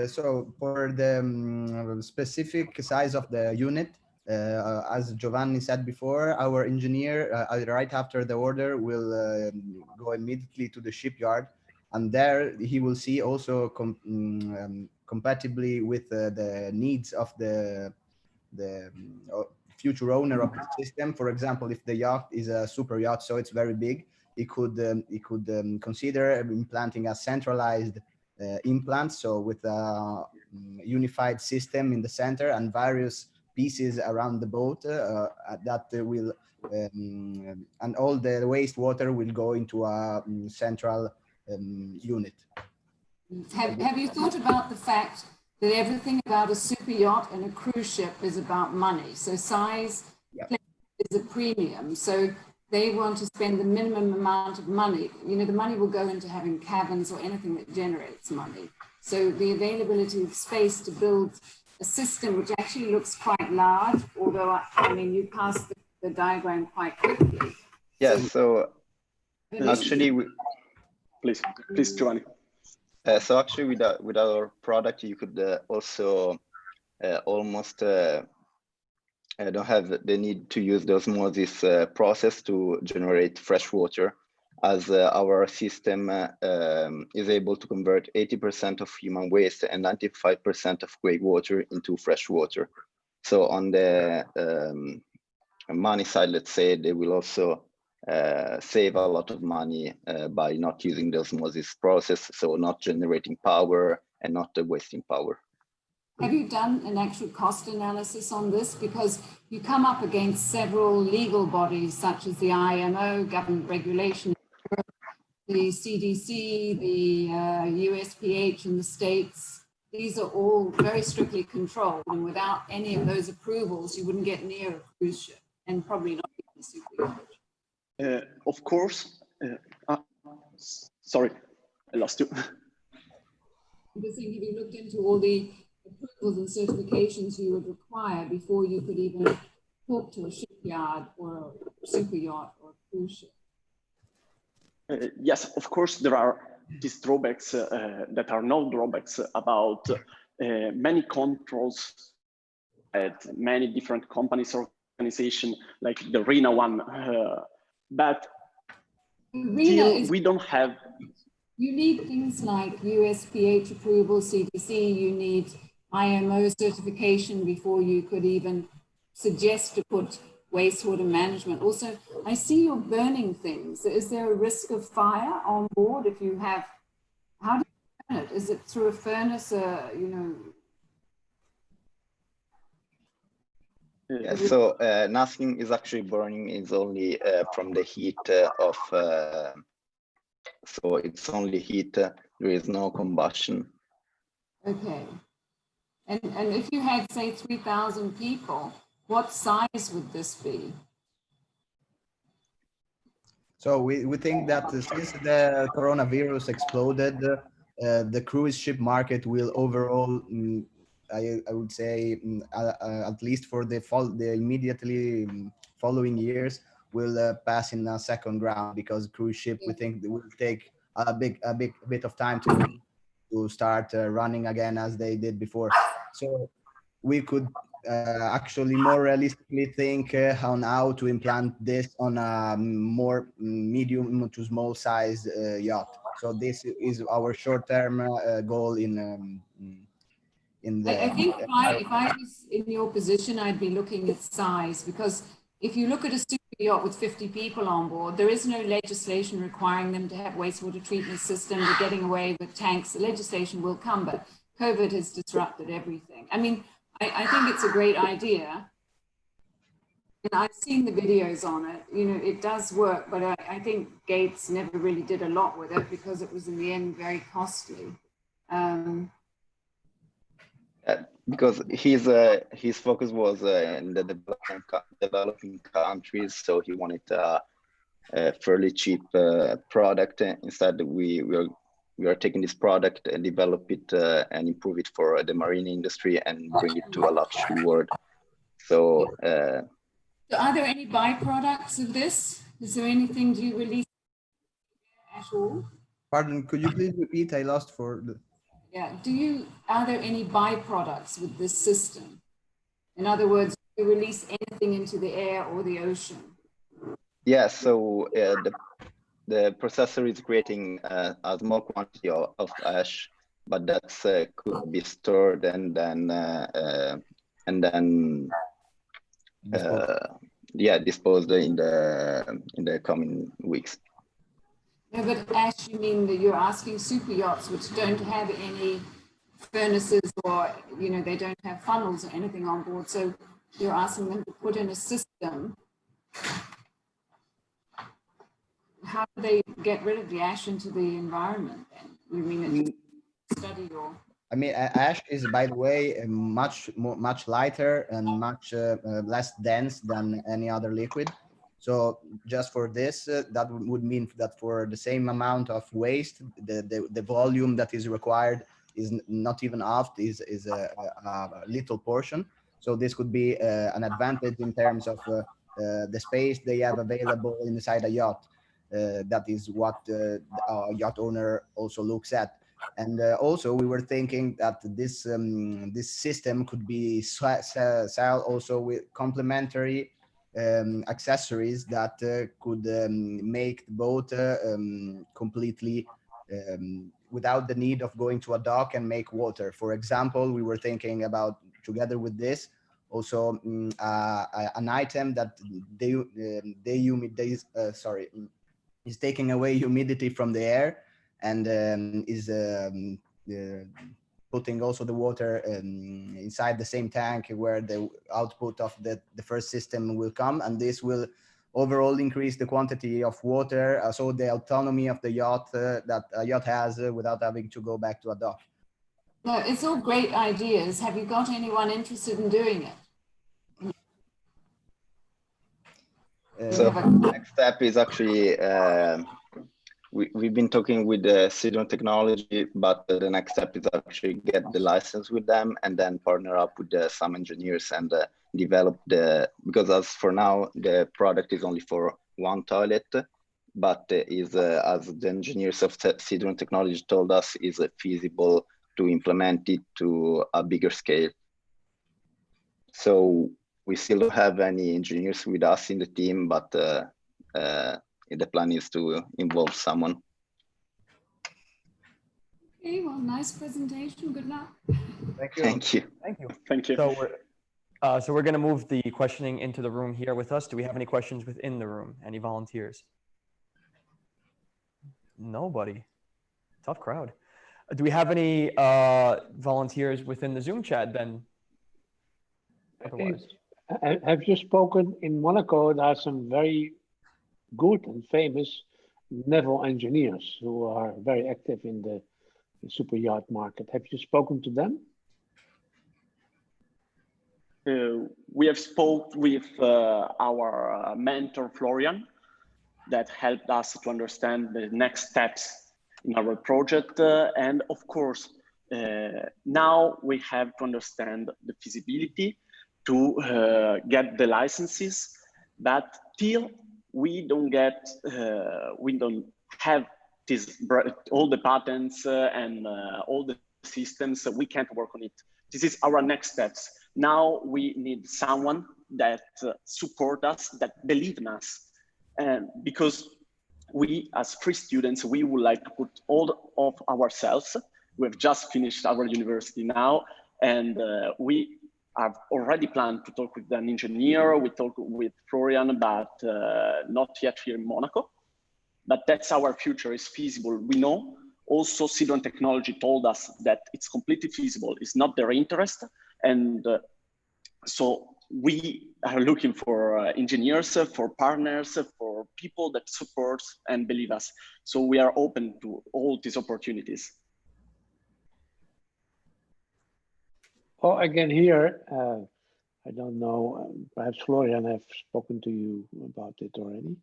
So for the specific size of the unit, as Giovanni said before, our engineer, right after the order, will go immediately to the shipyard, and there he will see also compatibly with the needs of the future owner of the system. For example, if the yacht is a super yacht, so it's very big, he could consider implanting a centralized implant, so with a unified system in the center and various pieces around the boat that will and all the wastewater will go into a central unit. Have you thought about the fact that everything about a super yacht and a cruise ship is about money? So size is a premium. So they want to spend the minimum amount of money. You know, the money will go into having cabins or anything that generates money. So the availability of space to build a system which actually looks quite large, although, I mean, you passed the diagram quite quickly. Yes, so actually, please, Giovanni. So actually, with our product, you could also almost don't have the need to use the osmosis process to generate fresh water, as our system is able to convert 80% of human waste and 95% of grey water into fresh water. So on the money side, let's say, they will also save a lot of money by not using the osmosis process, so not generating power and not wasting power. Have you done an actual cost analysis on this? Because you come up against several legal bodies such as the IMO, government regulation, the CDC, the USPH in the States. These are all very strictly controlled, and without any of those approvals, you wouldn't get near a cruise ship, and probably not even a super yacht. Of course, sorry, I lost you. I'm just saying, have you looked into all the approvals and certifications you would require before you could even talk to a shipyard or a super yacht or a cruise ship? Yes, of course, there are these drawbacks that are no drawbacks about many controls at many different companies or organizations, like the RINA one, but still we don't have. You need things like USPH approval, CDC, you need IMO certification before you could even suggest to put wastewater management. Also, I see you're burning things. Is there a risk of fire on board if you have, how do you burn it? Is it through a furnace, you know? Yeah, so nothing is actually burning, it's only from the heat of, so it's only heat, there is no combustion. Okay. And if you had, say, 3,000 people, what size would this be? So we think that since the coronavirus exploded, the cruise ship market will overall, I would say, at least for the immediately following years, will pass in a second round, because cruise ship, we think, will take a bit of time to start running again as they did before. So we could actually more realistically think on how to implant this on a more medium to small size yacht. So this is our short-term goal in the. I think if I was in your position, I'd be looking at size, because if you look at a super yacht with 50 people on board, there is no legislation requiring them to have wastewater treatment system. They're getting away with tanks. The legislation will come, but COVID has disrupted everything. I mean, I think it's a great idea. And I've seen the videos on it. You know, it does work, but I think Gates never really did a lot with it because it was in the end very costly. Because his focus was in the developing countries, so he wanted a fairly cheap product. Instead, we are taking this product and develop it and improve it for the marine industry and bring it to a luxury world. So, so are there any byproducts of this? Is there anything, do you release at all? Pardon, could you please repeat? I lost for the. Yeah, are there any byproducts with this system? In other words, do you release anything into the air or the ocean? yeah, so the processor is creating a small quantity of ash, but that could be stored and then disposed in the coming weeks. No, but ash, you mean that you're asking super yachts which don't have any furnaces or, you know, they don't have funnels or anything on board. So you're asking them to put in a system. How do they get rid of the ash into the environment then? You mean it's study or? I mean, ash is, by the way, much lighter and much less dense than any other liquid. So just for this, that would mean that for the same amount of waste, the volume that is required is not even half, is a little portion. So this could be an advantage in terms of the space they have available inside a yacht. That is what a yacht owner also looks at. And also we were thinking that this this system could be sell also with complementary accessories that could make the boat completely without the need of going to a dock and make water. For example, we were thinking about, together with this, also an item that is taking away humidity from the air and is putting also the water inside the same tank where the output of the first system will come, and this will overall increase the quantity of water, so the autonomy of the yacht that a yacht has without having to go back to a dock. No, it's all great ideas. Have you got anyone interested in doing it? So next step is actually, we've been talking with Sidron Technology, but the next step is actually get the license with them and then partner up with some engineers and develop because as for now, the product is only for one toilet, but is, as the engineers of Sidron Technology told us, is feasible to implement it to a bigger scale. So we still don't have any engineers with us in the team, but the plan is to involve someone. Okay, well, nice presentation. Good luck. Thank you. Thank you. Thank you. Thank you. So we're going to move the questioning into the room here with us. Do we have any questions within the room? Any volunteers? Nobody. Tough crowd. Do we have any volunteers within the Zoom chat then? Otherwise. Have you spoken in Monaco? There are some very good and famous naval engineers who are very active in the super yacht market. Have you spoken to them? We have spoke with our mentor Florian, that helped us to understand the next steps in our project, and of course now we have to understand the feasibility to get the licenses, but till we don't have all the patents and all the systems, we can't work on it. This is our next steps. Now we need someone that support us, that believe in us, and because we as free students, we would like to put all of ourselves. We have just finished our university now, and we have already planned to talk with an engineer. We talk with Florian, but not yet here in Monaco. But that's our future, is feasible. We know also Sidron Technology told us that it's completely feasible. It's not their interest. And so we are looking for engineers, for partners, for people that support and believe us. So we are open to all these opportunities. Oh, again here, I don't know, perhaps Florian have spoken to you about it already.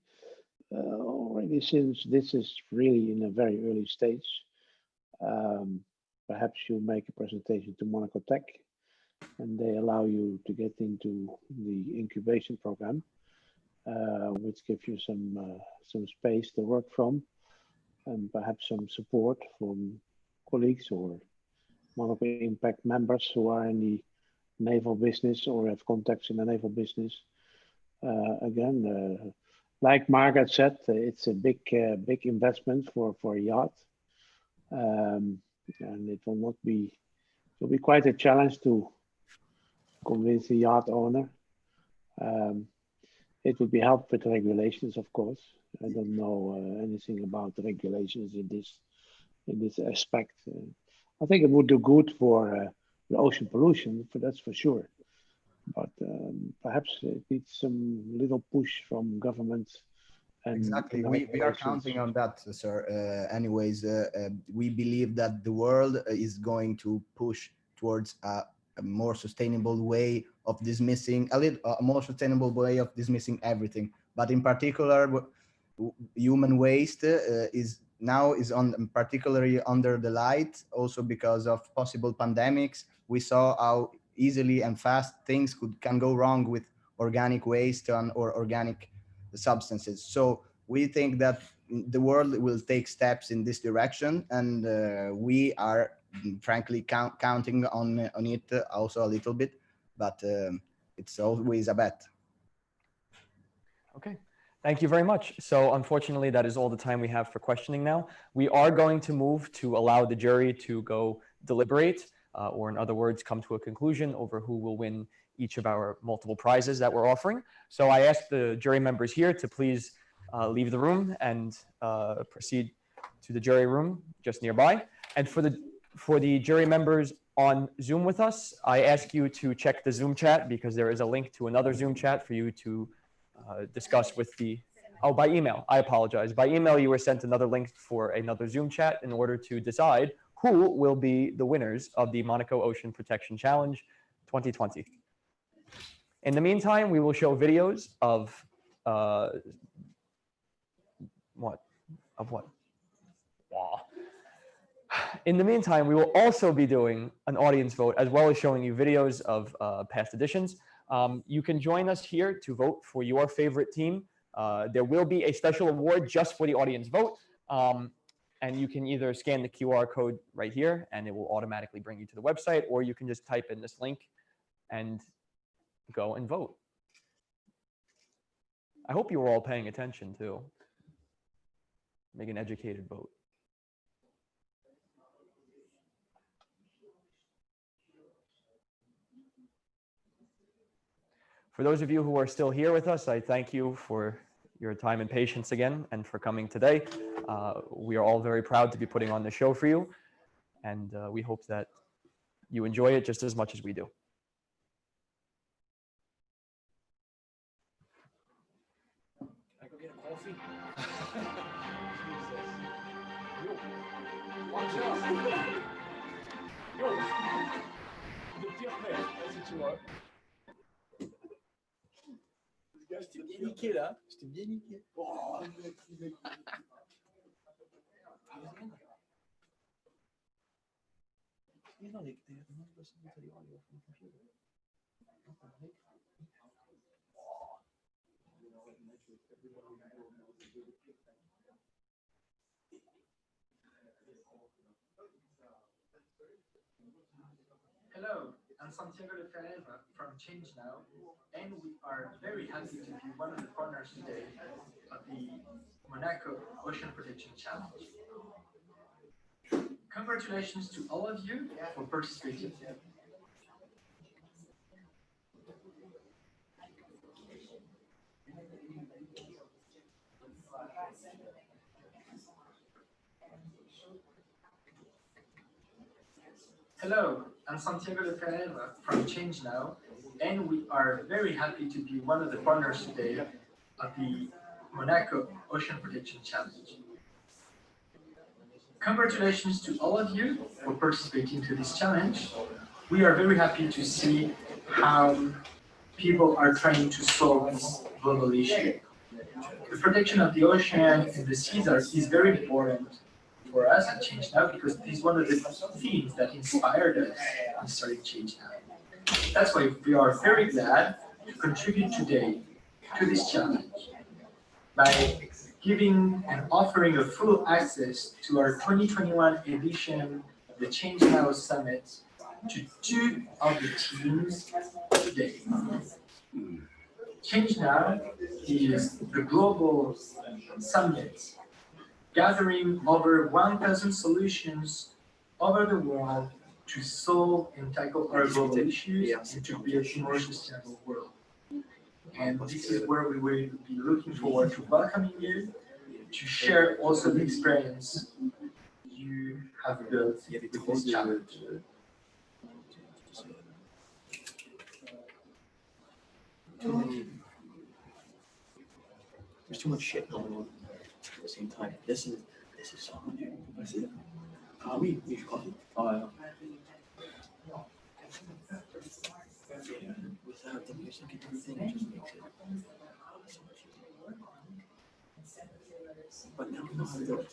Already, since this is really in a very early stage, perhaps you make a presentation to Monaco Tech and they allow you to get into the incubation program, which gives you some space to work from and perhaps some support from colleagues or Monaco Impact members who are in the naval business or have contacts in the naval business. Again, like Margaret said, it's a big investment for a yacht, and it will be quite a challenge to convince the yacht owner. It would be helped with regulations, of course. I don't know anything about the regulations in this aspect. I think it would do good for the ocean pollution, that's for sure. But perhaps it needs some little push from governments. And exactly, we are counting on that, sir. Anyways, we believe that the world is going to push towards a more sustainable way of dismissing a more sustainable way of dismissing everything. But in particular, human waste is particularly under the light, also because of possible pandemics. We saw how easily and fast things can go wrong with organic waste or organic substances. So we think that the world will take steps in this direction, and we are frankly counting on it also a little bit, but it's always a bet. Okay. Thank you very much. So unfortunately, that is all the time we have for questioning now. We are going to move to allow the jury to go deliberate, or in other words, come to a conclusion over who will win each of our multiple prizes that we're offering. So I ask the jury members here to please leave the room and proceed to the jury room just nearby. And for the jury members on Zoom with us, I ask you to check the Zoom chat because there is a link to another Zoom chat for you to discuss with the, oh, by email, I apologize. By email, you were sent another link for another Zoom chat in order to decide who will be the winners of the Monaco Ocean Protection Challenge 2020. In the meantime, we will show videos of what? Wow. In the meantime, we will also be doing an audience vote as well as showing you videos of past editions. You can join us here to vote for your favorite team. There will be a special award just for the audience vote. And you can either scan the QR code right here and it will automatically bring you to the website, or you can just type in this link and go and vote. I hope you were all paying attention too. Make an educated vote. For those of you who are still here with us, I thank you for your time and patience again and for coming today. We are all very proud to be putting on the show for you, and we hope that you enjoy it just as much as we do. Can I go get a coffee? Watch out! Yo, le pire mec, vas-y tu vois. Je t'ai bien niqué là, je t'ai bien niqué. Oh, Hello, I'm Santiago de Ferreira from Change Now, and we are very happy to be one of the partners today of the Monaco Ocean Protection Challenge. Congratulations to all of you for participating. Hello, I'm Santiago de Ferreira from Change Now, and we are very happy to be one of the partners today of the Monaco Ocean Protection Challenge. Congratulations to all of you for participating to this challenge. We are very happy to see how people are trying to solve this global issue. The protection of the ocean and the seas is very important for us at Change Now because this is one of the themes that inspired us in starting Change Now. That's why we are very glad to contribute today to this challenge by giving and offering a full access to our 2021 edition of the Change Now Summit to 2 of the teams today. Change Now is the global summit gathering over 1,000 solutions over the world to solve and tackle our global issues and to build a more sustainable world. And this is where we will be looking forward to welcoming you, to share also the experience you have built with this challenge. There's too much shit going on at the same time. This is so much. That's it. We should call it. Without the music and everything, it just makes it so much easier. But now we know how to do it.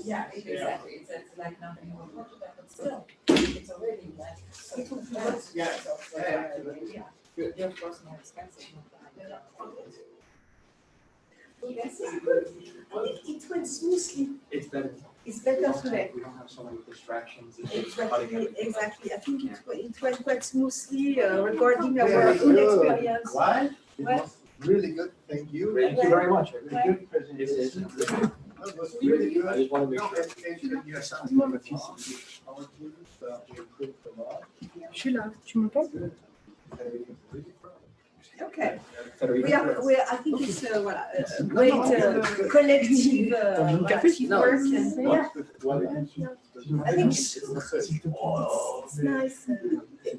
Yeah, exactly. It's like nothing more, but still, it's already like. Yeah, of course, more expensive. Yes, it's good. It went smoothly. It's better. It's better today. We don't have so many distractions. Exactly. I think it went quite smoothly regarding our own experience. Why? It was really good. Thank you. Thank you very much. Really good presentation. Je suis là, tu m'entends? Okay. I think it's voilà, a great collective teamwork. I think it's nice.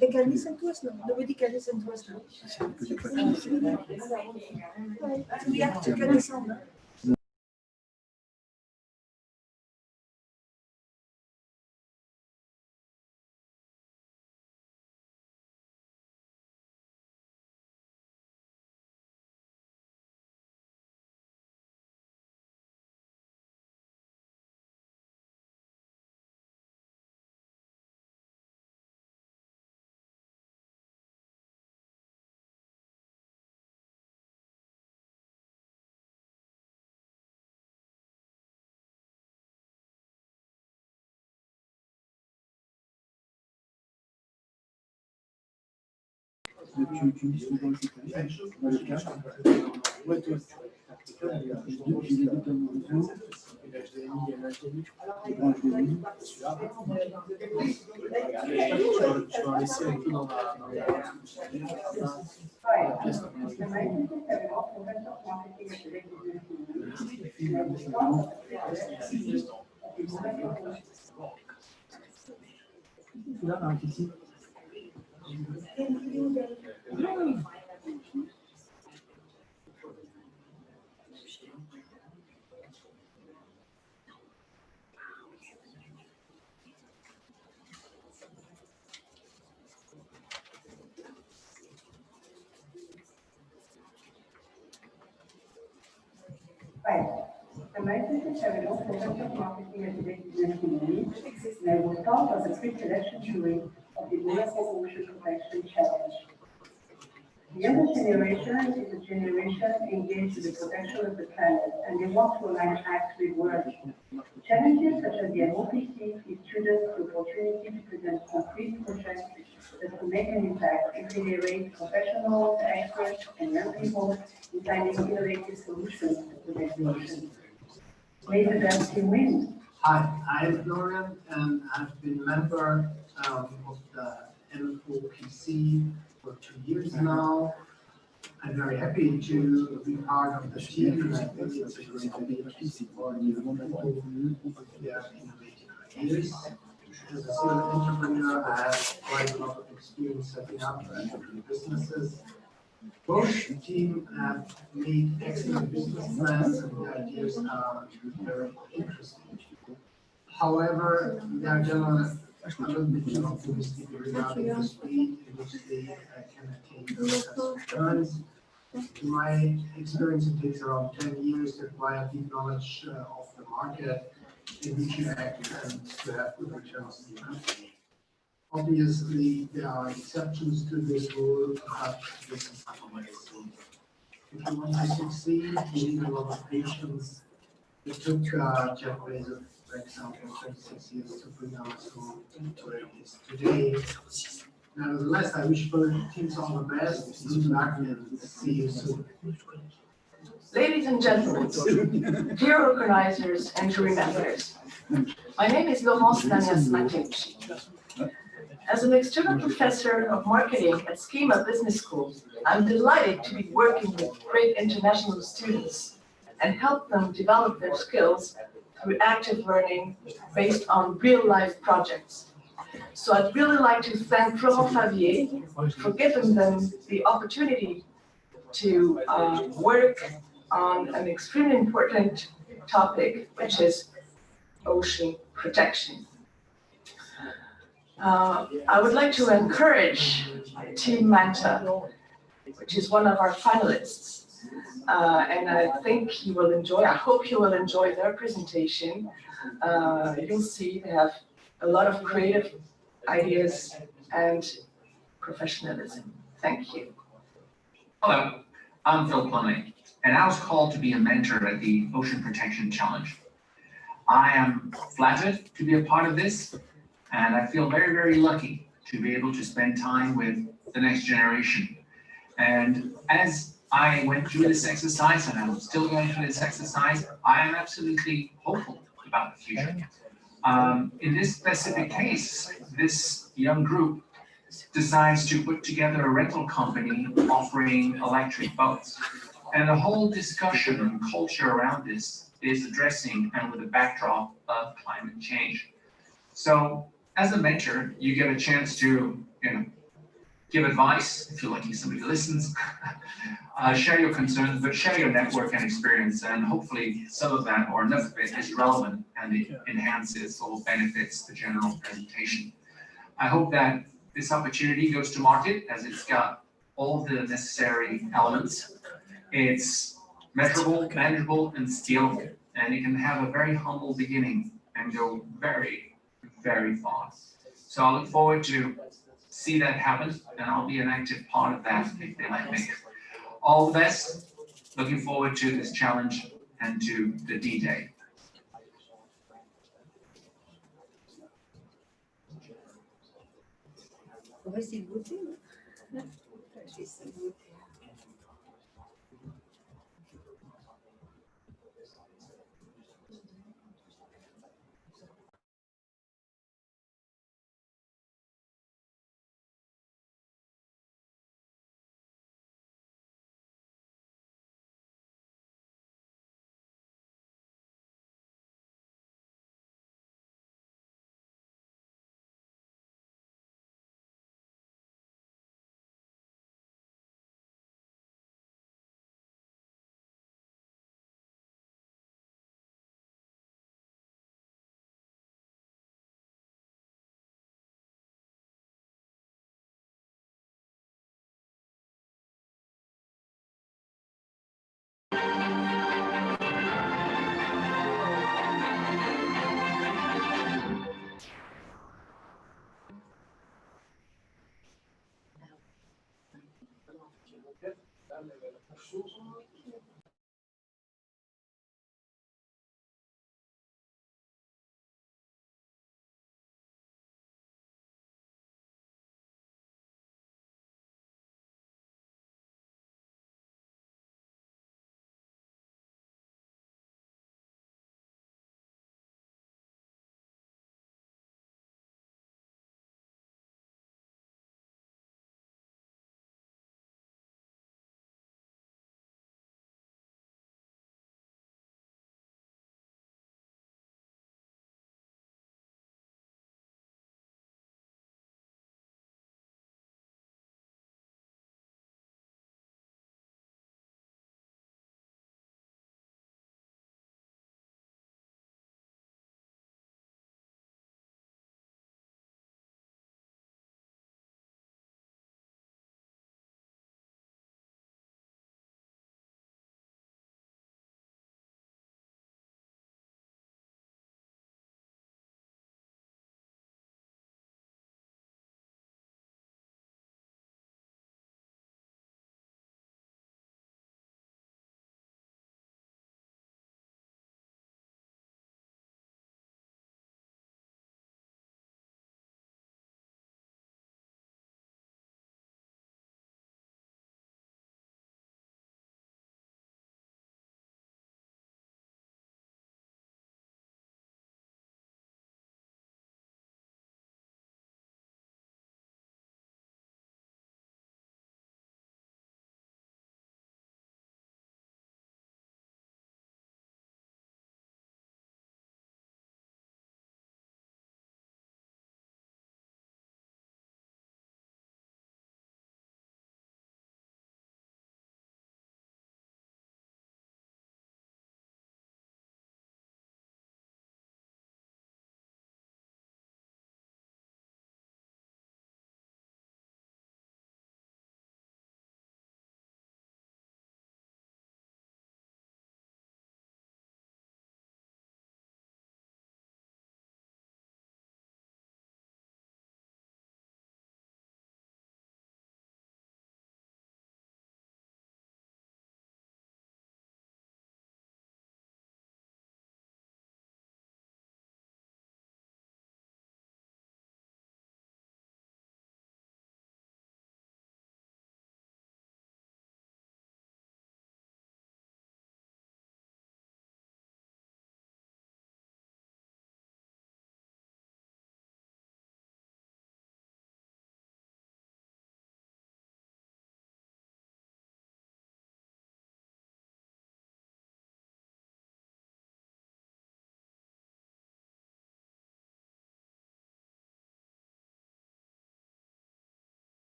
They can listen to us now. Nobody can listen to us now. We have to cut this on. Tu dis souvent que c'est dans le cas. Ouais, toi, j'ai les deux dans mon réseau, et là, je l'ai mis, il y a l'atelier, bon, je l'ai mis, celui-là. Je vais en laisser un peu dans la pièce. Là, un petit. American Charitable Program Marketing and Business and I was part of the pre-selection jury of the Monaco Ocean Protection Challenge. The younger generation is a generation engaged in the protection of the planet, and they want to align acts with work. Challenges such as the MOPC give students the opportunity to present concrete projects that will make an impact if they raise professionals, experts, and young people in finding innovative solutions to protect the ocean. May the best team win. Hi, I'm Florian, and I've been a member of the MOPC for 2 years now. I'm very happy to be part of the team, and I think it's a great opportunity for young people with their innovative ideas. As a serial entrepreneur, I have quite a lot of experience setting up businesses. Both teams have made excellent business plans, and the ideas are very interesting. However, they are generally a little bit optimistic regarding the speed in which they can attain those returns. In my experience, it takes around 10 years to acquire deep knowledge of the market in which you act and to have good returns in the company. Obviously, there are exceptions to this rule, but this is not the way. If you want to succeed, you need a lot of patience. It took Jeff Bezos, for example, 26 years to bring our school to where it is today. Nevertheless, I wish both teams all the best. Good luck and see you soon. Ladies and gentlemen, dear organizers and jury members, my name is Laurence Nanias-Matic. As an external professor of marketing at Schema Business School, I'm delighted to be working with great international students and help them develop their skills through active learning based on real-life projects. So I'd really like to thank Florent Favier for giving them the opportunity to work on an extremely important topic, which is ocean protection. I would like to encourage Team Manta, which is one of our finalists, and I think you will enjoy, I hope you will enjoy their presentation. You'll see they have a lot of creative ideas and professionalism. Thank you. Hello, I'm Phil Plumley, and I was called to be a mentor at the Ocean Protection Challenge. I am flattered to be a part of this, and I feel very, very lucky to be able to spend time with the next generation. And as I went through this exercise and I'm still going through this exercise. I am absolutely hopeful about the future. In this specific case, this young group decides to put together a rental company offering electric boats. And the whole discussion and culture around this is addressing and with a backdrop of climate change. So as a mentor, you get a chance to, give advice if you're lucky somebody listens, share your concerns, but share your network and experience, and hopefully some of that or enough of it is relevant and it enhances or benefits the general presentation. I hope that this opportunity goes to market as it's got all the necessary elements. It's measurable, manageable, and scalable, and it can have a very humble beginning and go very, very far. So I look forward to see that happen, and I'll be an active part of that if they let me. All the best. Looking forward to this challenge and to the D-Day. On va essayer de voter.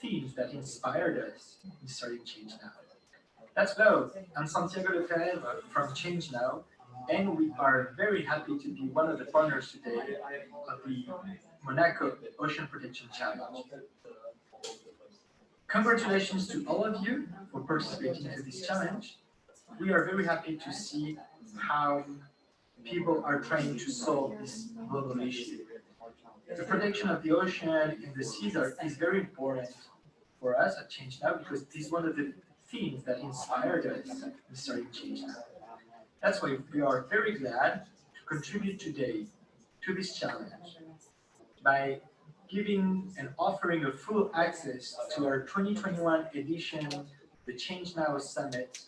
themes that inspired us in starting Change Now. Let's go. I'm Santiago Lefebvre from Change Now, and we are very happy to be one of the partners today of the Monaco Ocean Protection Challenge. Congratulations to all of you for participating in this challenge. We are very happy to see how people are trying to solve this global issue. The protection of the ocean and the seas is very important for us at Change Now because it is one of the themes that inspired us in starting Change Now. That's why we are very glad to contribute today to this challenge by giving and offering a full access to our 2021 edition, the Change Now Summit,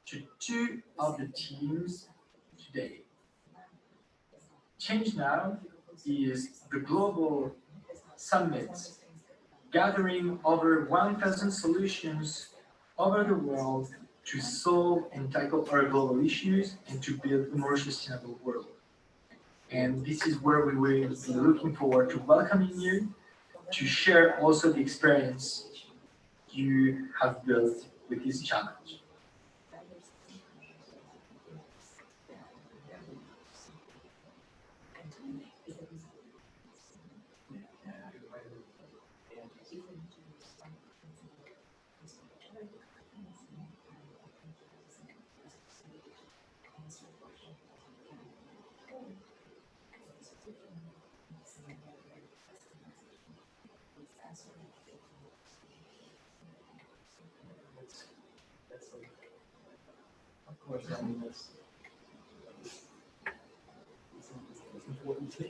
to two of the teams today. Change Now is the global summit gathering over 1,000 solutions over the world to solve and tackle our global issues and to build a more sustainable world. And this is where we will be looking forward to welcoming you to share also the experience you have built with this challenge. Of course, I mean, it's important to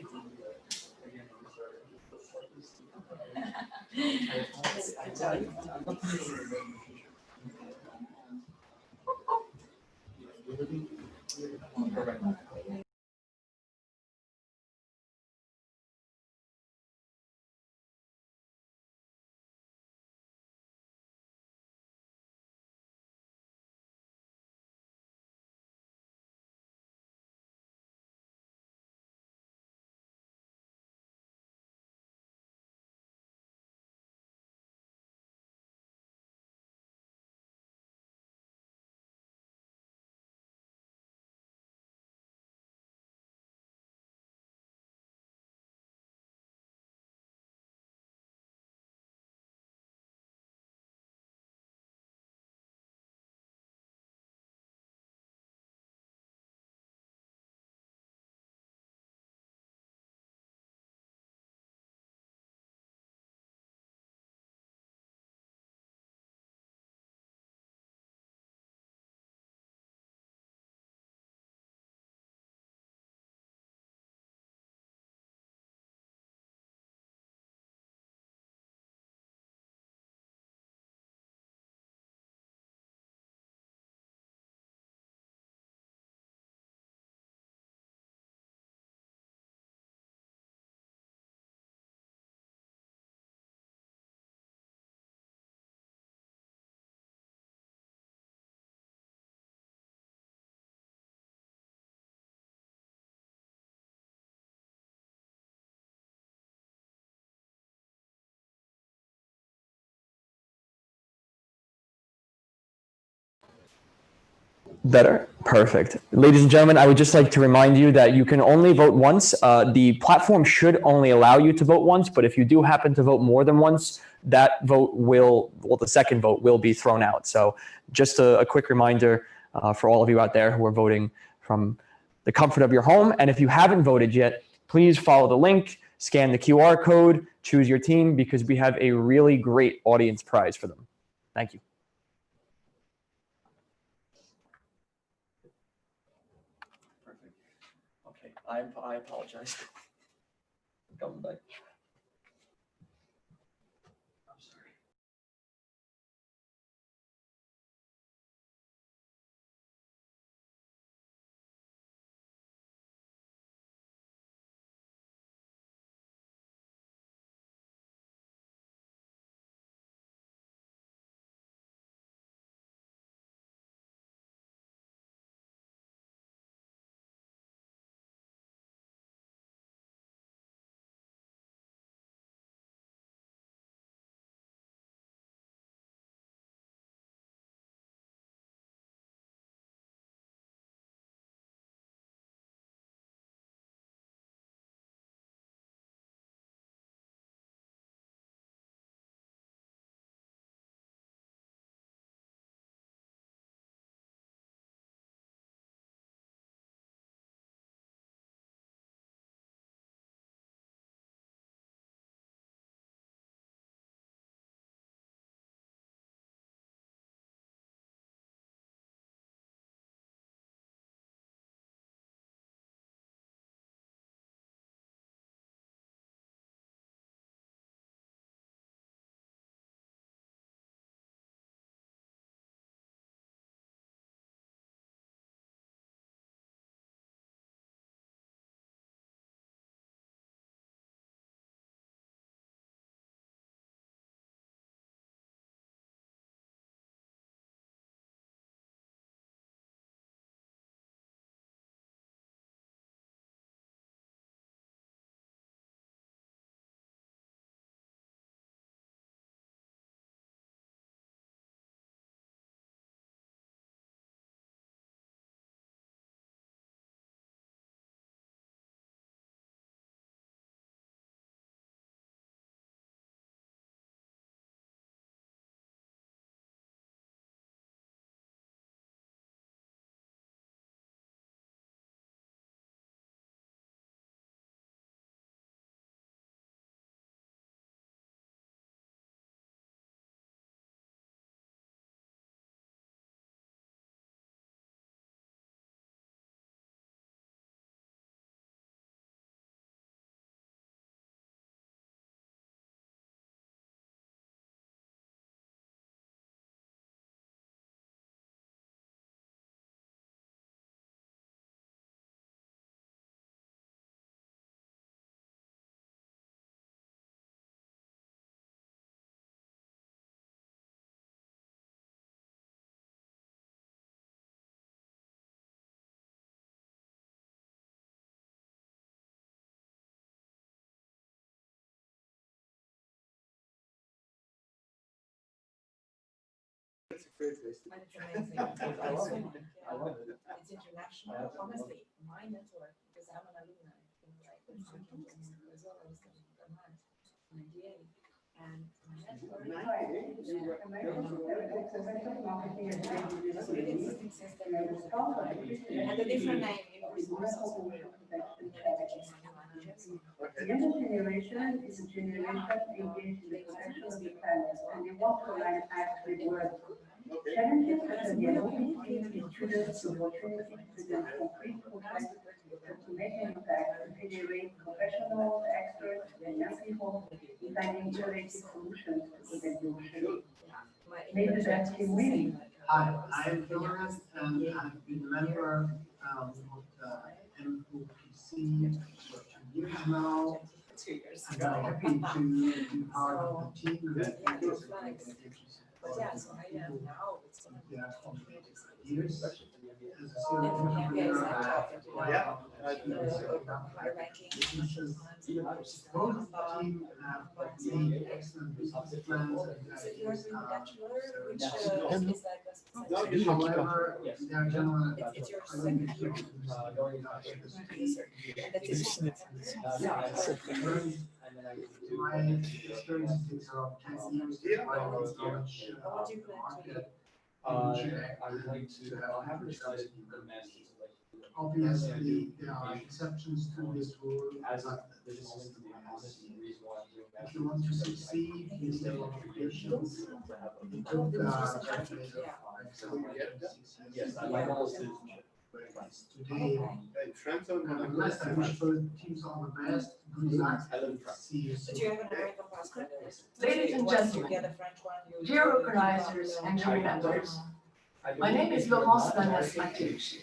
Better? Perfect. Ladies and gentlemen, I would just like to remind you that you can only vote once. The platform should only allow you to vote once, but if you do happen to vote more than once, that vote will, well, the second vote will be thrown out. So just a quick reminder for all of you out there who are voting from the comfort of your home. And if you haven't voted yet, please follow the link, scan the QR code, choose your team, because we have a really great audience prize for them. Thank you. I apologize. Coming back. But it's amazing. I love it. I love it. It's international. Honestly, my network, because I'm an alumni, like I was talking to Brazil, I was talking to Vermont, Nigeria, and my network. And a different name in resources. The younger generation is a generation engaged in the protection of the planet, and they want to align acts with words. Challenges such as the ability to students the opportunity to present concrete projects to make an impact, to generate professionals, experts, and young people in finding innovative solutions to protect the ocean. Maybe that's the win. Hi, I'm Florence, and I've been a member of the MOPC for 2 years now. I'm very happy to be part of the team that is years. As a senior member, both team have made excellent business plans and however, their general my experience takes around 10 years to provide knowledge market. I would like to have obviously, there are exceptions to this rule, but this is the policy. If you want to succeed, you need a lot of patience. It took today, I'm blessed. I wish for teams all the best. Good luck. See you soon. Ladies and gentlemen, dear organizers and jury members, my name is Laurence Magnès-Mateucci.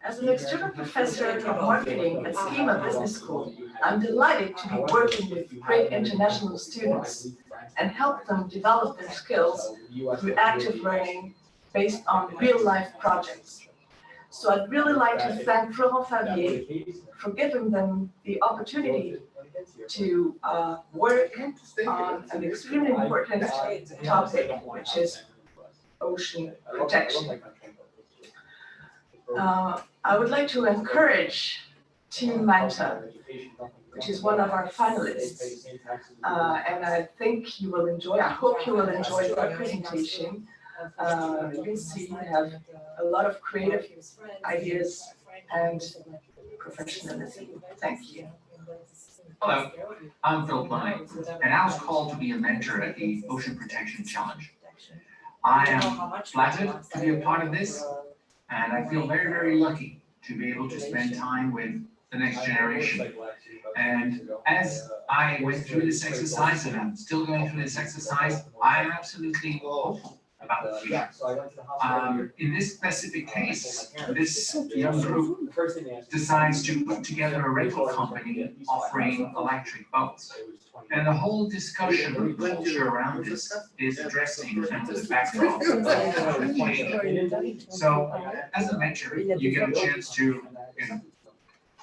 As an external professor of marketing at Schema Business School, I'm delighted to be working with great international students and help them develop their skills through active learning based on real-life projects. So I'd really like to thank Florent Favier for giving them the opportunity to work on an extremely important topic, which is ocean protection. I would like to encourage Team Manta, which is one of our finalists, and I think you will enjoy, I hope you will enjoy our presentation. You'll see we have a lot of creative ideas and professionalism. Thank you. Hello, I'm Phil Plumbing, and I was called to be a mentor at the Ocean Protection Challenge. I am flattered to be a part of this, and I feel very, very lucky to be able to spend time with the next generation. And as I went through this exercise, and I'm still going through this exercise, I am absolutely hopeful about the future. In this specific case, this young group decides to put together a rental company offering electric boats. And the whole discussion and culture around this is addressing kind of the backdrop of inflation. So as a mentor, you get a chance to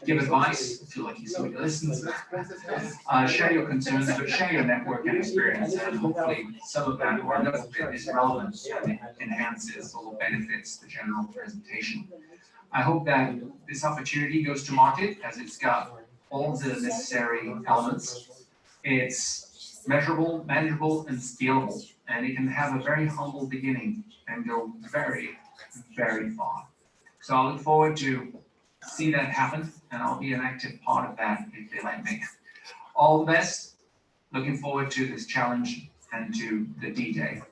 give advice, feel like somebody listens, share your concerns, but share your network and experience, and hopefully some of that or none of it is relevant and enhances or benefits the general presentation. I hope that this opportunity goes to market as it's got all the necessary elements. It's measurable, manageable, and scalable, and it can have a very humble beginning and go very, very far. So I look forward to see that happen, and I'll be an active part of that if they let me. All the best. Looking forward to this challenge and to the D-Day.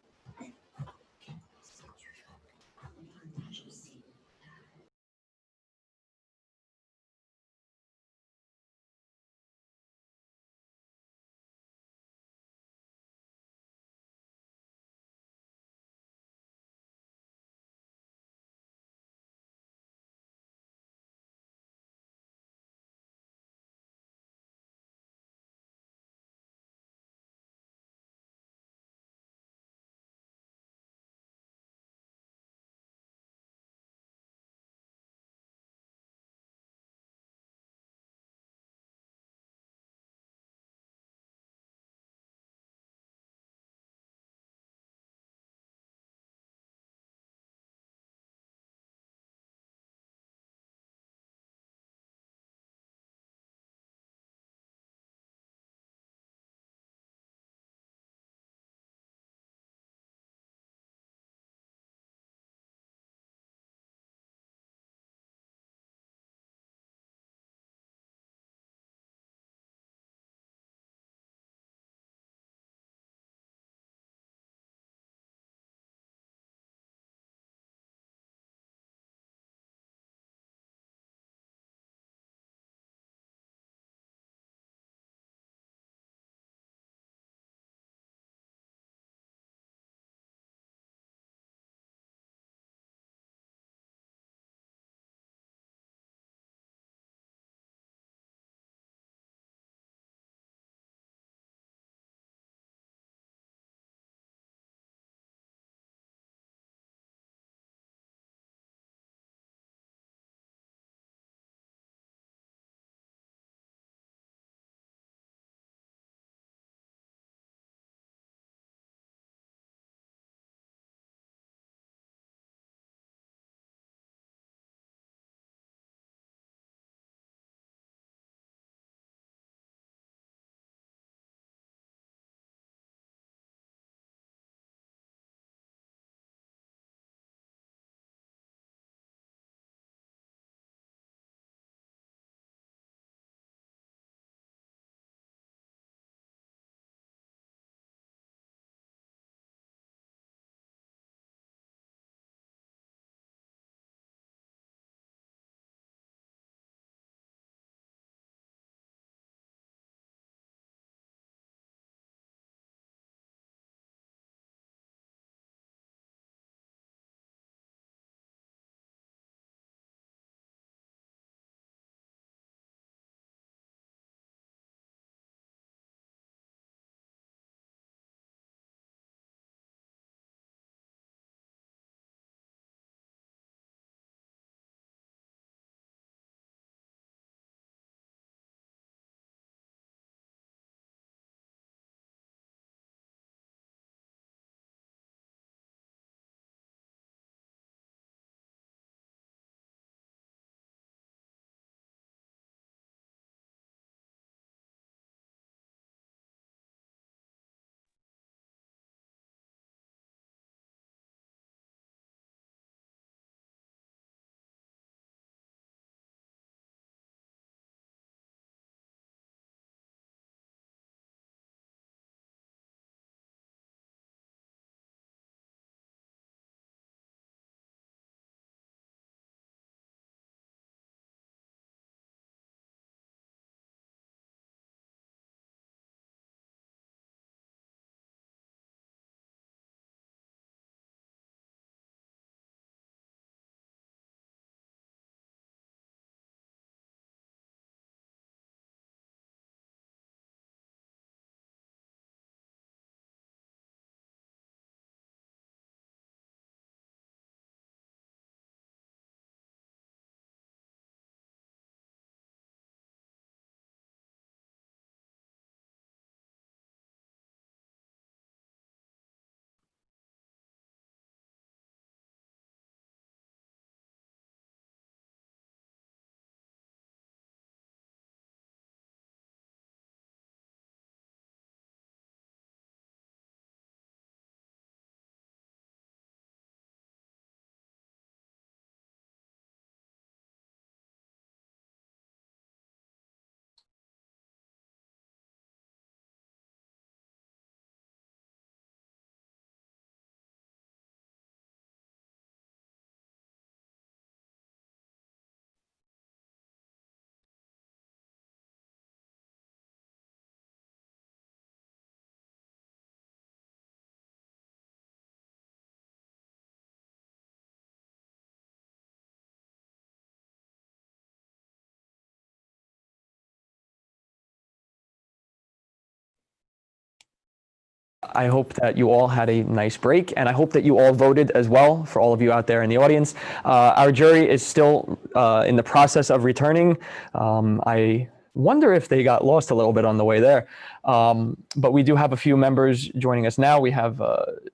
I hope that you all had a nice break, and I hope that you all voted as well, for all of you out there in the audience. Our jury is still in the process of returning. I wonder if they got lost a little bit on the way there. But we do have a few members joining us now. We have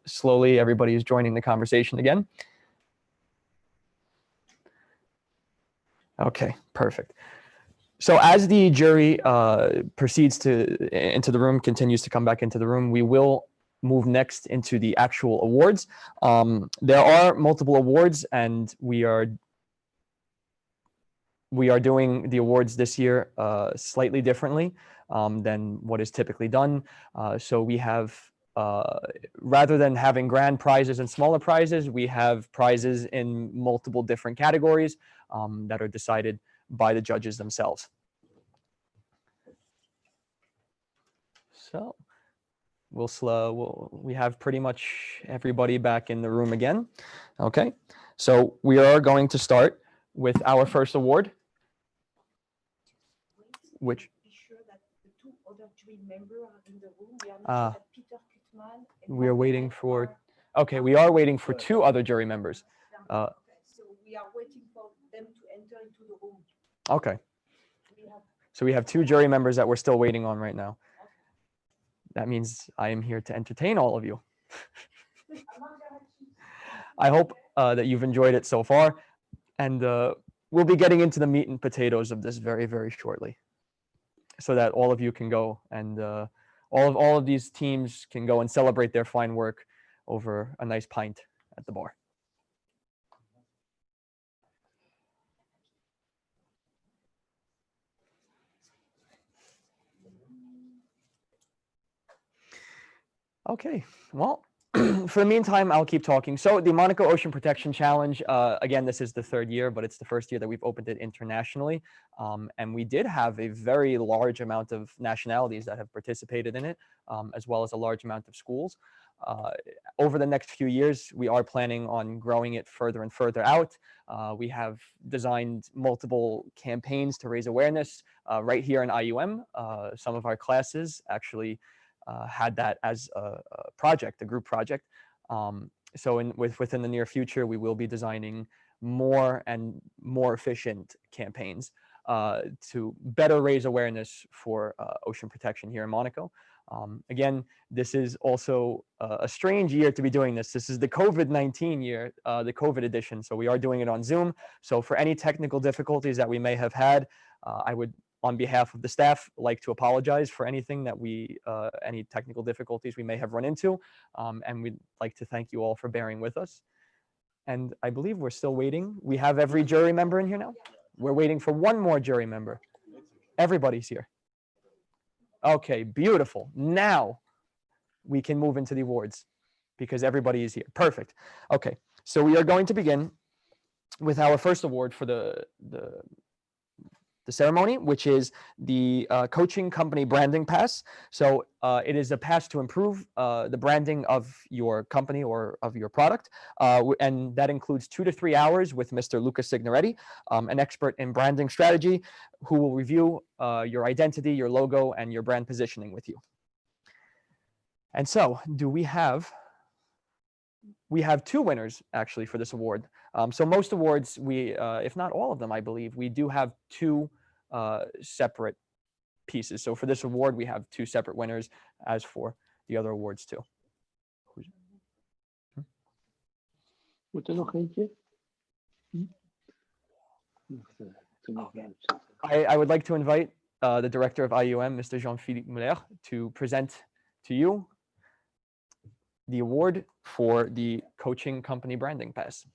slowly everybody is joining the conversation again. Okay, perfect. So as the jury proceeds into the room, continues to come back into the room, we will move next into the actual awards. There are multiple awards, and we are doing the awards this year slightly differently than what is typically done. So we have, rather than having grand prizes and smaller prizes, we have prizes in multiple different categories that are decided by the judges themselves. So we have pretty much everybody back in the room again. Okay, so we are going to start with our first award, which we are waiting for. Okay, we are waiting for two other jury members. So we are waiting for them to enter into the room. Okay. So we have two jury members that we're still waiting on right now. That means I am here to entertain all of you. I hope that you've enjoyed it so far, and we'll be getting into the meat and potatoes of this very, very shortly, so that all of you can go and all of these teams can go and celebrate their fine work over a nice pint at the bar. Okay, well, for the meantime, I'll keep talking. So the Monaco Ocean Protection Challenge, again, this is the third year, but it's the first year that we've opened it internationally. And we did have a very large amount of nationalities that have participated in it, as well as a large amount of schools. Over the next few years, we are planning on growing it further and further out. We have designed multiple campaigns to raise awareness right here in IUM. Some of our classes actually had that as a project, a group project. So within the near future, we will be designing more and more efficient campaigns to better raise awareness for ocean protection here in Monaco. Again, this is also a strange year to be doing this. This is the COVID-19 year, the COVID edition. So we are doing it on Zoom. So for any technical difficulties that we may have had, I would, on behalf of the staff, like to apologize for anything that any technical difficulties we may have run into. And we'd like to thank you all for bearing with us. And I believe we're still waiting. We have every jury member in here now. We're waiting for one more jury member. Everybody's here. Okay, beautiful. Now we can move into the awards because everybody is here. Perfect. Okay, so we are going to begin with our first award for the ceremony, which is the Coaching Company Branding Pass. So it is a pass to improve the branding of your company or of your product. And that includes 2 to 3 hours with Mr. Luca Signoretti, an expert in branding strategy, who will review your identity, your logo, and your brand positioning with you. And so we have two winners actually for this award. So most awards, if not all of them, I believe, we do have two separate pieces. So for this award, we have two separate winners, as for the other awards too. I would like to invite the director of IUM, Mr. Jean-Philippe Muller, to present to you the award for the Coaching Company Branding Pass.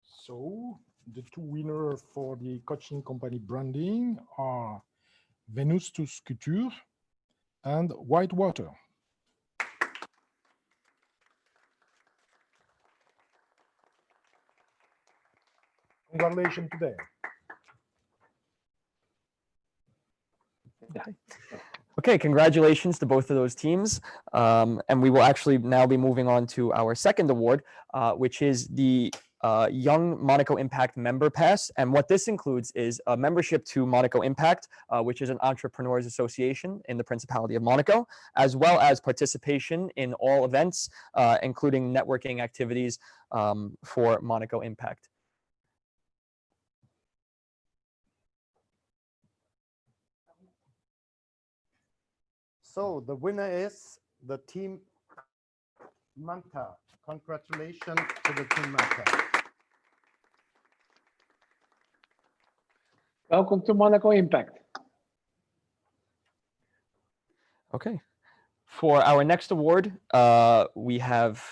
So the two winners for the Coaching Company branding are Venus to Sculpture and Whitewater. Congratulations to them. Okay, congratulations to both of those teams. And we will actually now be moving on to our second award, which is the Young Monaco Impact Member Pass. And what this includes is a membership to Monaco Impact, which is an entrepreneurs association in the Principality of Monaco, as well as participation in all events, including networking activities for Monaco Impact. So the winner is the team Manta. Congratulations to the team Manta. Welcome to Monaco Impact. Okay. For our next award, we have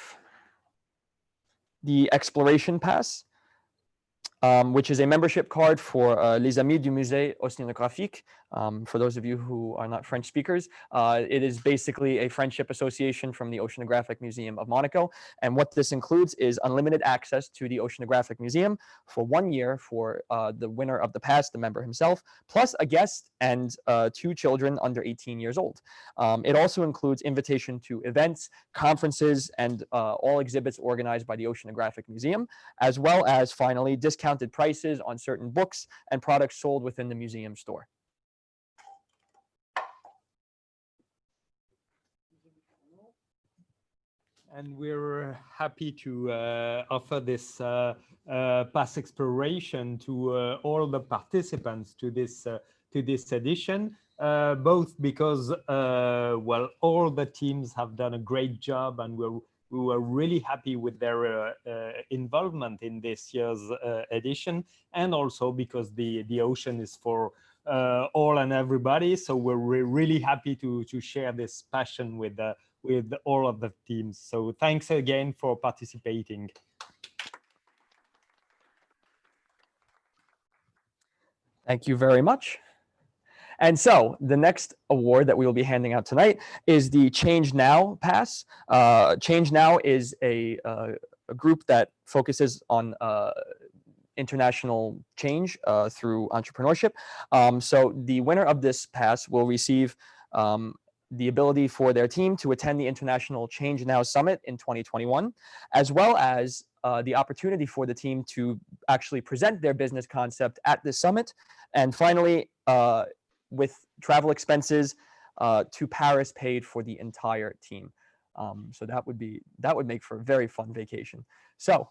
the Exploration Pass, which is a membership card for Les Amis du Musée Océanographique. For those of you who are not French speakers, it is basically a friendship association from the Oceanographic Museum of Monaco. And what this includes is unlimited access to the Oceanographic Museum for 1 year for the winner of the pass, the member himself, plus a guest and 2 children under 18 years old. It also includes invitation to events, conferences, and all exhibits organized by the Oceanographic Museum, as well as finally discounted prices on certain books and products sold within the museum store. And we're happy to offer this past exploration to all the participants to this edition, both because well, all the teams have done a great job, and we were really happy with their involvement in this year's edition, and also because the ocean is for all and everybody. So we're really happy to share this passion with all of the teams. So thanks again for participating. Thank you very much. And so the next award that we will be handing out tonight is the Change Now Pass. Change Now is a group that focuses on international change through entrepreneurship. So the winner of this pass will receive the ability for their team to attend the International Change Now Summit in 2021, as well as the opportunity for the team to actually present their business concept at this summit. And finally, with travel expenses to Paris paid for the entire team. So that would make for a very fun vacation. So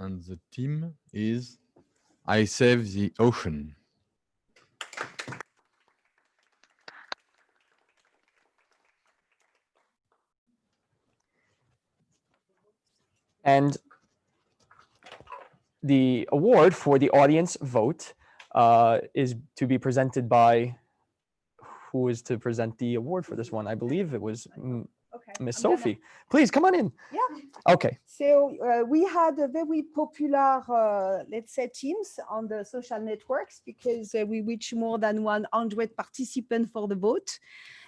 and the team is I Save the Ocean. And the award for the audience vote is to be presented by, who is to present the award for this one? I believe it was Miss Sophie. Please come on in. Yeah. Okay. So we had a very popular, let's say, teams on the social networks, because we reached more than 100 participants for the vote.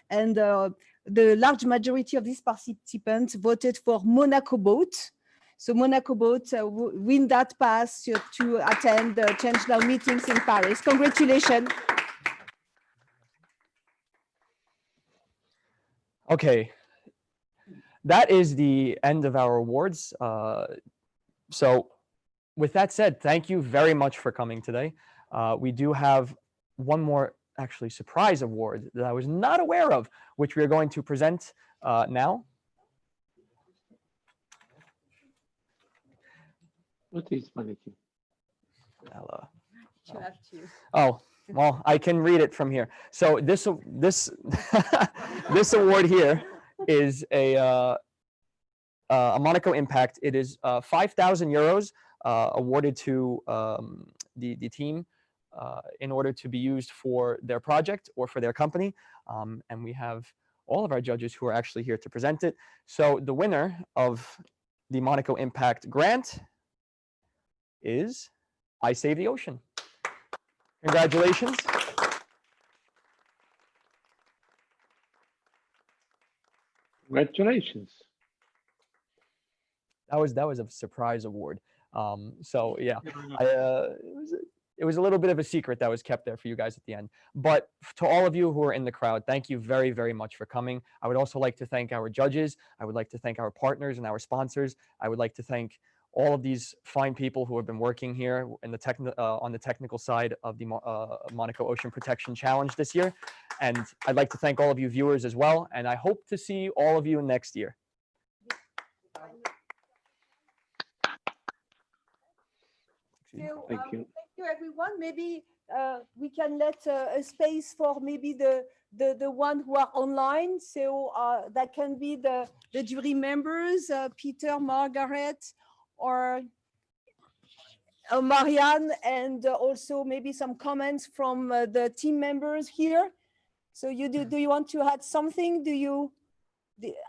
And the large majority of these participants voted for Monaco Boat. So Monaco Boat win that pass to attend the Change Now meetings in Paris. Congratulations. Okay. That is the end of our awards. So with that said, thank you very much for coming today. We do have one more actually surprise award that I was not aware of, which we are going to present now. What is Monaco? Oh, well, I can read it from here. So this this award here is a Monaco Impact. It is 5,000 euros awarded to the team in order to be used for their project or for their company. And we have all of our judges who are actually here to present it. So the winner of the Monaco Impact grant is I Save the Ocean. Congratulations. Congratulations. That was a surprise award. So yeah, it was a little bit of a secret that was kept there for you guys at the end. But to all of you who are in the crowd, thank you very, very much for coming. I would also like to thank our judges. I would like to thank our partners and our sponsors. I would like to thank all of these fine people who have been working here in the on the technical side of the Monaco Ocean Protection Challenge this year. And I'd like to thank all of you viewers as well. And I hope to see all of you next year. So, Thank you. Thank you, everyone. Maybe we can let a space for maybe the one who are online. So that can be the jury members, Peter, Margaret, or Marianne, and also maybe some comments from the team members here. So do you want to add something?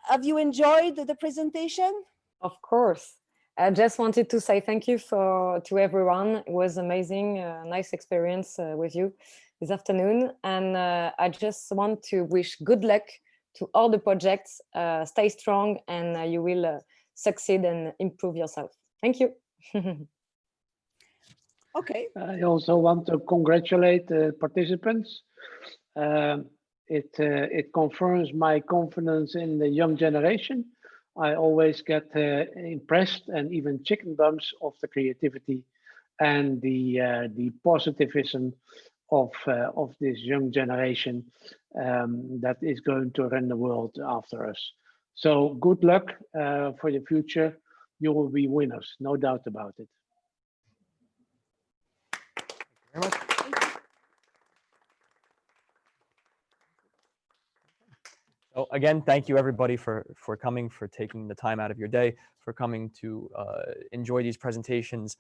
Have you enjoyed the presentation? Of course. I just wanted to say thank you to everyone. It was amazing, nice experience with you this afternoon. And I just want to wish good luck to all the projects. Stay strong and you will succeed and improve yourself. Thank you. Okay. I also want to congratulate the participants. It confirms my confidence in the young generation. I always get impressed and even chicken bumps of the creativity and the positivism of this young generation that is going to run the world after us. So good luck for the future. You will be winners, no doubt about it. Very much. So again, thank you everybody for coming, for taking the time out of your day, for coming to enjoy these presentations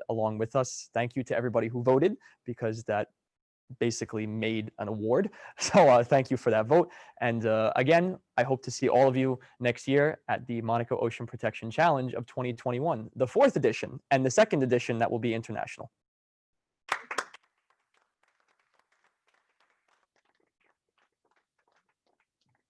along with us. Thank you to everybody who voted, because that basically made an award. So thank you for that vote. And again, I hope to see all of you next year at the Monaco Ocean Protection Challenge of 2021, the 4th edition, and the 2nd edition that will be international.